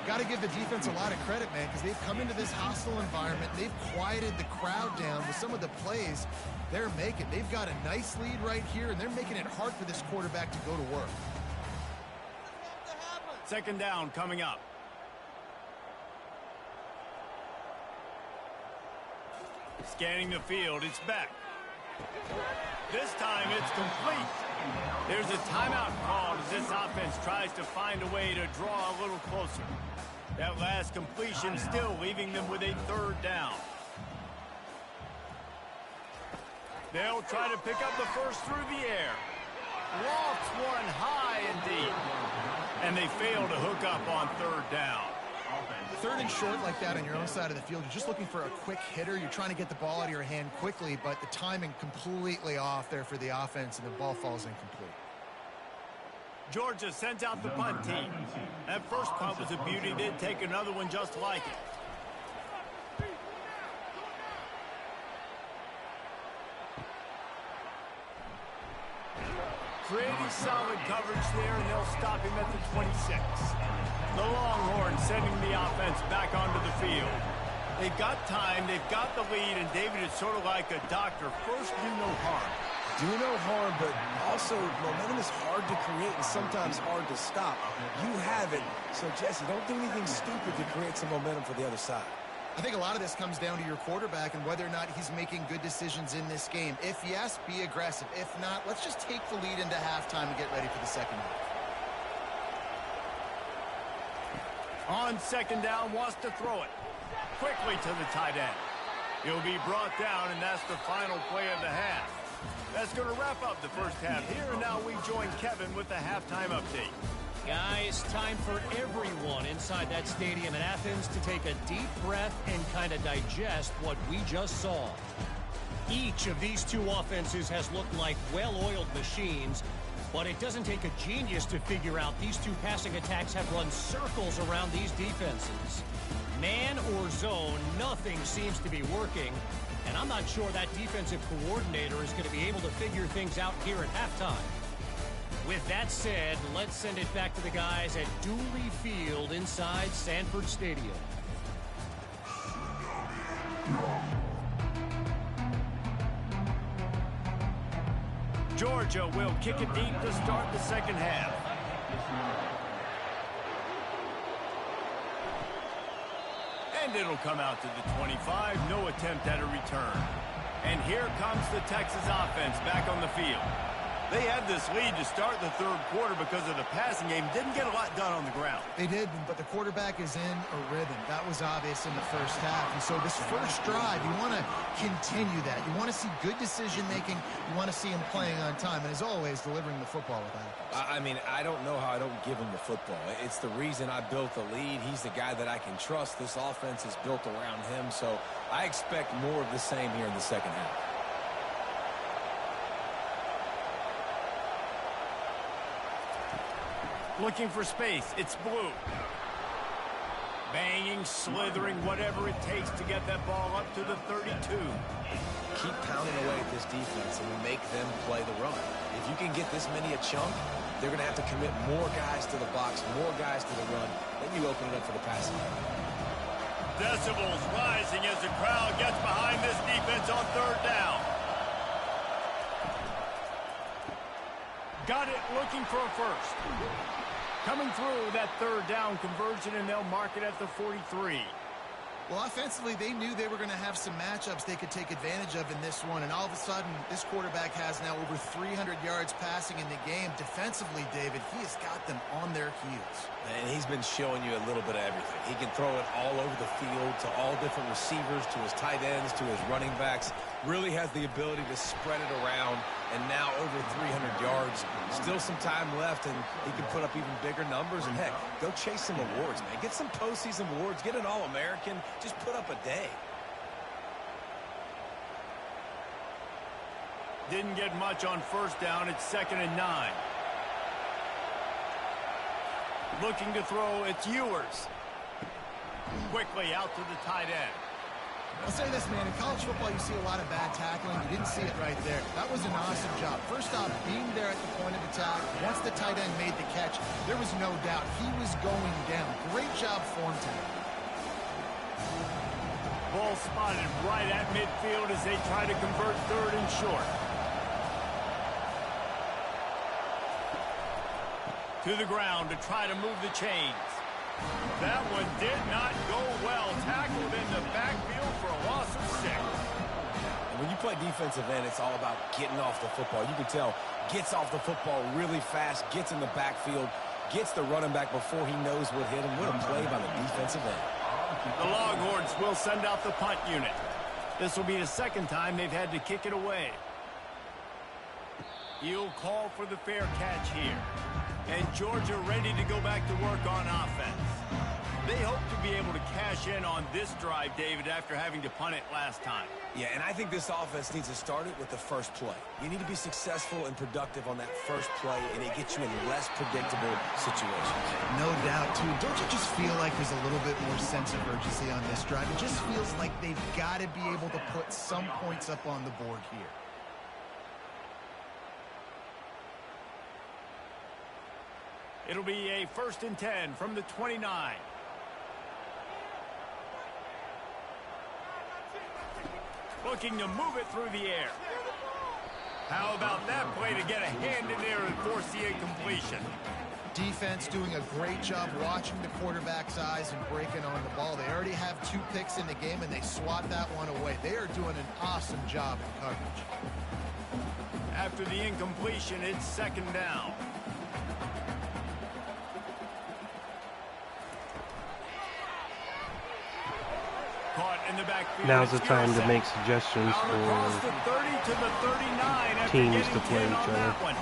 [SPEAKER 7] Got to give the defense a lot of credit, man, because they've come into this hostile environment. They've quieted the crowd down with some of the plays they're making. They've got a nice lead right here, and they're making it hard for this quarterback to go to work.
[SPEAKER 6] Second down coming up. Scanning the field, it's Beck. This time it's complete. There's a timeout called as this offense tries to find a way to draw a little closer. That last completion still leaving them with a 3rd down. They'll try to pick up the first through the air. Lofts one high and deep. And they fail to hook up on 3rd down.
[SPEAKER 7] 3rd and short like that on your own side of the field. You're just looking for a quick hitter. You're trying to get the ball out of your hand quickly, but the timing completely off there for the offense, and the ball falls incomplete.
[SPEAKER 6] Georgia sends out the punt team. That first punt was a beauty. Did take another one just like it. Pretty solid coverage there, and they'll stop him at the 26. The Longhorns sending the offense back onto the field. They've got time, they've got the lead, and David is sort of like a doctor. First, do no harm.
[SPEAKER 8] Do no harm, but also momentum is hard to create and sometimes hard to stop. You have it, so Jesse, don't do anything stupid to create some momentum for the other side.
[SPEAKER 7] I think a lot of this comes down to your quarterback and whether or not he's making good decisions in this game. If yes, be aggressive. If not, let's just take the lead into halftime and get ready for the second half.
[SPEAKER 6] On second down, wants to throw it quickly to the tight end. He'll be brought down, and that's the final play of the half. That's going to wrap up the first half here, and now we join Kevin with the halftime update.
[SPEAKER 4] Guys, time for everyone inside that stadium in Athens to take a deep breath and kind of digest what we just saw. Each of these two offenses has looked like well-oiled machines, but it doesn't take a genius to figure out these two passing attacks have run circles around these defenses. Man or zone, nothing seems to be working, and I'm not sure that defensive coordinator is going to be able to figure things out here at halftime. With that said, let's send it back to the guys at Dooley Field inside Sanford Stadium.
[SPEAKER 6] Georgia will kick it deep to start the second half. And it'll come out to the 25. No attempt at a return. And here comes the Texas offense back on the field. They had this lead to start the third quarter because of the passing game. Didn't get a lot done on the ground.
[SPEAKER 7] They did, but the quarterback is in a rhythm. That was obvious in the first half. And so this first drive, you want to continue that. You want to see good decision-making. You want to see him playing on time. And as always, delivering the football with accuracy.
[SPEAKER 8] I mean, I don't know how I don't give him the football. It's the reason I built the lead. He's the guy that I can trust. This offense is built around him. So I expect more of the same here in the second half.
[SPEAKER 6] Looking for space. It's Blue. Banging, slithering, whatever it takes to get that ball up to the 32.
[SPEAKER 8] Keep pounding away at this defense and make them play the run. If you can get this many a chunk, they're going to have to commit more guys to the box, more guys to the run. Then you open it up for the passing.
[SPEAKER 6] Decibels rising as the crowd gets behind this defense on third down. Got it, looking for a first. Coming through that third down conversion, and they'll mark it at the 43.
[SPEAKER 7] Well, offensively, they knew they were going to have some matchups they could take advantage of in this one. And all of a sudden, this quarterback has now over 300 yards passing in the game. Defensively, David, he has got them on their heels.
[SPEAKER 8] And he's been showing you a little bit of everything. He can throw it all over the field to all different receivers, to his tight ends, to his running backs. Really has the ability to spread it around. And now over 300 yards. Still some time left, and he can put up even bigger numbers. And, heck, go chase some awards, man. Get some postseason awards. Get an All-American. Just put up a day.
[SPEAKER 6] Didn't get much on first down. It's 2nd and 9. Looking to throw. It's Ewers. Quickly out to the tight end.
[SPEAKER 7] I'll say this, man. In college football, you see a lot of bad tackling. You didn't see it right there. That was an awesome job. First off, being there at the point of attack. Once the tight end made the catch, there was no doubt he was going down. Great job form tonight.
[SPEAKER 6] Ball spotted right at midfield as they try to convert third and short. To the ground to try to move the chains. That one did not go well. Tackled in the backfield for a loss of 6.
[SPEAKER 8] And when you play defensive end, it's all about getting off the football. You can tell, gets off the football really fast, gets in the backfield, gets the running back before he knows what hit him. What a play by the defensive end.
[SPEAKER 6] The Longhorns will send out the punt unit. This will be the second time they've had to kick it away. He'll call for the fair catch here. And Georgia ready to go back to work on offense. They hope to be able to cash in on this drive, David, after having to punt it last time.
[SPEAKER 8] Yeah, and I think this offense needs to start it with the first play. You need to be successful and productive on that first play, and it gets you in less predictable situations.
[SPEAKER 7] No doubt, too. Don't you just feel like there's a little bit more sense of urgency on this drive? It just feels like they've got to be able to put some points up on the board here.
[SPEAKER 6] It'll be a 1st and 10 from the 29. looking to move it through the air. How about that play to get a hand in there and force the incompletion?
[SPEAKER 7] Defense doing a great job watching the quarterback's eyes and breaking on the ball. They already have 2 picks in the game, and they swat that one away. They are doing an awesome job in coverage.
[SPEAKER 6] After the incompletion, it's second down. Caught in the backfield.
[SPEAKER 3] Now's the time to make suggestions
[SPEAKER 6] Across
[SPEAKER 3] for
[SPEAKER 6] the 30 to the 39 after
[SPEAKER 3] teams
[SPEAKER 6] getting
[SPEAKER 3] to play
[SPEAKER 6] 10
[SPEAKER 3] each
[SPEAKER 6] on
[SPEAKER 3] other.
[SPEAKER 6] that one.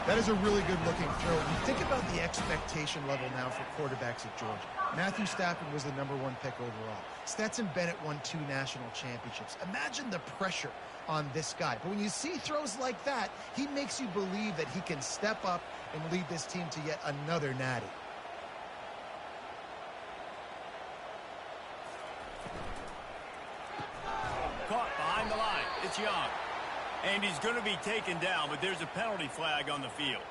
[SPEAKER 7] That is a really good-looking throw. You think about the expectation level now for quarterbacks at Georgia. Matthew Stafford was the #1 pick overall. Stetson Bennett won 2 national championships. Imagine the pressure on this guy. But when you see throws like that, he makes you believe that he can step up and lead this team to yet another natty.
[SPEAKER 6] Caught behind the line. It's Young. And he's going to be taken down, but there's a penalty flag on the field.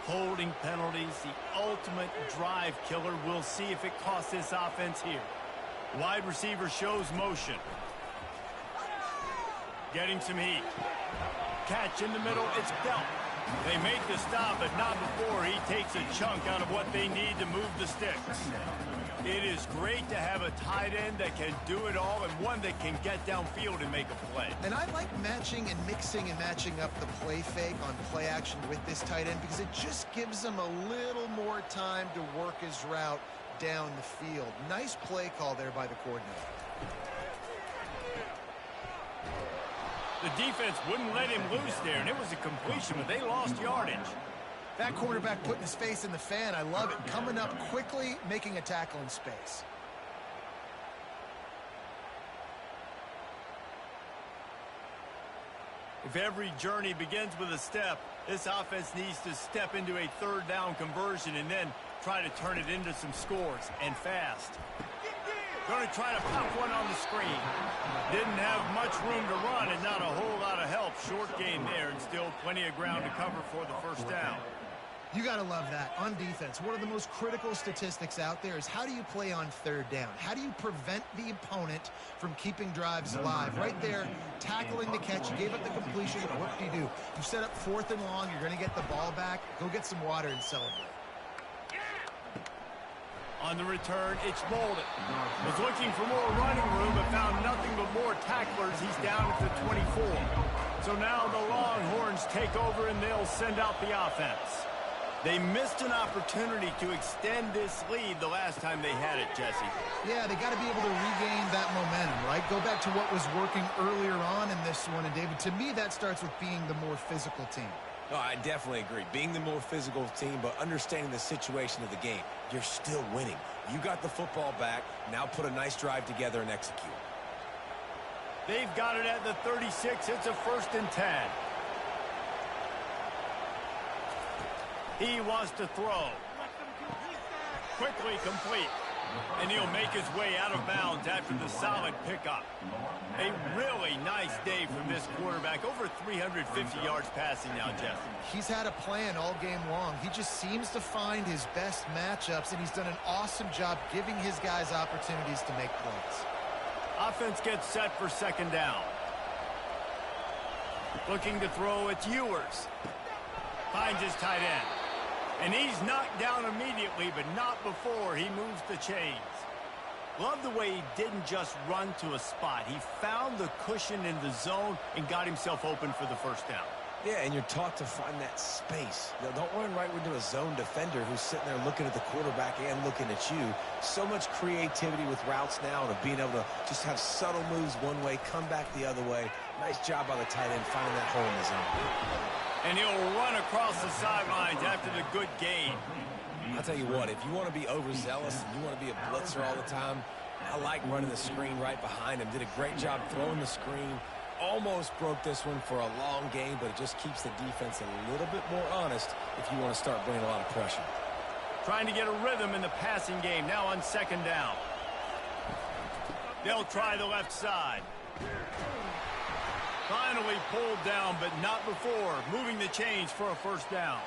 [SPEAKER 6] Holding penalties, the ultimate drive killer. We'll see if it costs this offense here. Wide receiver shows motion. Getting some heat. Catch in the middle. It's dealt. They make the stop, but not before he takes a chunk out of what they need to move the sticks. It is great to have a tight end that can do it all and one that can get downfield and make a play.
[SPEAKER 7] And I like matching and mixing and matching up the play fake on play action with this tight end because it just gives him a little more time to work his route down the field. Nice play call there by the coordinator.
[SPEAKER 6] The defense wouldn't let him loose there, and it was a completion, but they lost yardage.
[SPEAKER 7] That quarterback putting his face in the fan, I love it. Coming up quickly, making a tackle in space.
[SPEAKER 6] If every journey begins with a step, this offense needs to step into a 3rd down conversion and then try to turn it into some scores, and fast. Going to try to pop one on the screen. Didn't have much room to run and not a whole lot of help. Short game there and still plenty of ground to cover for the 1st down.
[SPEAKER 7] You got to love that. On defense, one of the most critical statistics out there is how do you play on 3rd down? How do you prevent the opponent from keeping drives alive? Right there, tackling the catch. You gave up the completion. What do? You set up 4th and long. You're going to get the ball back. Go get some water and celebrate.
[SPEAKER 6] On the return, it's Bolden. Was looking for more running room, but found nothing but more tacklers. He's down at the 24. So now the Longhorns take over, and they'll send out the offense. They missed an opportunity to extend this lead the last time they had it, Jesse.
[SPEAKER 7] Yeah, they got to be able to regain that momentum, right? Go back to what was working earlier on in this one. And, David, to me, that starts with being the more physical team.
[SPEAKER 8] Oh, I definitely agree. Being the more physical team, but understanding the situation of the game. You're still winning. You got the football back. Now put a nice drive together and execute.
[SPEAKER 6] They've got it at the 36. It's a 1st and 10. He wants to throw. Quickly complete. And he'll make his way out of bounds after the solid pickup. A really nice day from this quarterback. Over 350 yards passing now, Jeff.
[SPEAKER 7] He's had a plan all game long. He just seems to find his best matchups, and he's done an awesome job giving his guys opportunities to make plays.
[SPEAKER 6] Offense gets set for 2nd down. Looking to throw, it's Ewers. Finds his tight end. And he's knocked down immediately, but not before he moves the chains. Love the way he didn't just run to a spot. He found the cushion in the zone and got himself open for the 1st down.
[SPEAKER 8] Yeah, and you're taught to find that space. Now, don't run right into a zone defender who's sitting there looking at the quarterback and looking at you. So much creativity with routes now and being able to just have subtle moves one way, come back the other way. Nice job by the tight end finding that hole in the zone.
[SPEAKER 6] And he'll run across the sidelines after the good gain.
[SPEAKER 8] I'll tell you what, if you want to be overzealous and you want to be a blitzer all the time, I like running the screen right behind him. Did a great job throwing the screen. Almost broke this one for a long game, but it just keeps the defense a little bit more honest if you want to start bringing a lot of pressure.
[SPEAKER 6] Trying to get a rhythm in the passing game now on 2nd down. They'll try the left side. Finally pulled down, but not before moving the chains for a 1st down.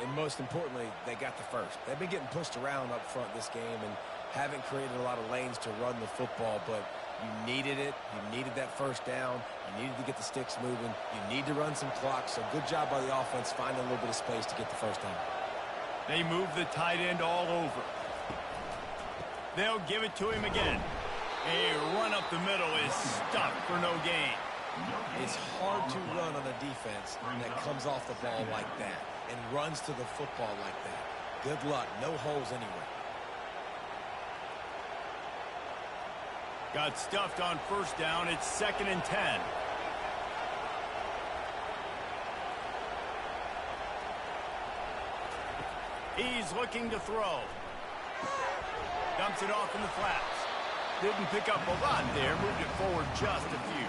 [SPEAKER 8] And most importantly, they got the first. They've been getting pushed around up front this game and haven't created a lot of lanes to run the football, but you needed it. You needed that first down. You needed to get the sticks moving. You need to run some clock, so good job by the offense finding a little bit of space to get the first down.
[SPEAKER 6] They move the tight end all over. They'll give it to him again. A run up the middle is stuck for no gain.
[SPEAKER 8] It's hard to run on a defense that comes off the ball like that and runs to the football like that. Good luck. No holes anywhere.
[SPEAKER 6] Got stuffed on first down. It's 2nd and 10. He's looking to throw. Dumps it off in the flats. Didn't pick up a lot there. Moved it forward just a few.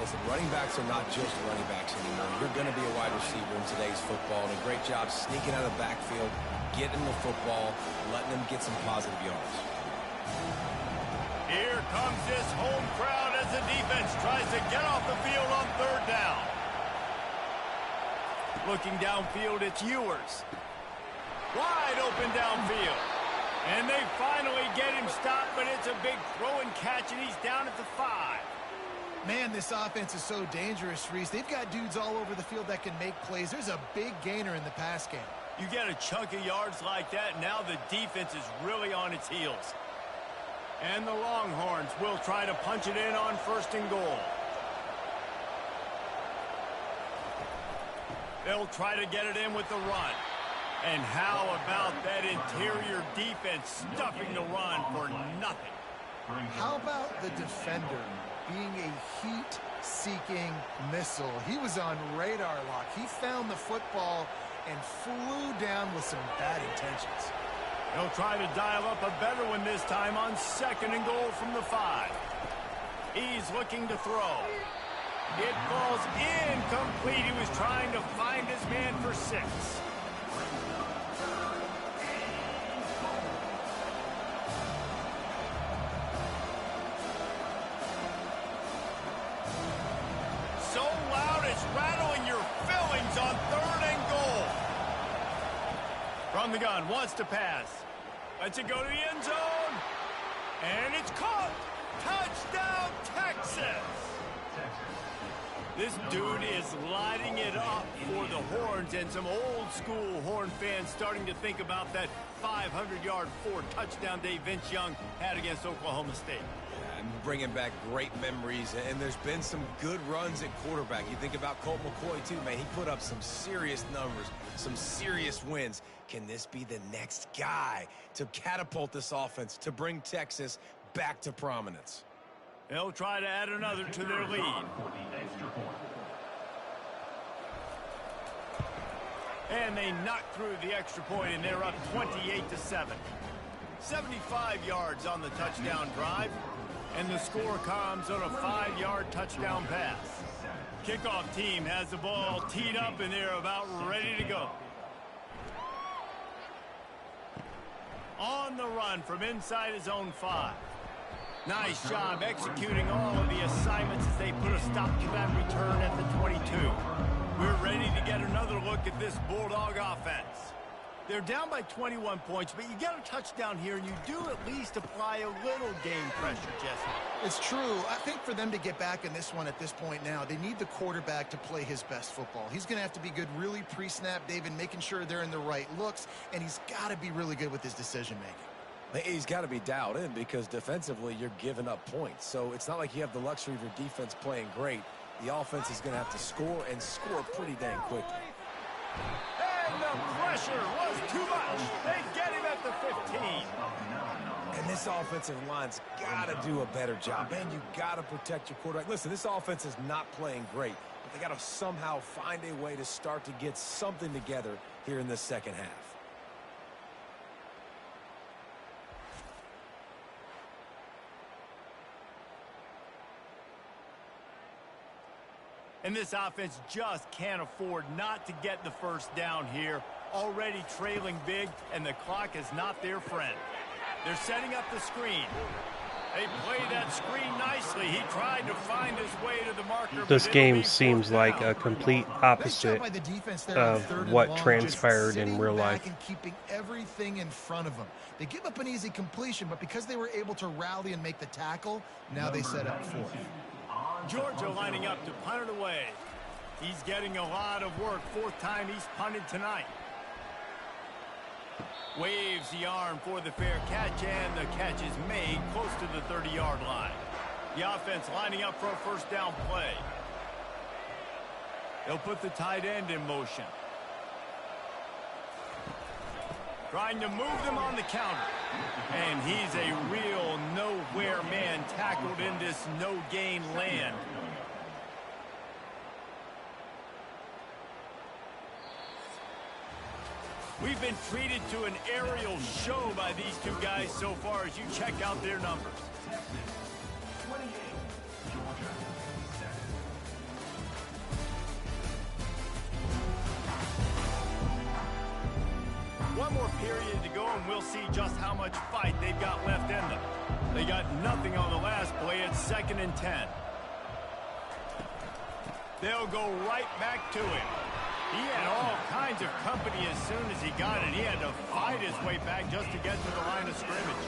[SPEAKER 8] Listen, running backs are not just running backs anymore. You're going to be a wide receiver in today's football. And a great job sneaking out of the backfield, getting the football, letting them get some positive yards.
[SPEAKER 6] Here comes this home crowd as the defense tries to get off the field on 3rd down. Looking downfield, it's Ewers. Wide open downfield. And they finally get him stopped, but it's a big throw and catch, and he's down at the 5.
[SPEAKER 7] Man, this offense is so dangerous, Reese. They've got dudes all over the field that can make plays. There's a big gainer in the pass game.
[SPEAKER 6] You get a chunk of yards like that, now the defense is really on its heels. And the Longhorns will try to punch it in on 1st and goal. They'll try to get it in with the run. And how about that interior defense stuffing the run for nothing?
[SPEAKER 7] How about the defender being a heat-seeking missile? He was on radar lock. He found the football and flew down with some bad intentions.
[SPEAKER 6] He'll try to dial up a better one this time on 2nd and goal from the 5. He's looking to throw. It falls incomplete. He was trying to find his man for 6. So loud it's rattling your fillings on 3rd and goal. From the gun, wants to pass. Lets it go to the end zone. And it's caught. Touchdown, Texas. This dude is lighting it up for the Horns, and some old-school Horn fans starting to think about that 500-yard 4-touchdown day Vince Young had against Oklahoma State.
[SPEAKER 8] I'm bringing back great memories, and there's been some good runs at quarterback. You think about Colt McCoy, too, man. He put up some serious numbers, some serious wins. Can this be the next guy to catapult this offense, to bring Texas back to prominence?
[SPEAKER 6] They'll try to add another to their lead. And they knock through the extra point, and they're up 28-7. 75 yards on the touchdown drive, and the score comes on a 5-yard touchdown pass. Kickoff team has the ball teed up, and they're about ready to go. On the run from inside his own 5. Nice job executing all of the assignments as they put a stop to that return at the 22. We're ready to get another look at this Bulldog offense. They're down by 21 points, but you get a touchdown here, and you do at least apply a little game pressure, Jesse.
[SPEAKER 7] It's true. I think for them to get back in this one at this point now, they need the quarterback to play his best football. He's going to have to be good really pre-snap, David, making sure they're in the right looks, and he's got to be really good with his decision-making.
[SPEAKER 8] He's got to be dialed in because defensively you're giving up points. So it's not like you have the luxury of your defense playing great. The offense is going to have to score and score pretty dang quickly.
[SPEAKER 6] And the pressure was too much. They get him at the 15.
[SPEAKER 8] And this offensive line's got to do a better job. Man, you got to protect your quarterback. Listen, this offense is not playing great, but they got to somehow find a way to start to get something together here in the second half.
[SPEAKER 6] And this offense just can't afford not to get the first down here. Already trailing big, and the clock is not their friend. They're setting up the screen. They played that screen nicely. He tried to find his way to the marker.
[SPEAKER 3] This game seems like a complete opposite of what transpired in real life.
[SPEAKER 7] And keeping everything in front of them. They give up an easy completion, but because they were able to rally and make the tackle, now they set up fourth.
[SPEAKER 6] Georgia lining up to punt it away. He's getting a lot of work. Fourth time he's punted tonight. Waves the arm for the fair catch, and the catch is made close to the 30-yard line. The offense lining up for a first down play. They'll put the tight end in motion. Trying to move them on the counter. And he's a real nowhere man tackled in this no-gain land. We've been treated to an aerial show by these two guys so far as you check out their numbers. One more period to go, and we'll see just how much fight they've got left in them. They got nothing on the last play. It's 2nd and 10. They'll go right back to him. He had all kinds of company as soon as he got it. He had to fight his way back just to get to the line of scrimmage.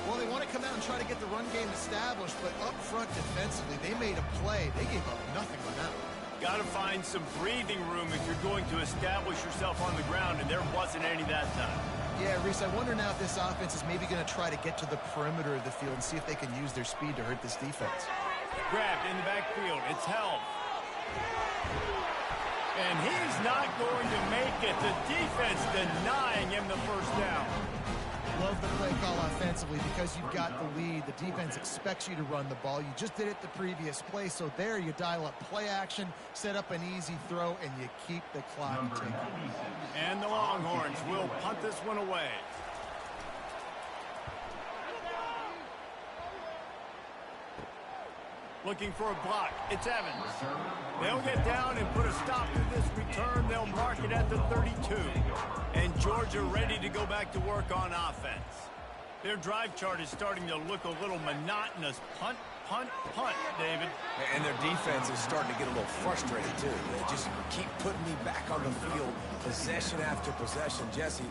[SPEAKER 7] Well, they want to come out and try to get the run game established, but up front defensively, they made a play. They gave up nothing on that one.
[SPEAKER 6] Got to find some breathing room if you're going to establish yourself on the ground, and there wasn't any that time.
[SPEAKER 7] Yeah, Reese, I wonder now if this offense is maybe going to try to get to the perimeter of the field and see if they can use their speed to hurt this defense.
[SPEAKER 6] Grabbed in the backfield. It's held. And he's not going to make it. The defense denying him the first down.
[SPEAKER 7] Love the play call offensively because you've got the lead. The defense expects you to run the ball. You just did it the previous play, so there you dial up play action, set up an easy throw, and you keep the clock ticking.
[SPEAKER 6] And the Longhorns will punt this one away. Looking for a block. It's Evans. They'll get down and put a stop to this return. They'll mark it at the 32. And Georgia ready to go back to work on offense. Their drive chart is starting to look a little monotonous. Punt, punt, punt, David.
[SPEAKER 8] And their defense is starting to get a little frustrated, too. They just keep putting me back on the field, possession after possession. Jesse,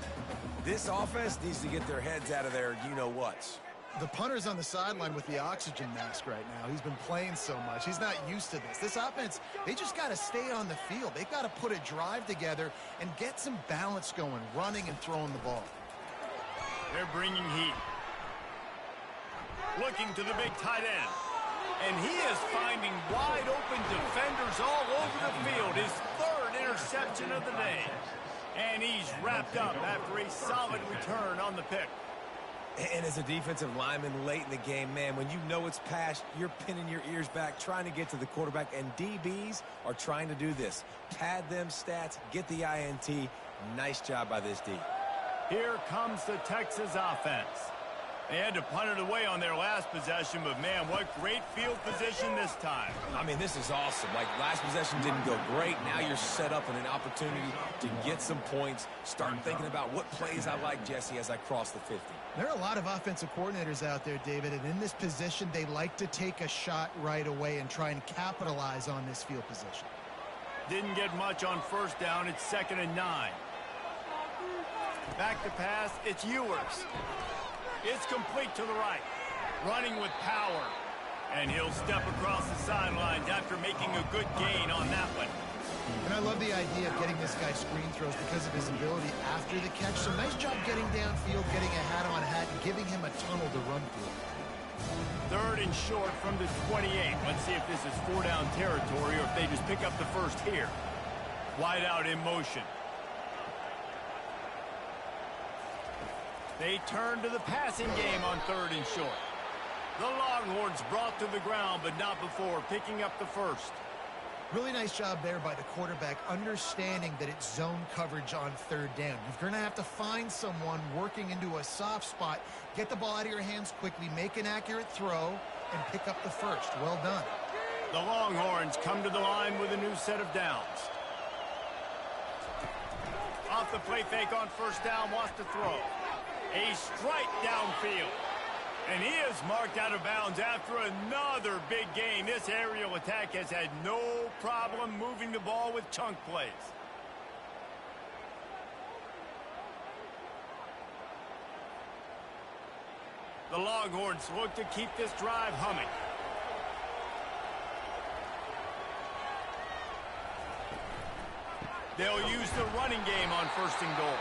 [SPEAKER 8] this offense needs to get their heads out of their you-know-whats.
[SPEAKER 7] The punter's on the sideline with the oxygen mask right now. He's been playing so much. He's not used to this. This offense, they just got to stay on the field. They've got to put a drive together and get some balance going, running and throwing the ball.
[SPEAKER 6] They're bringing heat. Looking to the big tight end. And he is finding wide open defenders all over the field. His 3rd interception of the day. And he's wrapped up after a solid return on the pick.
[SPEAKER 8] And as a defensive lineman late in the game, man, when you know it's pass, you're pinning your ears back, trying to get to the quarterback, and DBs are trying to do this. Pad them stats, get the INT. Nice job by this D.
[SPEAKER 6] Here comes the Texas offense. They had to punt it away on their last possession, but, man, what great field position this time.
[SPEAKER 8] I mean, this is awesome. Like, last possession didn't go great. Now you're set up in an opportunity to get some points. Start thinking about what plays I like, Jesse, as I cross the 50.
[SPEAKER 7] There are a lot of offensive coordinators out there, David, and in this position, they like to take a shot right away and try and capitalize on this field position.
[SPEAKER 6] Didn't get much on first down. It's 2nd and 9. Back to pass. It's Ewers. It's complete to the right. Running with power. And he'll step across the sidelines after making a good gain on that one.
[SPEAKER 7] And I love the idea of getting this guy screen throws because of his ability after the catch. So nice job getting downfield, getting a hat-on-hat, and giving him a tunnel to run through.
[SPEAKER 6] 3rd and short from the 28. Let's see if this is 4-down territory or if they just pick up the first here. Wide out in motion. They turn to the passing game on 3rd and short. The Longhorns brought to the ground, but not before picking up the first.
[SPEAKER 7] Really nice job there by the quarterback, understanding that it's zone coverage on 3rd down. You're going to have to find someone working into a soft spot, get the ball out of your hands quickly, make an accurate throw, and pick up the first. Well done.
[SPEAKER 6] The Longhorns come to the line with a new set of downs. Off the play fake on first down, wants to throw. A strike downfield. And he is marked out of bounds after another big gain. This aerial attack has had no problem moving the ball with chunk plays. The Longhorns look to keep this drive humming. They'll use the running game on 1st and goal.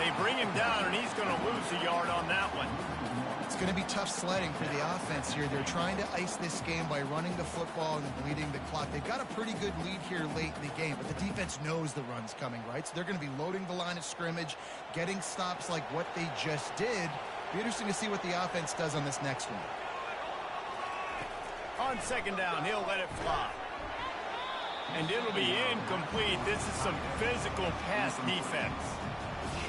[SPEAKER 6] They bring him down, and he's going to lose a yard on that one.
[SPEAKER 7] It's going to be tough sledding for the offense here. They're trying to ice this game by running the football and bleeding the clock. They've got a pretty good lead here late in the game, but the defense knows the run's coming, right? So they're going to be loading the line of scrimmage, getting stops like what they just did. Be interesting to see what the offense does on this next one.
[SPEAKER 6] On 2nd down, he'll let it fly. And it'll be incomplete. This is some physical pass defense.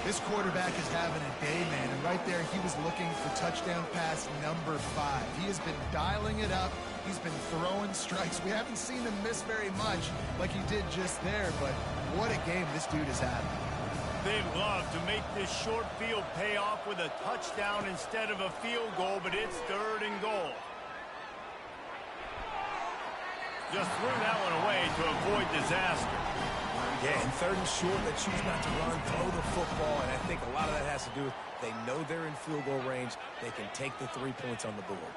[SPEAKER 7] This quarterback is having a day, man. And right there, he was looking for touchdown pass number 5. He has been dialing it up. He's been throwing strikes. We haven't seen him miss very much like he did just there, but what a game this dude is having.
[SPEAKER 6] They'd love to make this short field pay off with a touchdown instead of a field goal, but it's 3rd and goal. Just threw that one away to avoid disaster.
[SPEAKER 8] Yeah, and 3rd and short, they choose not to run, throw the football, and I think a lot of that has to do with they know they're in field goal range. They can take the 3 points on the board.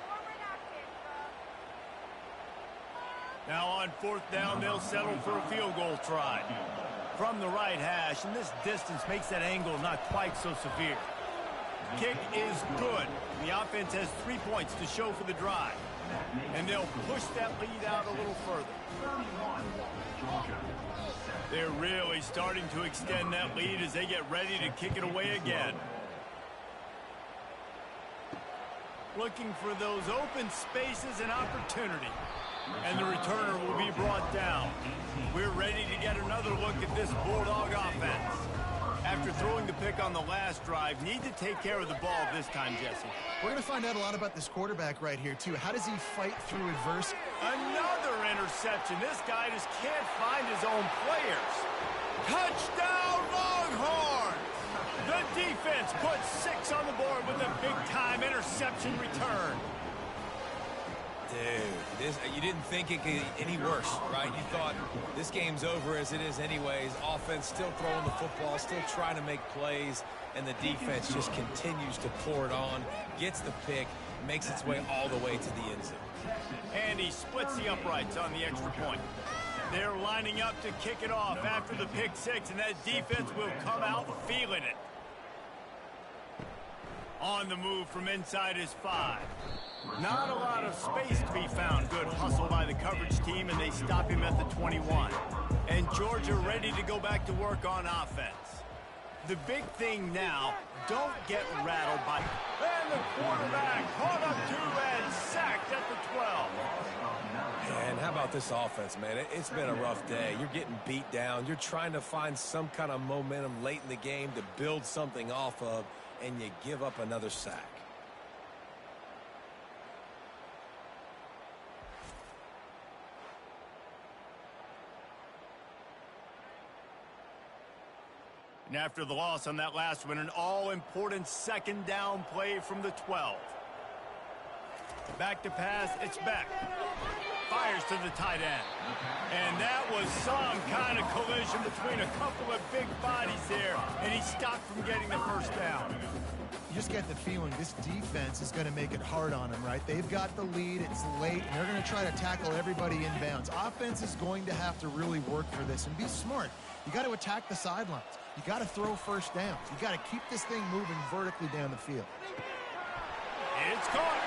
[SPEAKER 6] Now on 4th down, they'll settle for a field goal try. From the right hash, and this distance makes that angle not quite so severe. Kick is good. The offense has 3 points to show for the drive. And they'll push that lead out a little further. They're really starting to extend that lead as they get ready to kick it away again. Looking for those open spaces and opportunity. And the returner will be brought down. We're ready to get another look at this Bulldog offense. After throwing the pick on the last drive, need to take care of the ball this time, Jesse.
[SPEAKER 7] We're going to find out a lot about this quarterback right here, too. How does he fight through adversity?
[SPEAKER 6] Another interception. This guy just can't find his own players. Touchdown, Longhorns! The defense puts 6 on the board with a big-time interception return.
[SPEAKER 8] Dude, you didn't think it could get any worse, right? You thought this game's over as it is anyways. Offense still throwing the football, still trying to make plays, and the defense just continues to pour it on, gets the pick, makes its way all the way to the end zone.
[SPEAKER 6] And he splits the uprights on the extra point. They're lining up to kick it off after the pick 6, and that defense will come out feeling it. On the move from inside his 5. Not a lot of space to be found. Good hustle by the coverage team, and they stop him at the 21. And Georgia ready to go back to work on offense. The big thing now, don't get rattled by... And the quarterback caught up to and sacked at the 12.
[SPEAKER 8] And how about this offense, man? It's been a rough day. You're getting beat down. You're trying to find some kind of momentum late in the game to build something off of, and you give up another sack.
[SPEAKER 6] And after the loss on that last one, an all-important 2nd down play from the 12. Back to pass, it's Beck. Fires to the tight end. And that was some kind of collision between a couple of big bodies there, and he stopped from getting the 1st down.
[SPEAKER 7] You just get the feeling this defense is going to make it hard on them, right? They've got the lead, it's late, and they're going to try to tackle everybody inbounds. Offense is going to have to really work for this and be smart. You got to attack the sidelines. You got to throw 1st downs. You got to keep this thing moving vertically down the field.
[SPEAKER 6] It's caught.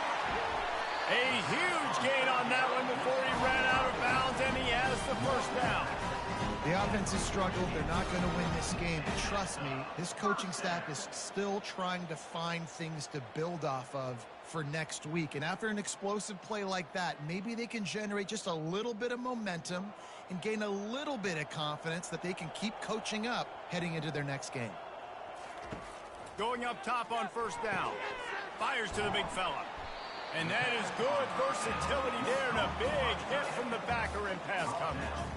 [SPEAKER 6] A huge gain on that one before he ran out of bounds, and he has the 1st down.
[SPEAKER 7] The offense has struggled. They're not going to win this game. But trust me, this coaching staff is still trying to find things to build off of for next week. And after an explosive play like that, maybe they can generate just a little bit of momentum and gain a little bit of confidence that they can keep coaching up heading into their next game.
[SPEAKER 6] Going up top on 1st down. Fires to the big fella. And that is good versatility there, and a big hit from the backer in pass coverage.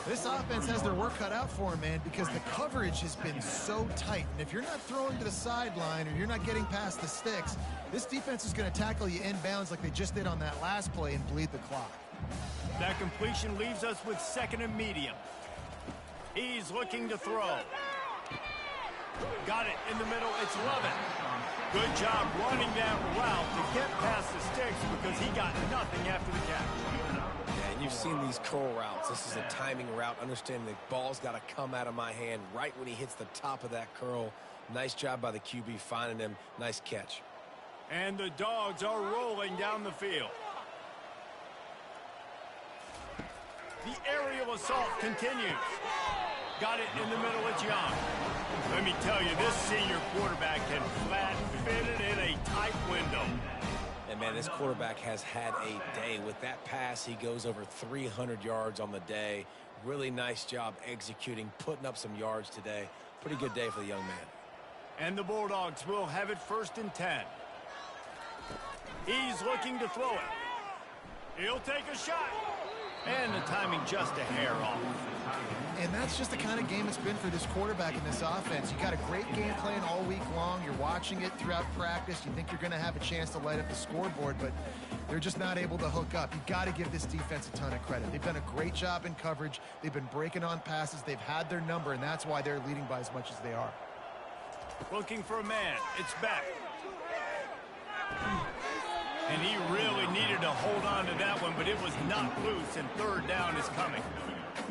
[SPEAKER 7] This offense has their work cut out for them, man, because the coverage has been so tight. And if you're not throwing to the sideline or you're not getting past the sticks, this defense is going to tackle you inbounds like they just did on that last play and bleed the clock.
[SPEAKER 6] That completion leaves us with 2nd and medium. He's looking to throw. Got it in the middle. It's Lovett. Good job running that route to get past the sticks because he got nothing after the catch.
[SPEAKER 8] Yeah, and you've seen these curl routes. This is a timing route. Understanding the ball's got to come out of my hand right when he hits the top of that curl. Nice job by the QB finding him. Nice catch.
[SPEAKER 6] And the Dogs are rolling down the field. The aerial assault continues. Got it in the middle. It's Young. Let me tell you, this senior quarterback can flat fit it in a tight window.
[SPEAKER 8] And, man, this quarterback has had a day. With that pass, he goes over 300 yards on the day. Really nice job executing, putting up some yards today. Pretty good day for the young man.
[SPEAKER 6] And the Bulldogs will have it 1st and 10. He's looking to throw it. He'll take a shot. And the timing just a hair off.
[SPEAKER 7] And that's just the kind of game it's been for this quarterback in this offense. You got a great game plan all week long. You're watching it throughout practice. You think you're going to have a chance to light up the scoreboard, but they're just not able to hook up. You got to give this defense a ton of credit. They've done a great job in coverage. They've been breaking on passes. They've had their number, and that's why they're leading by as much as they are.
[SPEAKER 6] Looking for a man. It's back. And he really needed to hold on to that one, but it was not loose, and 3rd down is coming.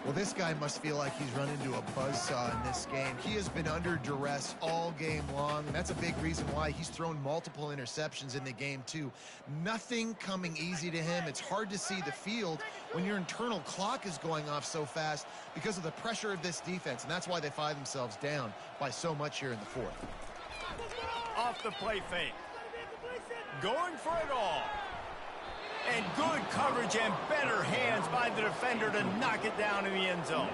[SPEAKER 7] Well, this guy must feel like he's run into a buzzsaw in this game. He has been under duress all game long, and that's a big reason why he's thrown multiple interceptions in the game, too. Nothing coming easy to him. It's hard to see the field when your internal clock is going off so fast because of the pressure of this defense, and that's why they find themselves down by so much here in the 4th.
[SPEAKER 6] Off the play fake. Going for it all. And good coverage and better hands by the defender to knock it down in the end zone.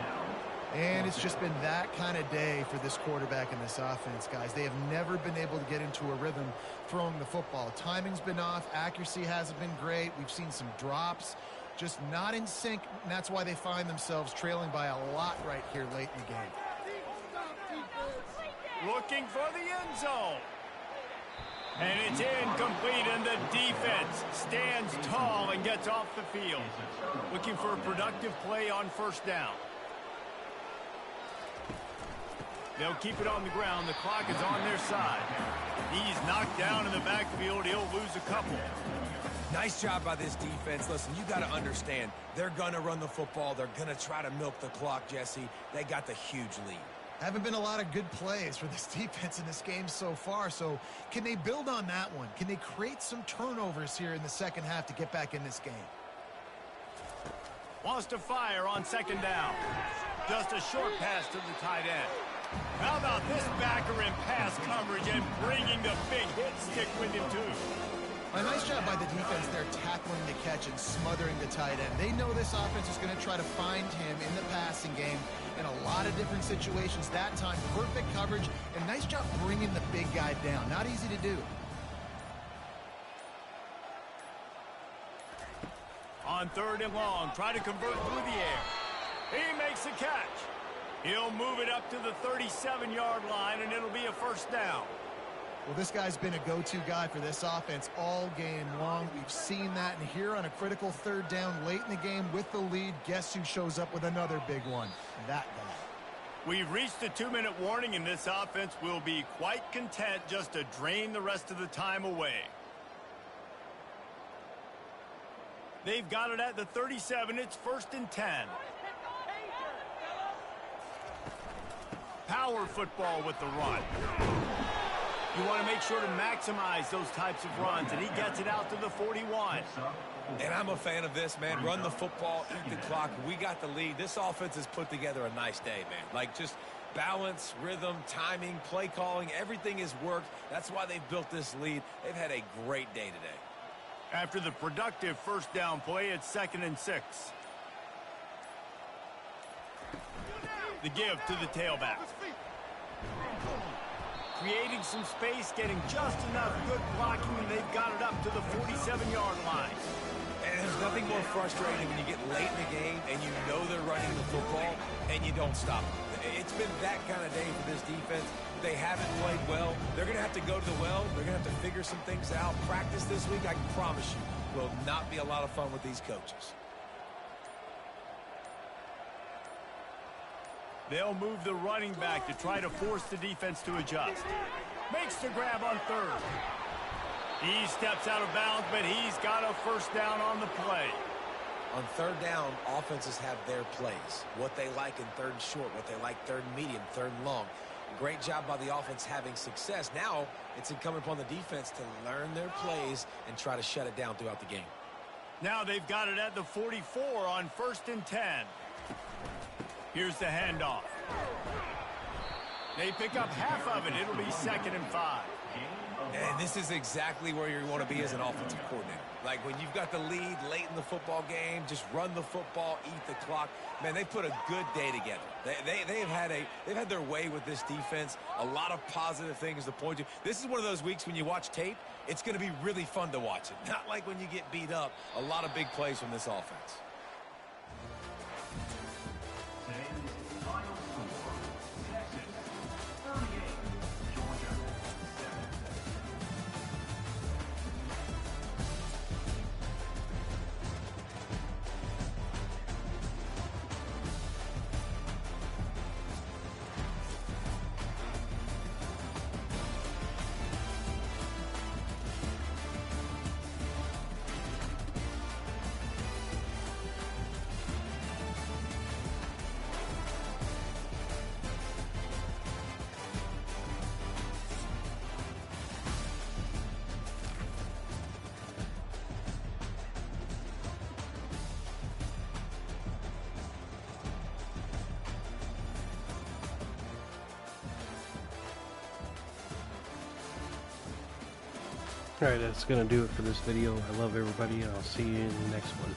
[SPEAKER 7] And it's just been that kind of day for this quarterback and this offense, guys. They have never been able to get into a rhythm throwing the football. Timing's been off. Accuracy hasn't been great. We've seen some drops. Just not in sync, and that's why they find themselves trailing by a lot right here late in the game.
[SPEAKER 6] Looking for the end zone. And it's incomplete, and the defense stands tall and gets off the field. Looking for a productive play on 1st down. They'll keep it on the ground. The clock is on their side. He's knocked down in the backfield. He'll lose a couple.
[SPEAKER 8] Nice job by this defense. Listen, you got to understand, they're going to run the football. They're going to try to milk the clock, Jesse. They got the huge lead.
[SPEAKER 7] Haven't been a lot of good plays for this defense in this game so far, so can they build on that one? Can they create some turnovers here in the 2nd half to get back in this game?
[SPEAKER 6] Wants to fire on 2nd down. Just a short pass to the tight end. How about this backer in pass coverage and bringing the big hit stick with him, too?
[SPEAKER 7] A nice job by the defense there tackling the catch and smothering the tight end. They know this offense is going to try to find him in the passing game in a lot of different situations. That time, perfect coverage, and nice job bringing the big guy down. Not easy to do.
[SPEAKER 6] On 3rd and long, try to convert through the air. He makes the catch. He'll move it up to the 37-yard line, and it'll be a 1st down.
[SPEAKER 7] Well, this guy's been a go-to guy for this offense all game long. We've seen that, and here on a critical 3rd down late in the game with the lead, guess who shows up with another big one? That guy.
[SPEAKER 6] We've reached the 2-minute warning, and this offense will be quite content just to drain the rest of the time away. They've got it at the 37. It's 1st and 10. Power football with the run. You want to make sure to maximize those types of runs, and he gets it out to the 41.
[SPEAKER 8] And I'm a fan of this, man. Run the football, eat the clock. We got the lead. This offense has put together a nice day, man. Like, just balance, rhythm, timing, play calling, everything has worked. That's why they've built this lead. They've had a great day today.
[SPEAKER 6] After the productive 1st down play, it's 2nd and 6. The give to the tailback. Creating some space, getting just enough good blocking, and they've got it up to the 47-yard line.
[SPEAKER 8] And there's nothing more frustrating when you get late in the game and you know they're running the football and you don't stop them. It's been that kind of day for this defense. They haven't played well. They're going to have to go to the well. They're going to have to figure some things out. Practice this week, I can promise you, will not be a lot of fun with these coaches.
[SPEAKER 6] They'll move the running back to try to force the defense to adjust. Makes the grab on third. He steps out of bounds, but he's got a first down on the play.
[SPEAKER 8] On third down, offenses have their plays. What they like in third and short, what they like third and medium, third and long. Great job by the offense having success. Now it's incumbent upon the defense to learn their plays and try to shut it down throughout the game.
[SPEAKER 6] Now they've got it at the 44 on 1st and 10. Here's the handoff. They pick up half of it. It'll be 2nd and 5.
[SPEAKER 8] And this is exactly where you want to be as an offensive coordinator. Like when you've got the lead late in the football game, just run the football, eat the clock. Man, they put a good day together. They've had their way with this defense. A lot of positive things to point to. This is one of those weeks when you watch tape, it's going to be really fun to watch it. Not like when you get beat up. A lot of big plays from this offense.
[SPEAKER 3] Alright, that's going to do it for this video. I love everybody, and I'll see you in the next one.